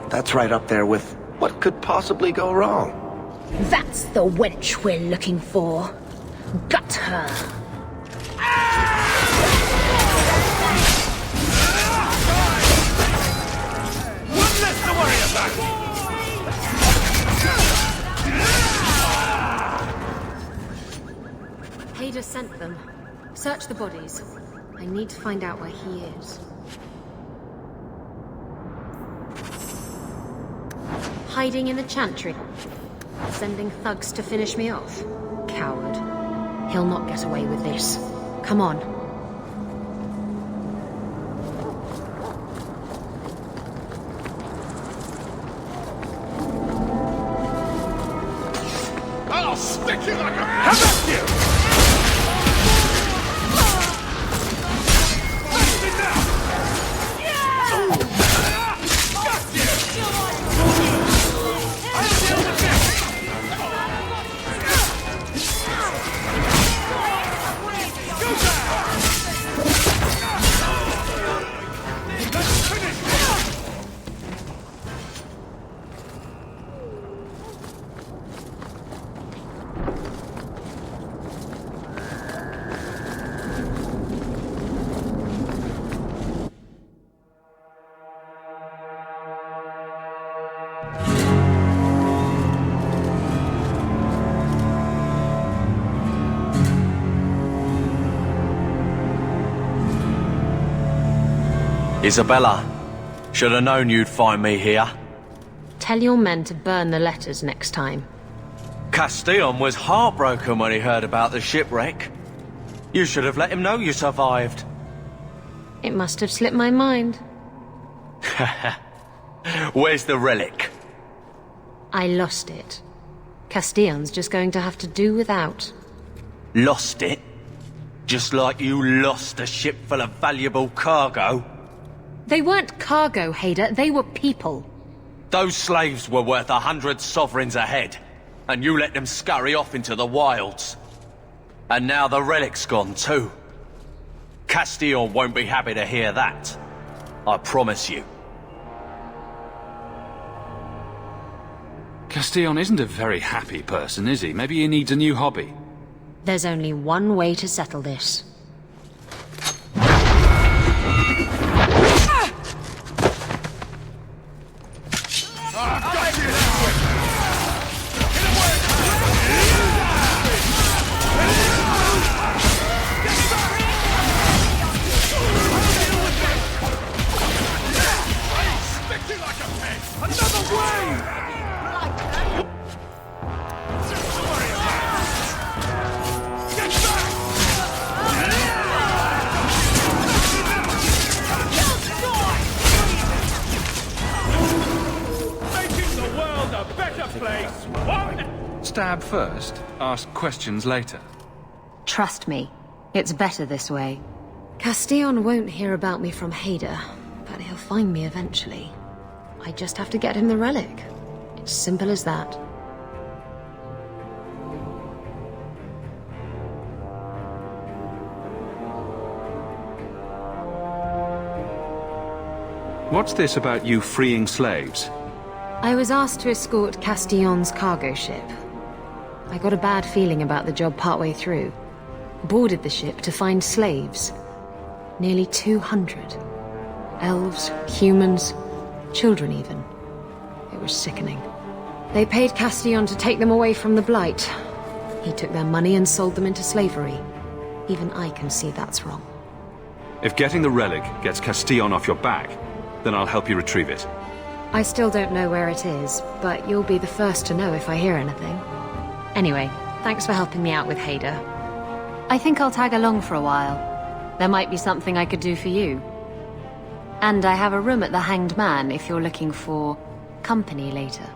That's right up there with what could possibly go wrong. That's the wench we're looking for. Gut her. One less to worry about! Hader sent them. Search the bodies. I need to find out where he is. Hiding in the chantry. Sending thugs to finish me off. Coward. He'll not get away with this. Come on. I'll stick you like a... How about you? Isabella, should have known you'd find me here. Tell your men to burn the letters next time. Castillon was heartbroken when he heard about the shipwreck. You should have let him know you survived. It must have slipped my mind. Where's the relic? I lost it. Castillon's just going to have to do without. Lost it? Just like you lost a ship full of valuable cargo? They weren't cargo, Hader. They were people. Those slaves were worth 100 sovereigns a head, and you let them scurry off into the wilds. And now the relic's gone too. Castillon won't be happy to hear that. I promise you. Castillon isn't a very happy person, is he? Maybe he needs a new hobby. There's only one way to settle this. Stab first, ask questions later. Trust me, it's better this way. Castillon won't hear about me from Hader, but he'll find me eventually. I just have to get him the relic. It's simple as that. What's this about you freeing slaves? I was asked to escort Castillon's cargo ship. I got a bad feeling about the job partway through. Boarded the ship to find slaves. Nearly 200. Elves, humans, children even. It was sickening. They paid Castillon to take them away from the Blight. He took their money and sold them into slavery. Even I can see that's wrong. If getting the relic gets Castillon off your back, then I'll help you retrieve it. I still don't know where it is, but you'll be the first to know if I hear anything. Anyway, thanks for helping me out with Hader. I think I'll tag along for a while. There might be something I could do for you. And I have a room at the Hanged Man if you're looking for company later.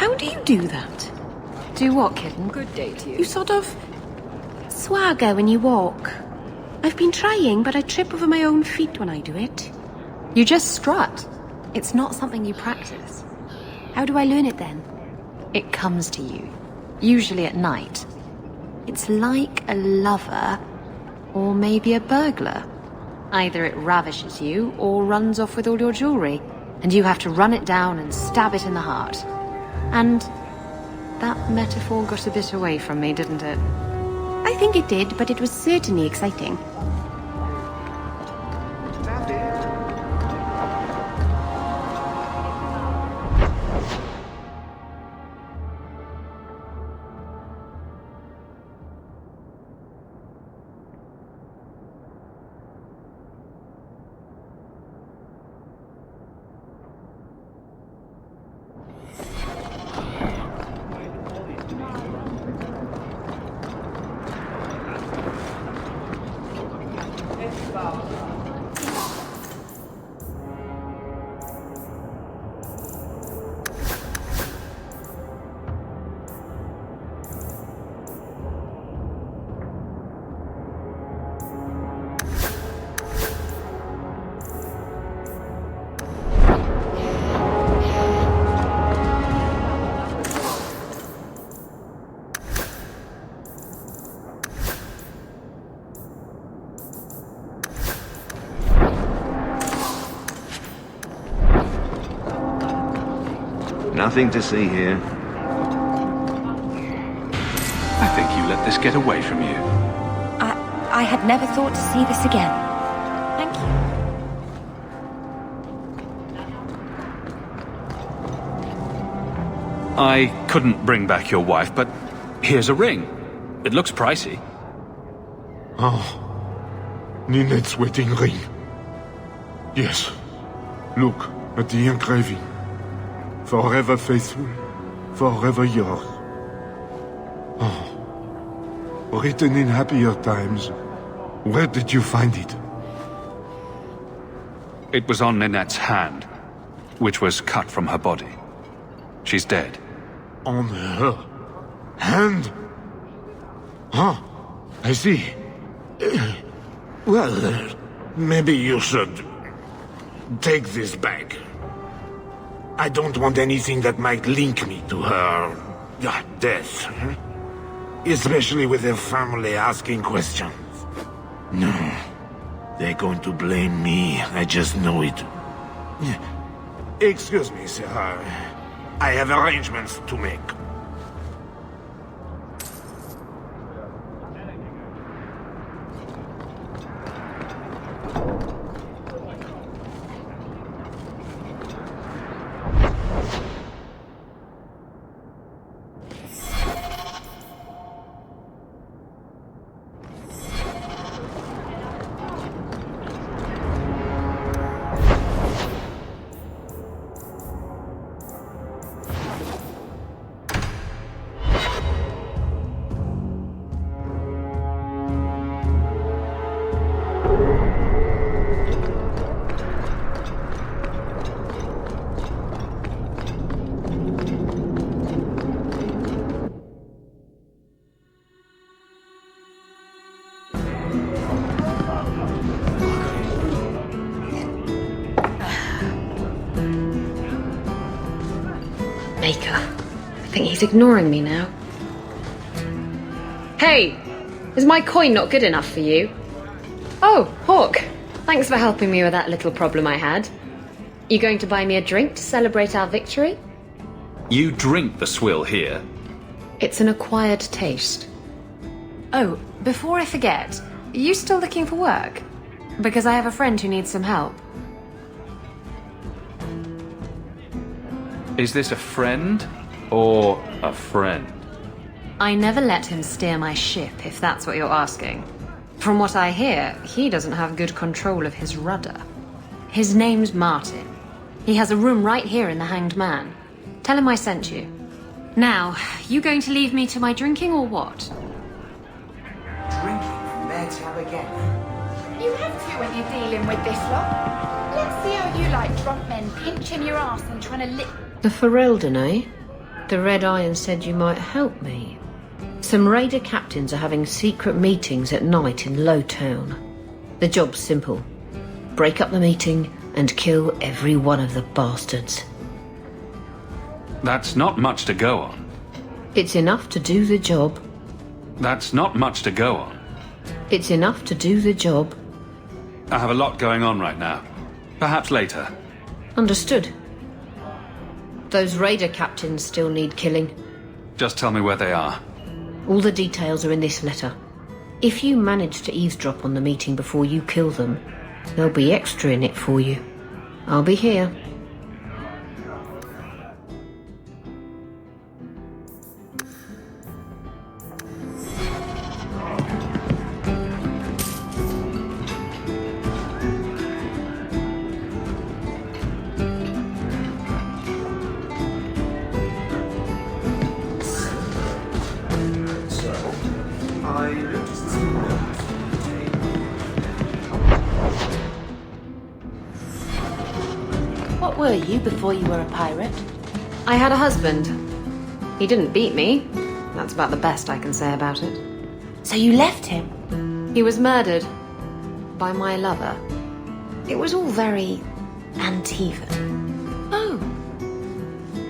How do you do that? Do what, kitten? Good day to you. You sort of swagger when you walk. I've been trying, but I trip over my own feet when I do it. You just strut. It's not something you practice. How do I learn it then? It comes to you, usually at night. It's like a lover, or maybe a burglar. Either it ravishes you, or runs off with all your jewelry, and you have to run it down and stab it in the heart. And That metaphor got a bit away from me, didn't it? I think it did, but it was certainly exciting. Nothing to see here. I think you let this get away from you. I had never thought to see this again. Thank you. I couldn't bring back your wife, but here's a ring. It looks pricey. Oh, Ninette's wedding ring. Yes. Look at the engraving. Forever faithful, forever yours. Oh, written in happier times. Where did you find it? It was on Ninette's hand, which was cut from her body. She's dead. On her hand? Huh, I see. Well, maybe you should take this back. I don't want anything that might link me to her death. Especially with her family asking questions. No. They're going to blame me. I just know it. Excuse me, sir. I have arrangements to make. I think he's ignoring me now. Hey! Is my coin not good enough for you? Oh, Hawk. Thanks for helping me with that little problem I had. You going to buy me a drink to celebrate our victory? You drink the swill here. It's an acquired taste. Oh, before I forget, are you still looking for work? Because I have a friend who needs some help. Is this a friend or a friend? I never let him steer my ship, if that's what you're asking. From what I hear, he doesn't have good control of his rudder. His name's Martin. He has a room right here in the Hanged Man. Tell him I sent you. Now, you going to leave me to my drinking or what? Drinking from there to again. You have to when you're dealing with this lot. Let's see how you like drunk men pinching your ass and trying to lick... The Ferelden, eh? The Red Iron said you might help me. Some raider captains are having secret meetings at night in Lowtown. The job's simple. Break up the meeting and kill every one of the bastards. That's not much to go on. It's enough to do the job. That's not much to go on. It's enough to do the job. I have a lot going on right now. Perhaps later. Understood. Those raider captains still need killing. Just tell me where they are. All the details are in this letter. If you manage to eavesdrop on the meeting before you kill them, there'll be extra in it for you. I'll be here. What were you before you were a pirate? I had a husband. He didn't beat me. That's about the best I can say about it. So you left him? He was murdered. By my lover. It was all very Antiva. Oh.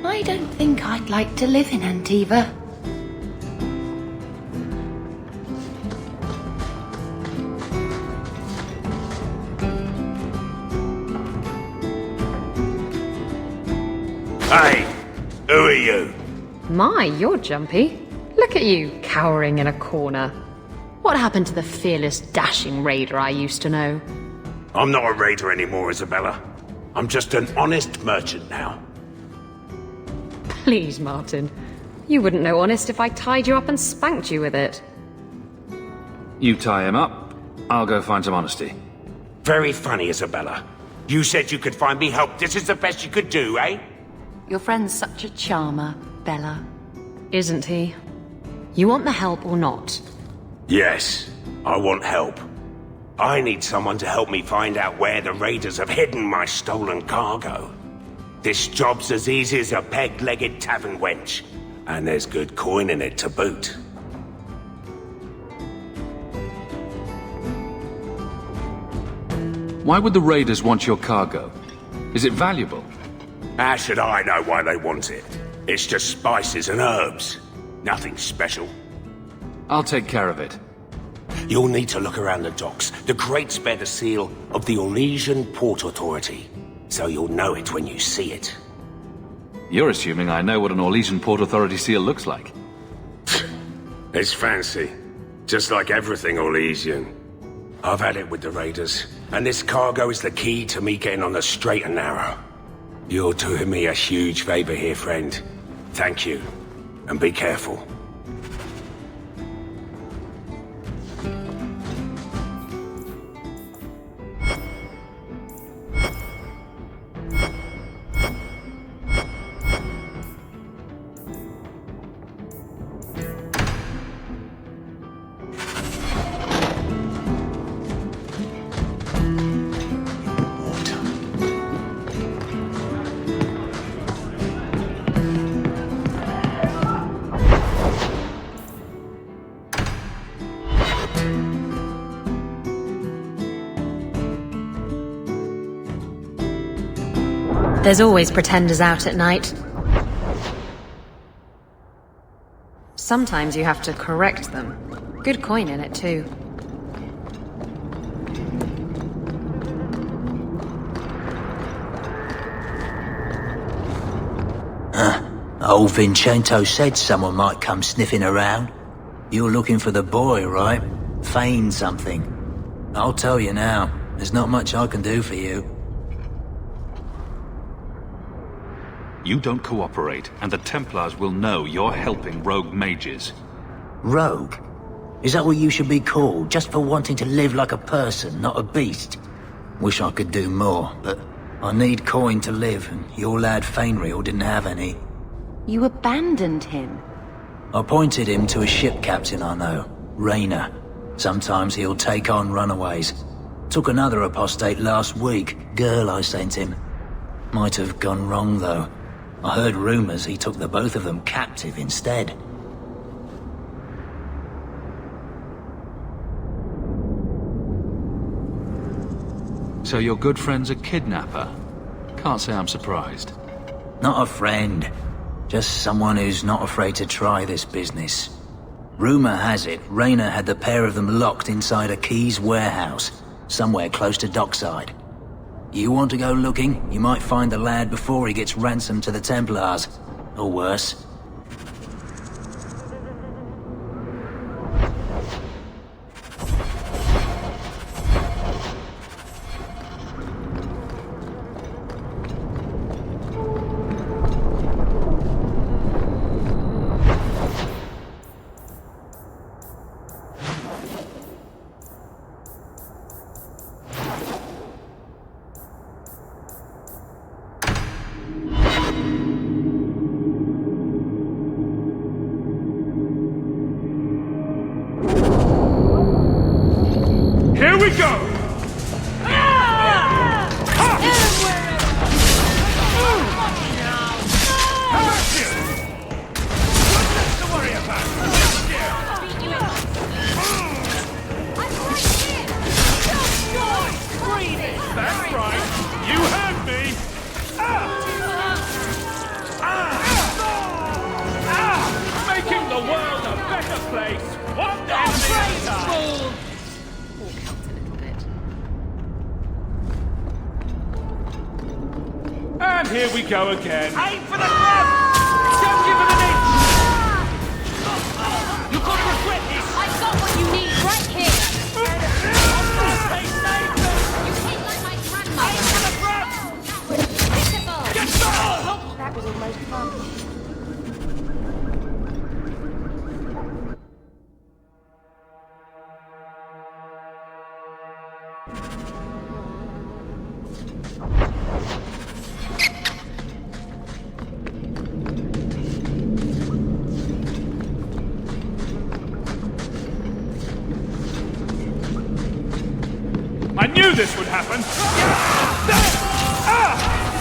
I don't think I'd like to live in Antiva. Hey, who are you? My, you're jumpy. Look at you, cowering in a corner. What happened to the fearless, dashing raider I used to know? I'm not a raider anymore, Isabella. I'm just an honest merchant now. Please, Martin. You wouldn't know honest if I tied you up and spanked you with it. You tie him up, I'll go find some honesty. Very funny, Isabella. You said you could find me help. This is the best you could do, eh? Your friend's such a charmer, Bella. Isn't he? You want the help or not? Yes, I want help. I need someone to help me find out where the raiders have hidden my stolen cargo. This job's as easy as a peg-legged tavern wench, and there's good coin in it to boot. Why would the raiders want your cargo? Is it valuable? How should I know why they want it? It's just spices and herbs. Nothing special. I'll take care of it. You'll need to look around the docks. The crates bear the seal of the Orlesian Port Authority, so you'll know it when you see it. You're assuming I know what an Orlesian Port Authority seal looks like. It's fancy. Just like everything Orlesian. I've had it with the raiders, and this cargo is the key to me getting on the straight and narrow. You're doing me a huge favor here, friend. Thank you, and be careful. There's always pretenders out at night. Sometimes you have to correct them. Good coin in it, too. Old Vincento said someone might come sniffing around. You're looking for the boy, right? Feign something. I'll tell you now, there's not much I can do for you. You don't cooperate, and the Templars will know you're helping rogue mages. Rogue? Is that what you should be called, just for wanting to live like a person, not a beast? Wish I could do more, but I need coin to live, and your lad Fainreal didn't have any. You abandoned him. I pointed him to a ship captain I know, Rayner. Sometimes he'll take on runaways. Took another apostate last week, girl I sent him. Might have gone wrong, though. I heard rumors he took the both of them captive instead. So your good friend's a kidnapper? Can't say I'm surprised. Not a friend. Just someone who's not afraid to try this business. Rumor has it, Rayner had the pair of them locked inside a Keys warehouse, somewhere close to dockside. You want to go looking, you might find the lad before he gets ransomed to the Templars. Or worse. we go! That's right! You heard me! Making the world a better place! One enemy at a time! Walk out a little bit. And here we go again. Aim for the front! Don't give him an inch! You're gonna regret this! I've got what you need right here! Stay safe! You hit like my grandmother! Aim for the front! Pitiful! Get back! That was almost fun. I knew this would happen!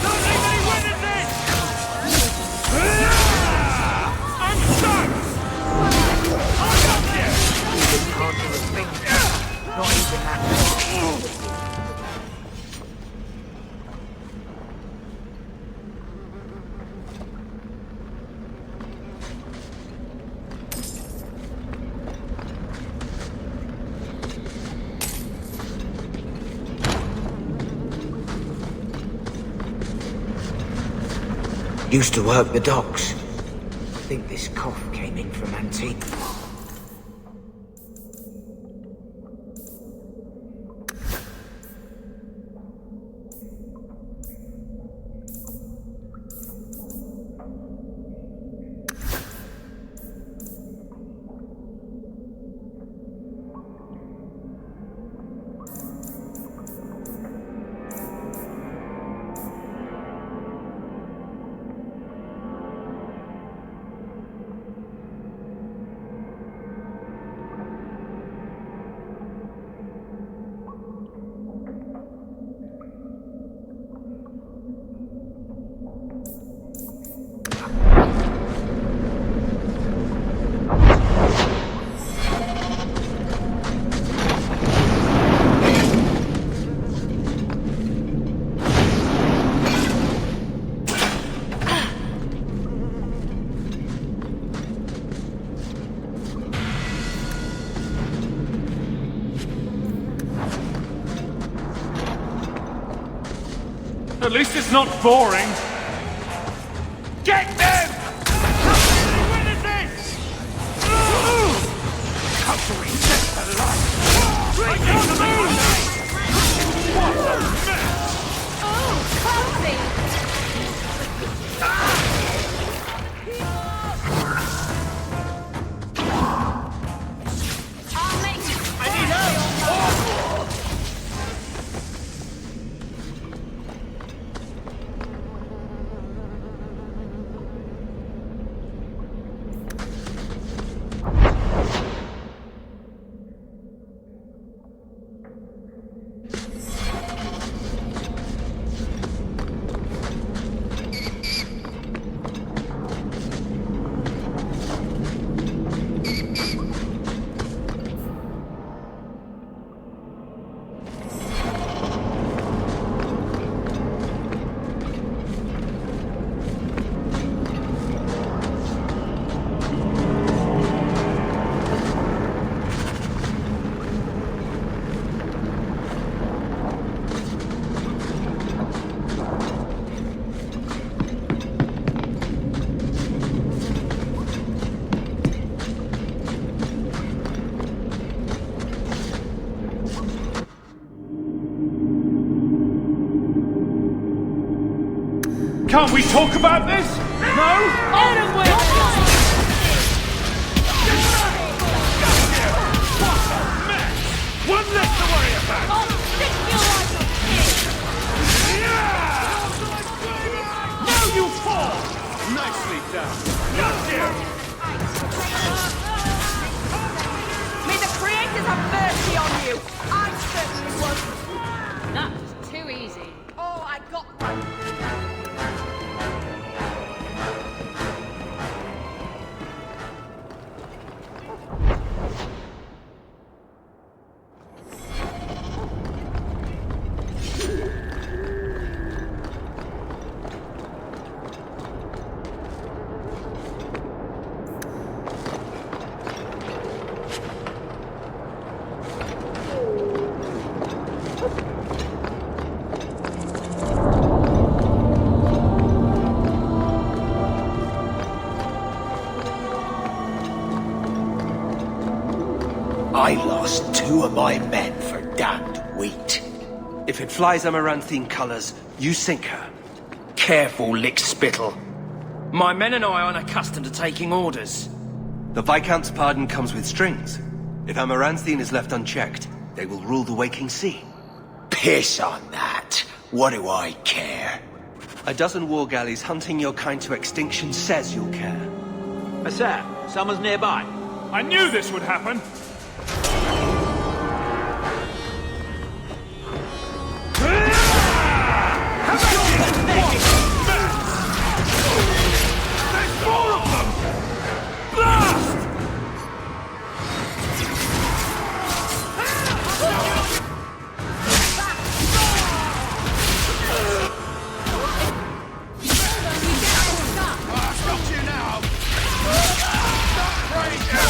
Don't leave any witnesses! I'm stuck! I'm up here! Can't do a thing. Not even that. Used to work the docks. I think this cough came in from Antigua. At least it's not boring. Get them! Witnesses! Come to reset the light! I can't move! What a mess! Oh, clumsy! I'll make you. I need help! Can't we talk about this? No? One less to worry about! Now you fall! Nicely done! Got you! May the creator Justice have mercy on you! I certainly wasn't. That was too easy. Oh, I got one. I lost 2 of my men for damned wheat. If it flies Amaranthine colours, you sink her. Careful, lick spittle. My men and I aren't accustomed to taking orders. The Viscount's pardon comes with strings. If Amaranthine is left unchecked, they will rule the waking sea. Piss on that. What do I care? A dozen war galleys hunting your kind to extinction says you'll care. Sir, someone's nearby. I knew this would happen! There's more of them! Blast! Got you now! Stop raging!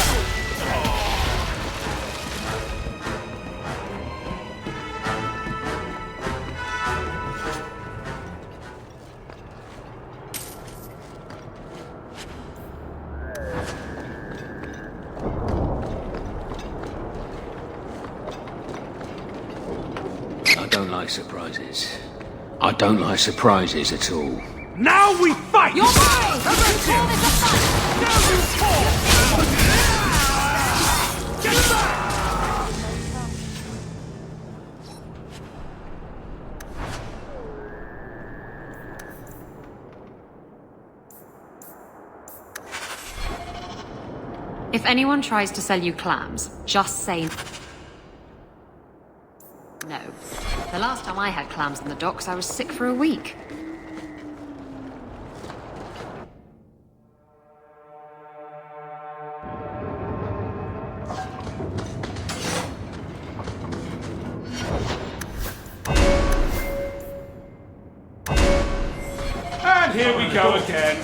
I don't like surprises. I don't like surprises at all. Now we fight! You're mine! Call this a fight! Now you fall! Get back! If anyone tries to sell you clams, just say no. The last time I had clams in the docks, I was sick for a week. And here we go again.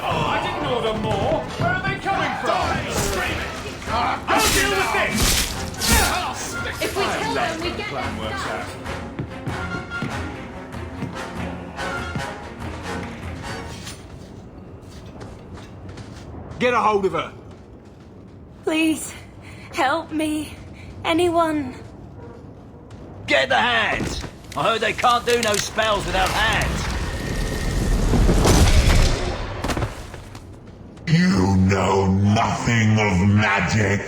I didn't order more. Where are they coming from? I'll deal with this. If we kill them, we get Plan works out. Get a hold of her. Please, help me. Anyone. Get the hands! I heard they can't do no spells without hands. You know nothing of magic.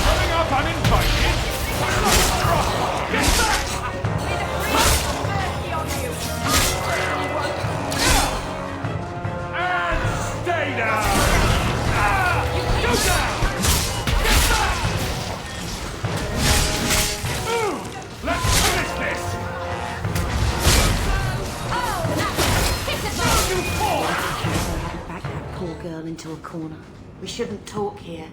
Coming up uninvited. Get back! And stay down! Go down! Get back! Ooh, let's finish this! You fall! Back that poor girl into a corner. We shouldn't talk here.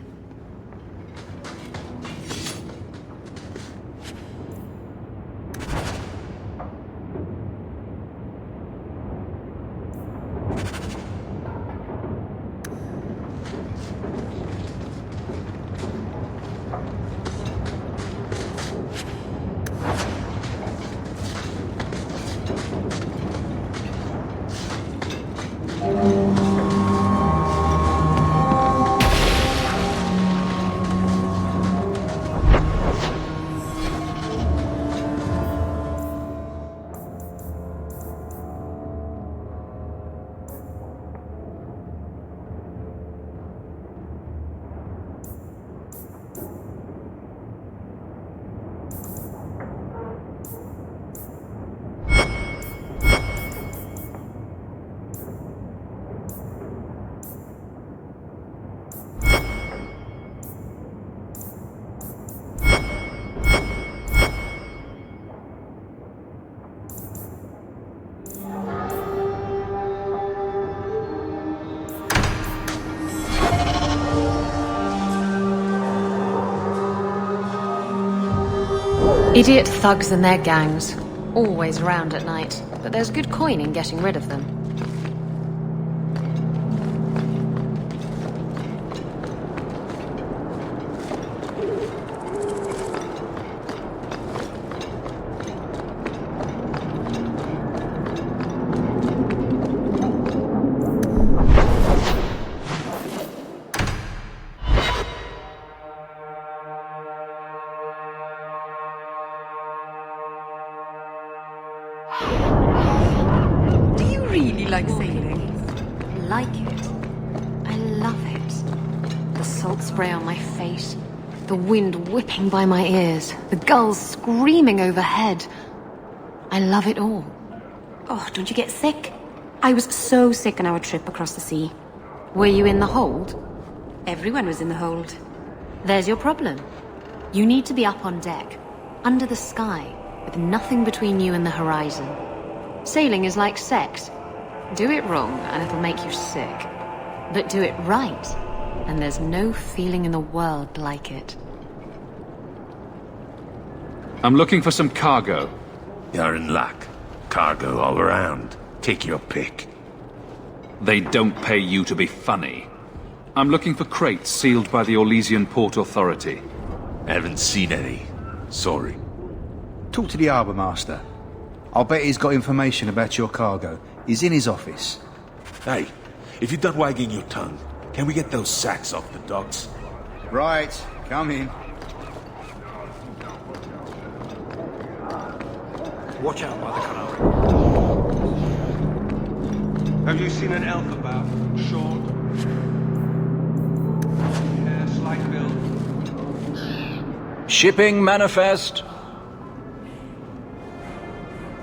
Idiot thugs and their gangs. Always around at night, but there's good coin in getting rid of them. Do you really like sailing? Like it? I love it. The salt spray on my face, the wind whipping by my ears, the gulls screaming overhead. I love it all. Oh, don't you get sick? I was so sick on our trip across the sea. Were you in the hold? Everyone was in the hold. There's your problem. You need to be up on deck, under the sky, with nothing between you and the horizon. Sailing is like sex. Do it wrong and it'll make you sick. But do it right, and there's no feeling in the world like it. I'm looking for some cargo. You're in luck. Cargo all around. Take your pick. They don't pay you to be funny. I'm looking for crates sealed by the Orlesian Port Authority. Haven't seen any. Sorry. Talk to the harbour master. I'll bet he's got information about your cargo. He's in his office. Hey, if you're done wagging your tongue, can we get those sacks off the docks? Right, come in. Watch out by the canal. Have you seen an elf about? Short? Hair, slight build? Shipping manifest.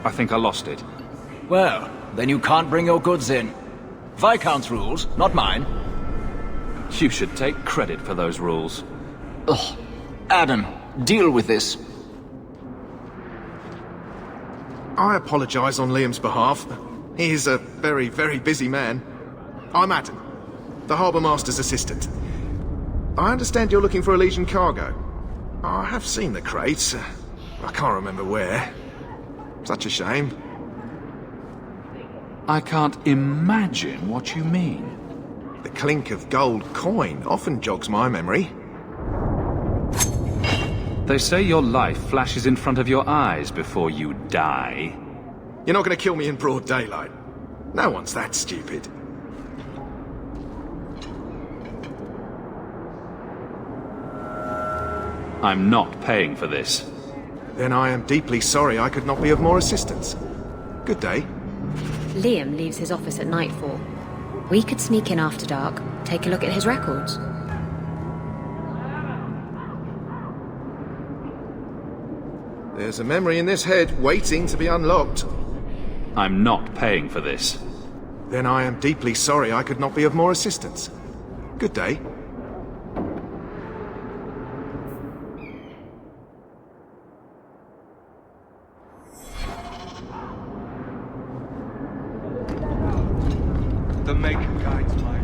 I think I lost it. Well, then you can't bring your goods in. Viscount's rules, not mine. You should take credit for those rules. Ugh. Adam, deal with this. I apologise on Liam's behalf. He is a very, very busy man. I'm Adam, the Harbour Master's assistant. I understand you're looking for Elysian cargo. I have seen the crates. I can't remember where. Such a shame. I can't imagine what you mean. The clink of gold coin often jogs my memory. They say your life flashes in front of your eyes before you die. You're not going to kill me in broad daylight. No one's that stupid. I'm not paying for this. Then I am deeply sorry I could not be of more assistance. Good day. Liam leaves his office at nightfall. We could sneak in after dark, take a look at his records. There's a memory in this head waiting to be unlocked. I'm not paying for this. Then I am deeply sorry I could not be of more assistance. Good day. The Maker guides my...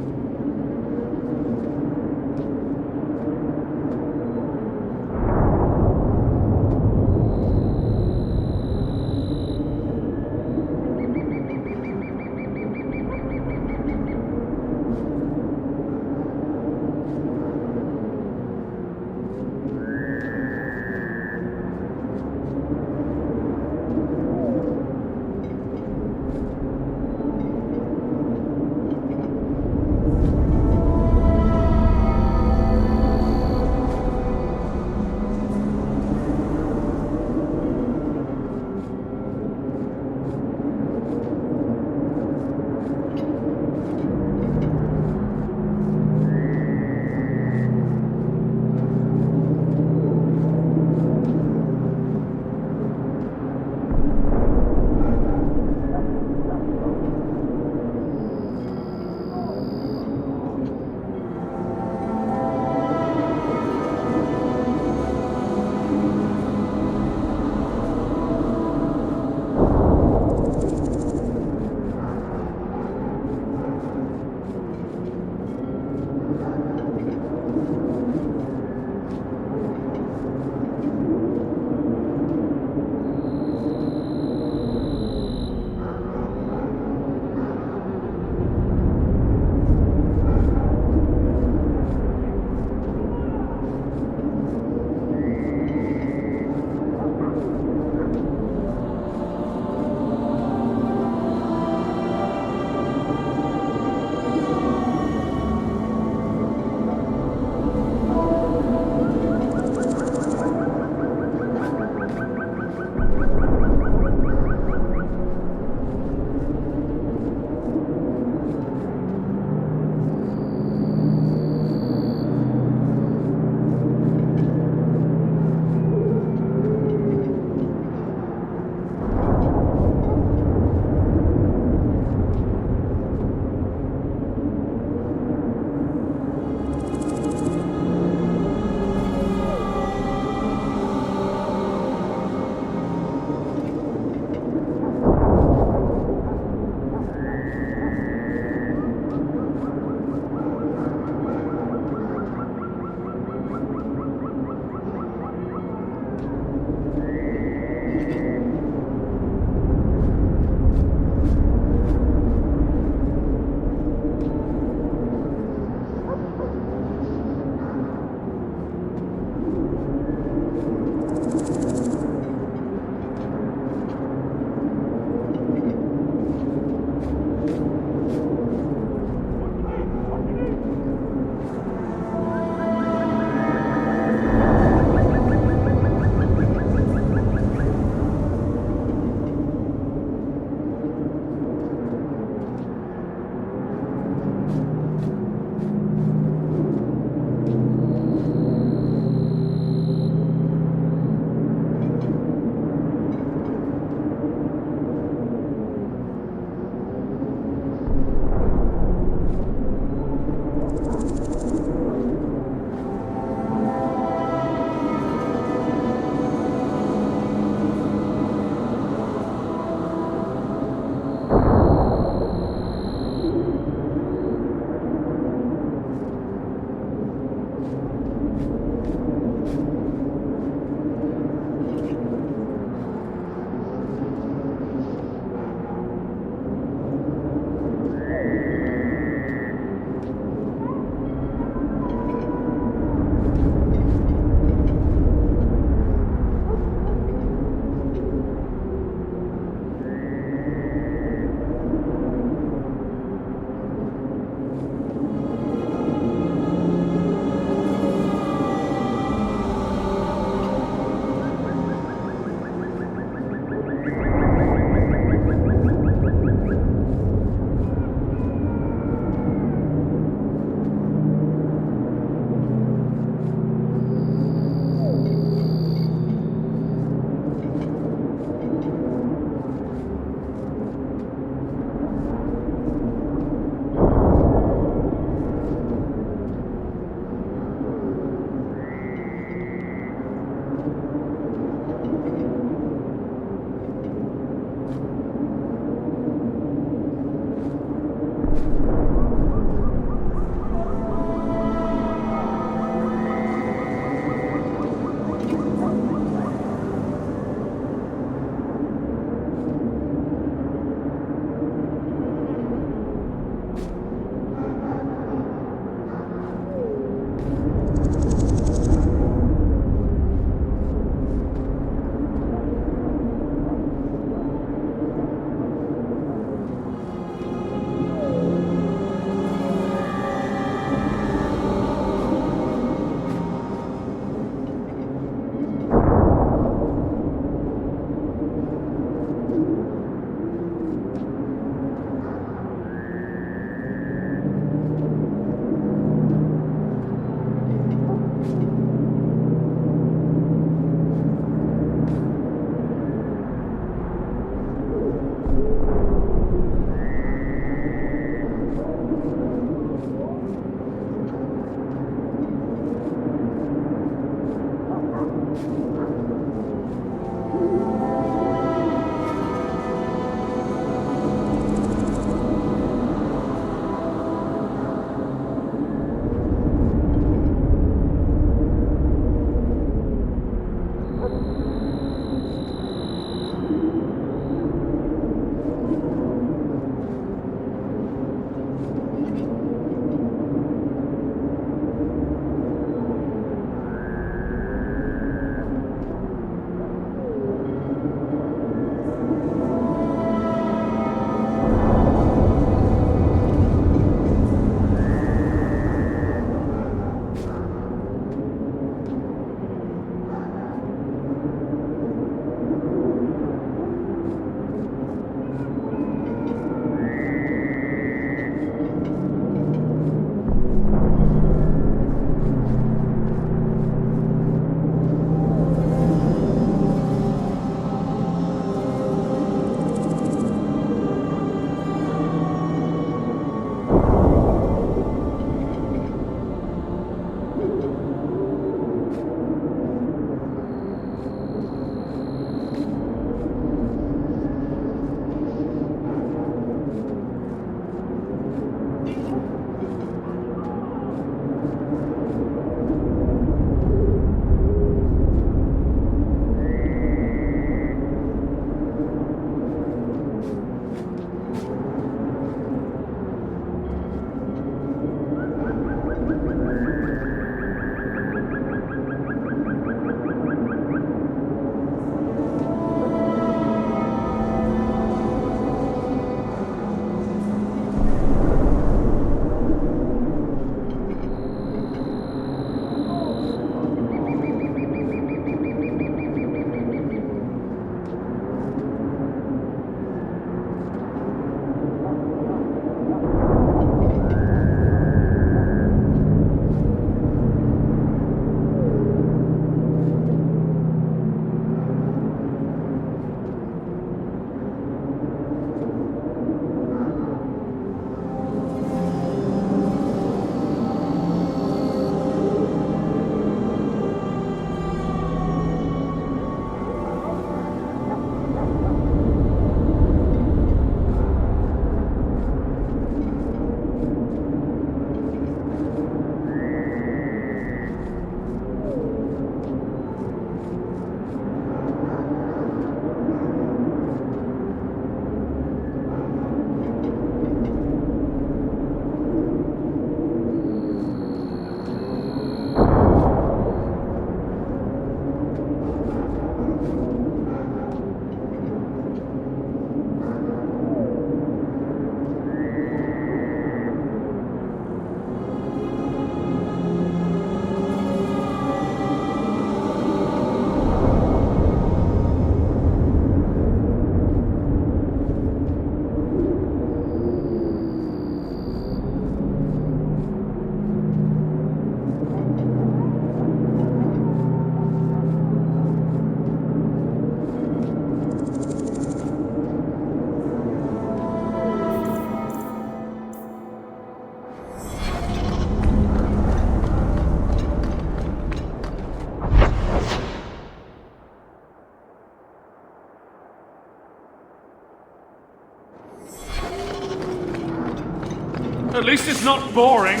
It's not boring.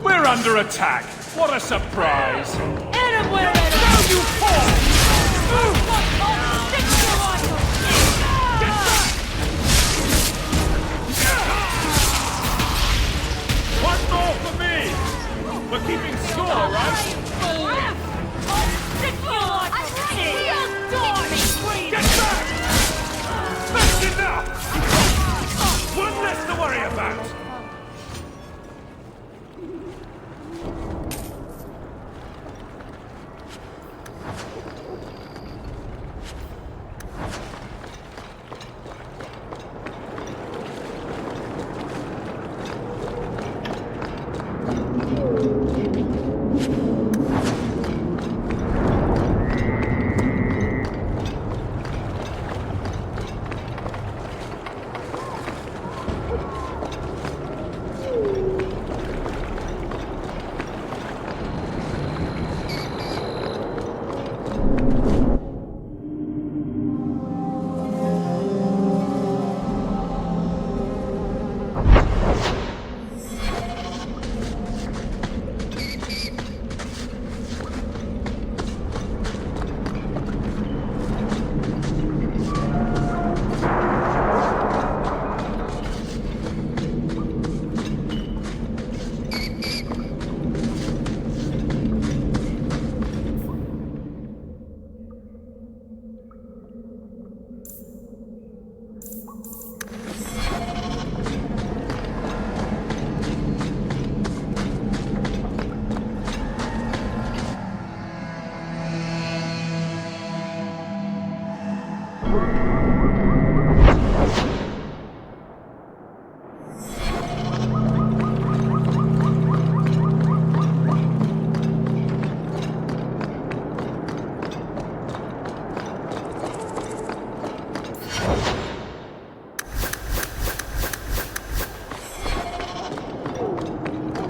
We're under attack. What a surprise. Anywhere! Now you fall! One more for me! We're keeping score, right? Get back! That's enough! One less to worry about!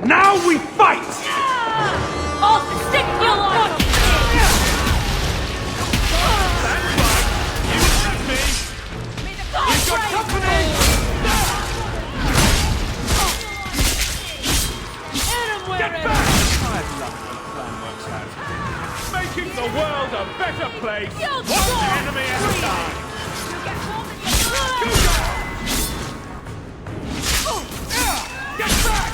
Now we fight! I'll stick you on! That's right! You with me! We've got company! Get back! I love it when a plan works out. Making the world a better place! One enemy at a time! Go down! Get back!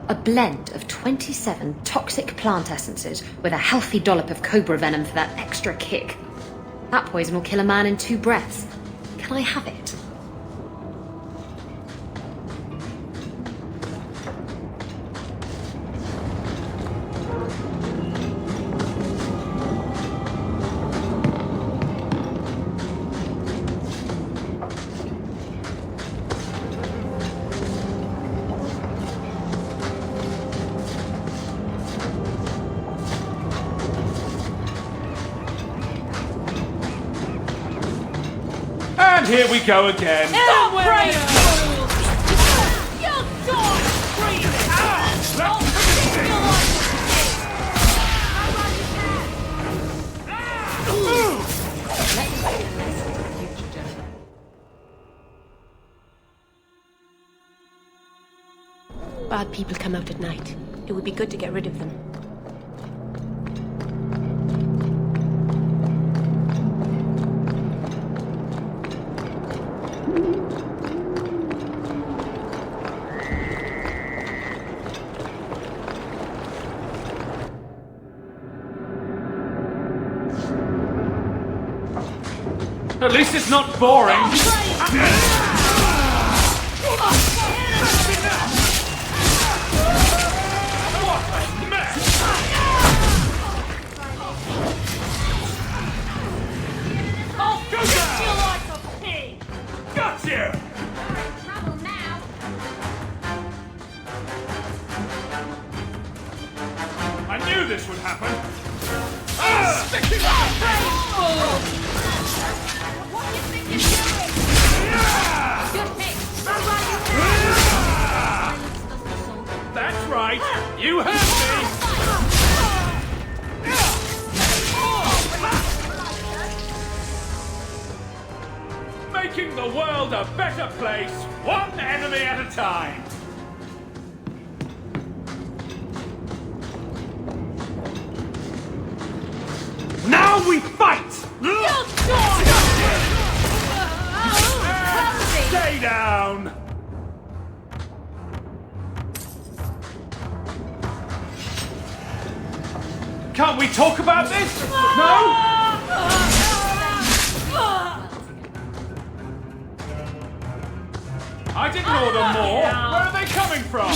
A blend of 27 toxic plant essences with a healthy dollop of cobra venom for that extra kick. That poison will kill a man in 2 breaths. Can I have it? And here we go again. Stop break! You're done! Breathe it! I'll protect your Bad people come out at night. It would be good to get rid of them. At least it's not boring. I'll treat you like a pig! Got you! Trouble now. I knew this would happen. What do you think you're doing? Good hit! Run while you can! That's right. You heard me. Making the world a better place, one enemy at a time. Now we fight! Stay down! Can't we talk about this? No? I didn't order more. Where are they coming from?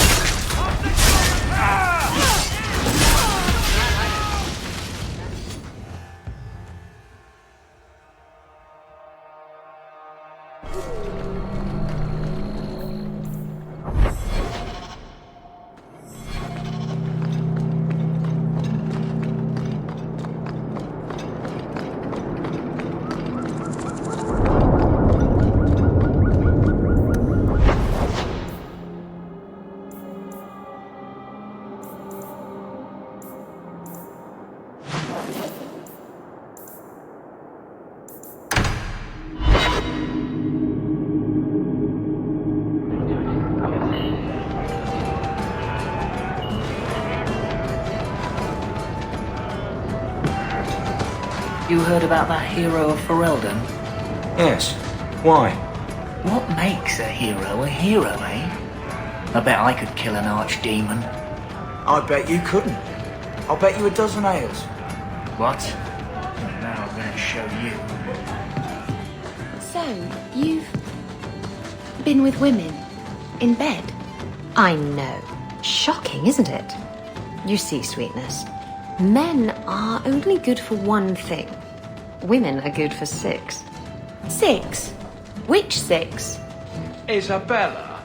You heard about that hero of Ferelden? Yes. Why? What makes a hero, eh? I bet I could kill an archdemon. I bet you couldn't. I'll bet you a dozen ales. What? Now I'm gonna show you. So, you've been with women in bed? I know. Shocking, isn't it? You see, Sweetness, men are only good for one thing. Women are good for 6. 6? Which 6? Isabella.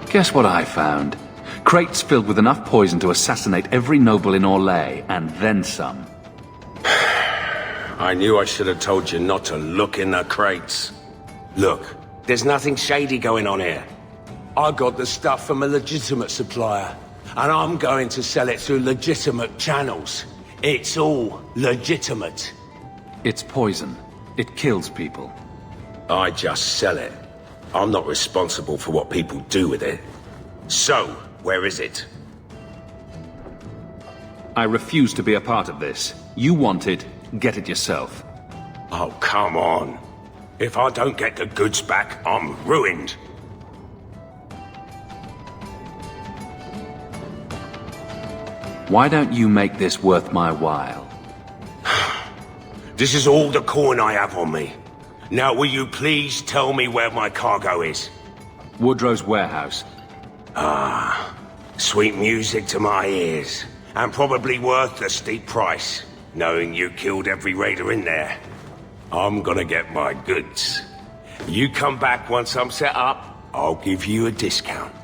Guess what I found? Crates filled with enough poison to assassinate every noble in Orlais, and then some. I knew I should have told you not to look in the crates. Look, there's nothing shady going on here. I got the stuff from a legitimate supplier, and I'm going to sell it through legitimate channels. It's all legitimate. It's poison. It kills people. I just sell it. I'm not responsible for what people do with it. So, where is it? I refuse to be a part of this. You want it, get it yourself. Oh, come on. If I don't get the goods back, I'm ruined. Why don't you make this worth my while? This is all the coin I have on me. Now will you please tell me where my cargo is? Woodrow's warehouse. Ah, sweet music to my ears. And probably worth a steep price, knowing you killed every raider in there. I'm gonna get my goods. You come back once I'm set up, I'll give you a discount.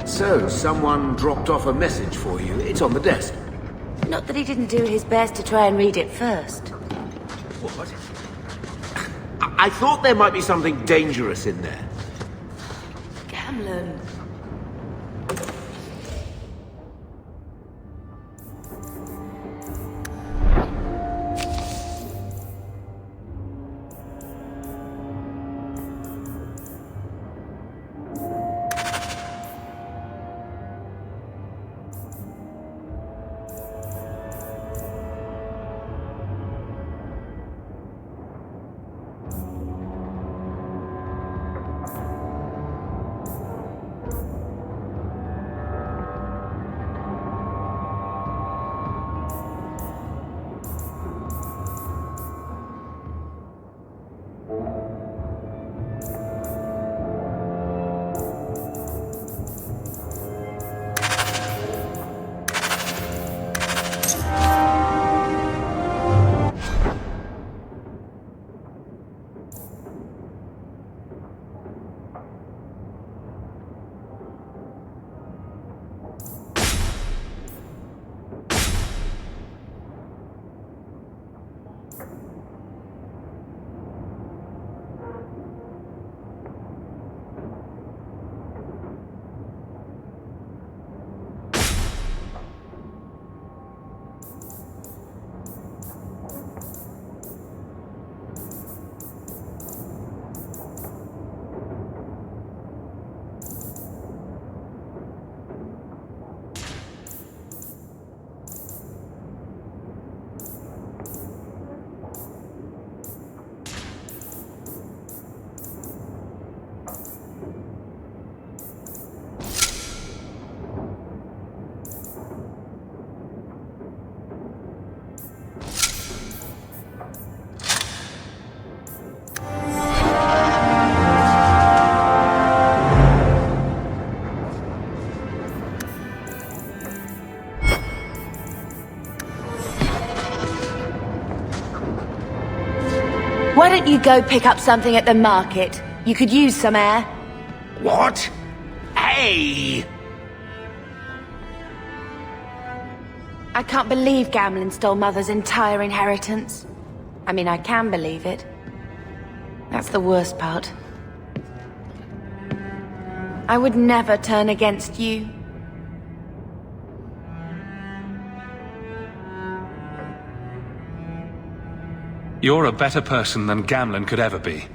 So, someone dropped off a message for you. It's on the desk. Not that he didn't do his best to try and read it first. What? I thought there might be something dangerous in there. Gamlen. Why don't you go pick up something at the market? You could use some air. What? Hey! I can't believe Gamlen stole Mother's entire inheritance. I mean, I can believe it. That's the worst part. I would never turn against you. You're a better person than Gamlen could ever be.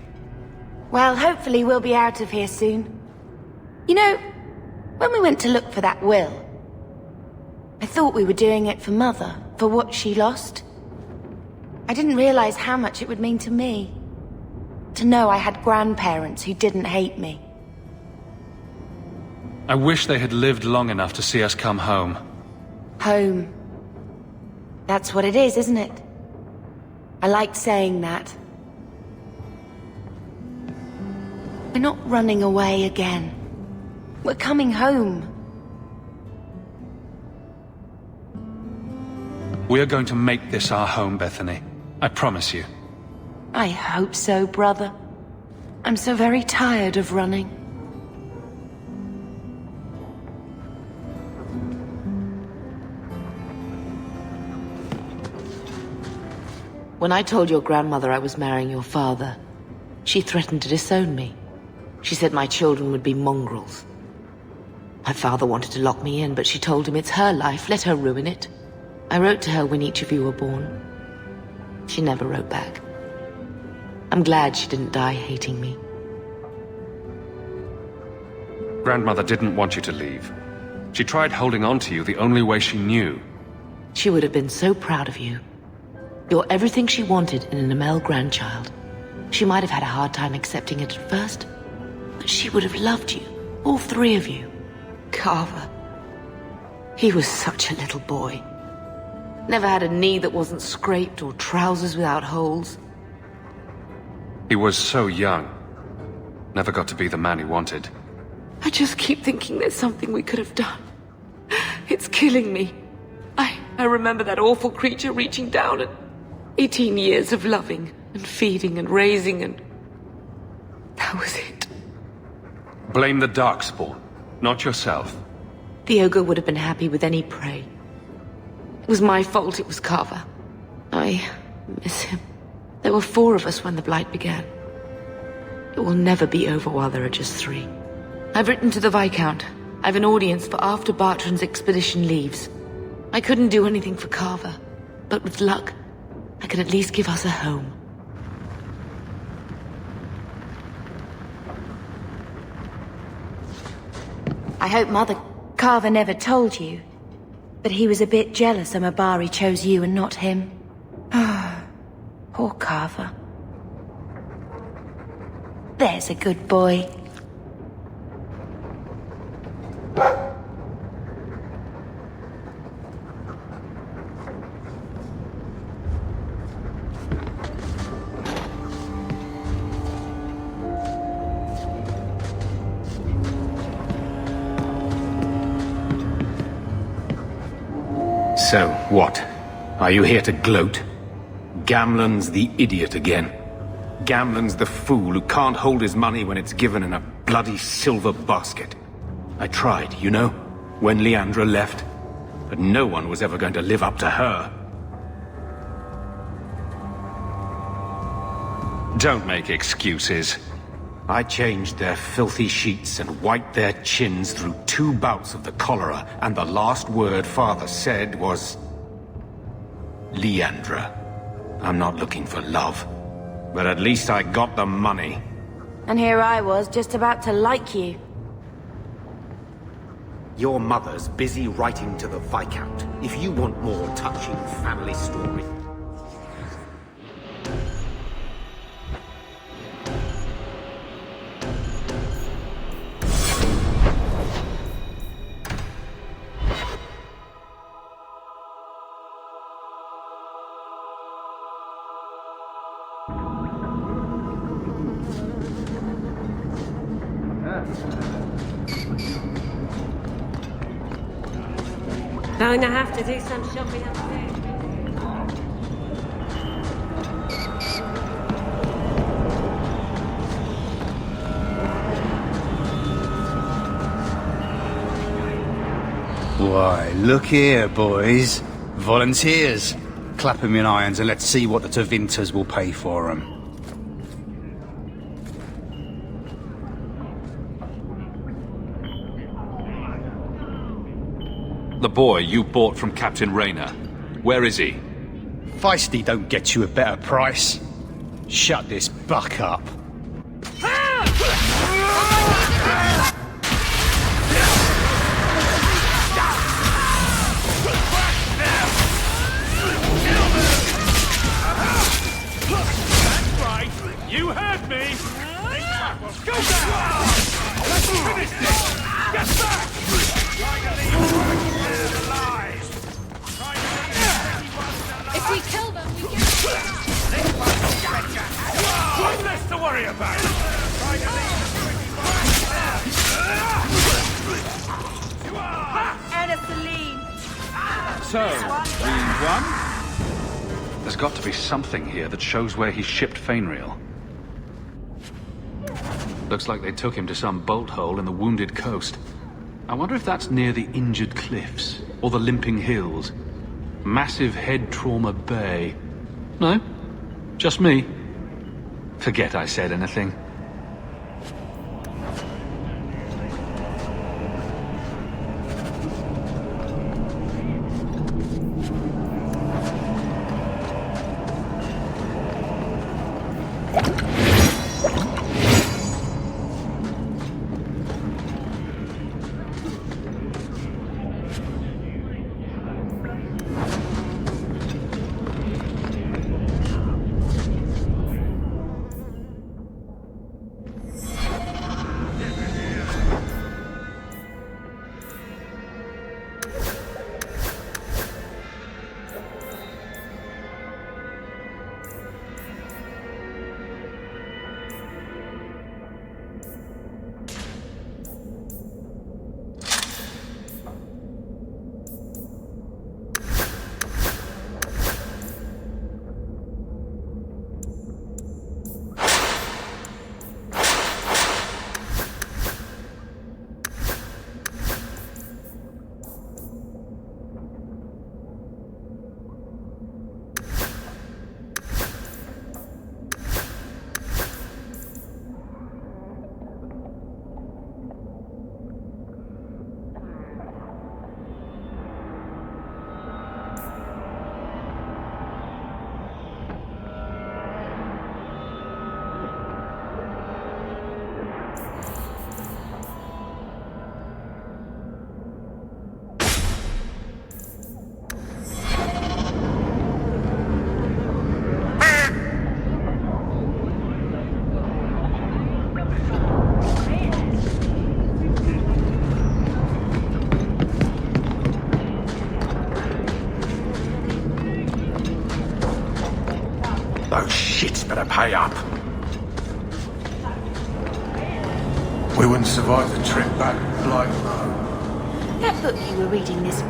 Well, hopefully we'll be out of here soon. You know, when we went to look for that will, I thought we were doing it for Mother, for what she lost. I didn't realize how much it would mean to me. To know I had grandparents who didn't hate me. I wish they had lived long enough to see us come home. Home. That's what it is, isn't it? I like saying that. We're not running away again. We're coming home. We are going to make this our home, Bethany. I promise you. I hope so, brother. I'm so very tired of running. When I told your grandmother I was marrying your father, she threatened to disown me. She said my children would be mongrels. My father wanted to lock me in, but she told him it's her life, let her ruin it. I wrote to her when each of you were born. She never wrote back. I'm glad she didn't die hating me. Grandmother didn't want you to leave. She tried holding on to you the only way she knew. She would have been so proud of you. You're everything she wanted in an Amel grandchild. She might have had a hard time accepting it at first, but she would have loved you, all three of you. Carver. He was such a little boy. Never had a knee that wasn't scraped or trousers without holes. He was so young. Never got to be the man he wanted. I just keep thinking there's something we could have done. It's killing me. I remember that awful creature reaching down and 18 years of loving and feeding and raising, and that was it. Blame the Darkspawn, not yourself. The ogre would have been happy with any prey. It was my fault it was Carver. I miss him. There were 4 of us when the Blight began. It will never be over while there are just 3. I've written to the Viscount. I've an audience for after Bartrand's expedition leaves. I couldn't do anything for Carver, but with luck, I can at least give us a home. I hope Mother Carver never told you, but he was a bit jealous Amabari chose you and not him. Ah, poor Carver. There's a good boy. So, what? Are you here to gloat? Gamlen's the idiot again. Gamlen's the fool who can't hold his money when it's given in a bloody silver basket. I tried, you know, when Leandra left. But no one was ever going to live up to her. Don't make excuses. I changed their filthy sheets and wiped their chins through 2 bouts of the cholera, and the last word Father said was... Leandra. I'm not looking for love, but at least I got the money. And here I was, just about to like you. Your mother's busy writing to the Viscount. If you want more touching family story... Going to have to do some shopping up there. Why, look here, boys. Volunteers. Clap 'em in irons and let's see what the Tevinters will pay for 'em. The boy you bought from Captain Rayner. Where is he? Feisty don't get you a better price. Shut this buck up. That's right. You heard me. Go down. Let's finish this. Get back. If we kill them, we get... One less to worry about. Anna Celine. So, we won? There's got to be something here that shows where he shipped Fainreal. Looks like they took him to some bolt hole in the Wounded Coast. I wonder if that's near the Injured Cliffs, or the Limping Hills. Massive Head Trauma Bay. No? Just me? Forget I said anything. Those shits better pay up. We wouldn't survive the trip back, like no. That book you were reading this...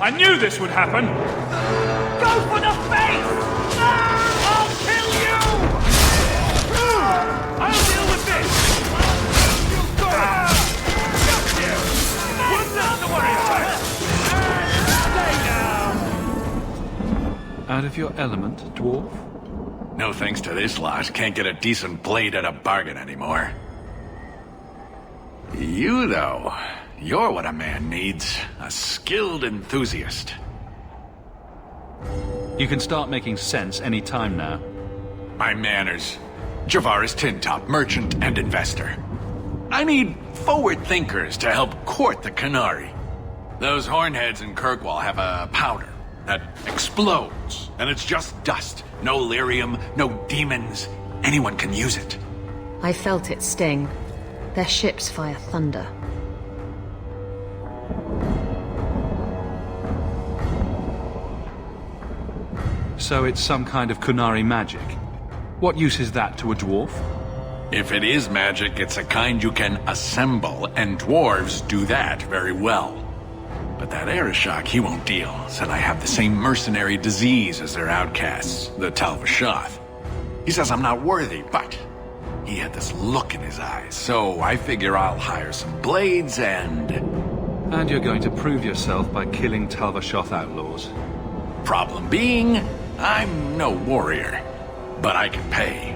I knew this would happen! Go for the face! I'll kill you! I'll deal with this! One less to worry about! Stay down! Out of your element, dwarf? No thanks to this lot. Can't get a decent blade at a bargain anymore. You, though, you're what a man needs. A skilled enthusiast. You can start making sense any time now. My manners. Javaris Tintop, merchant and investor. I need forward thinkers to help court the Canary. Those hornheads in Kirkwall have a powder that explodes, and it's just dust. No lyrium, no demons. Anyone can use it. I felt it sting. Their ships fire thunder. So it's some kind of Kunari magic. What use is that to a dwarf? If it is magic, it's a kind you can assemble, and dwarves do that very well. But that Arishok, he won't deal. Said I have the same mercenary disease as their outcasts, the Talvashoth. He says I'm not worthy, but he had this look in his eyes, so I figure I'll hire some blades and... And you're going to prove yourself by killing Talvashoth outlaws. Problem being, I'm no warrior, but I can pay.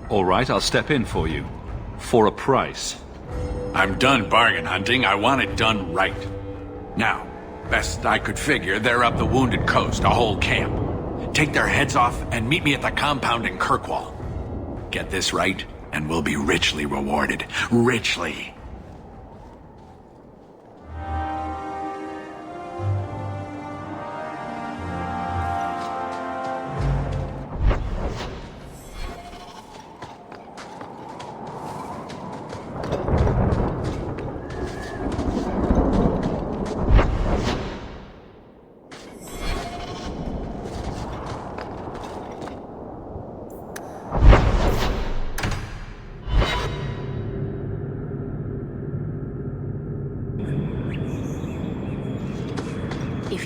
All right, I'll step in for you. For a price. I'm done bargain hunting. I want it done right. Now, best I could figure, they're up the Wounded Coast, a whole camp. Take their heads off and meet me at the compound in Kirkwall. Get this right, and we'll be richly rewarded. Richly.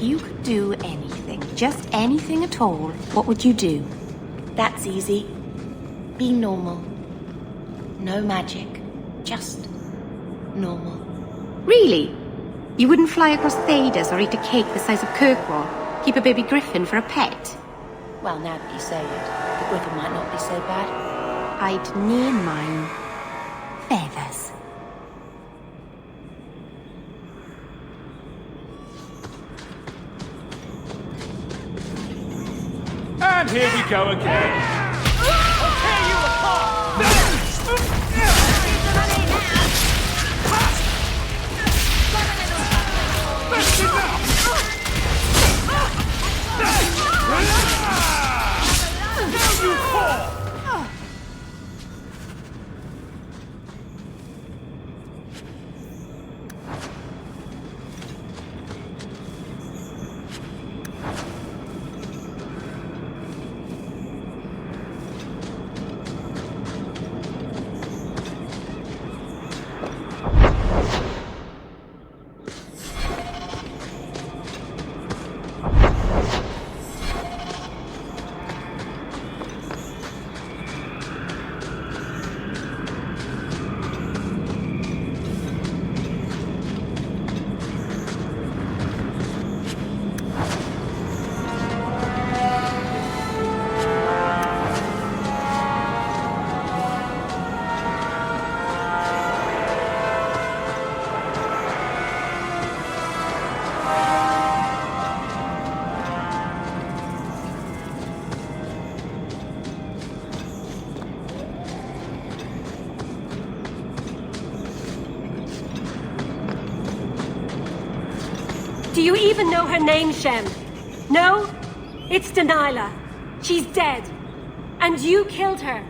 you could do anything, just anything at all, what would you do? That's easy. Be normal. No magic. Just normal. Really? You wouldn't fly across Thedas or eat a cake the size of Kirkwall? Keep a baby griffin for a pet? Well, now that you say it, the griffin might not be so bad. I'd name mine Feathers. And here we go again. I'll tear you apart! That's enough! Now you fall! Do you even know her name, Shem? No? It's Delilah. She's dead. And you killed her.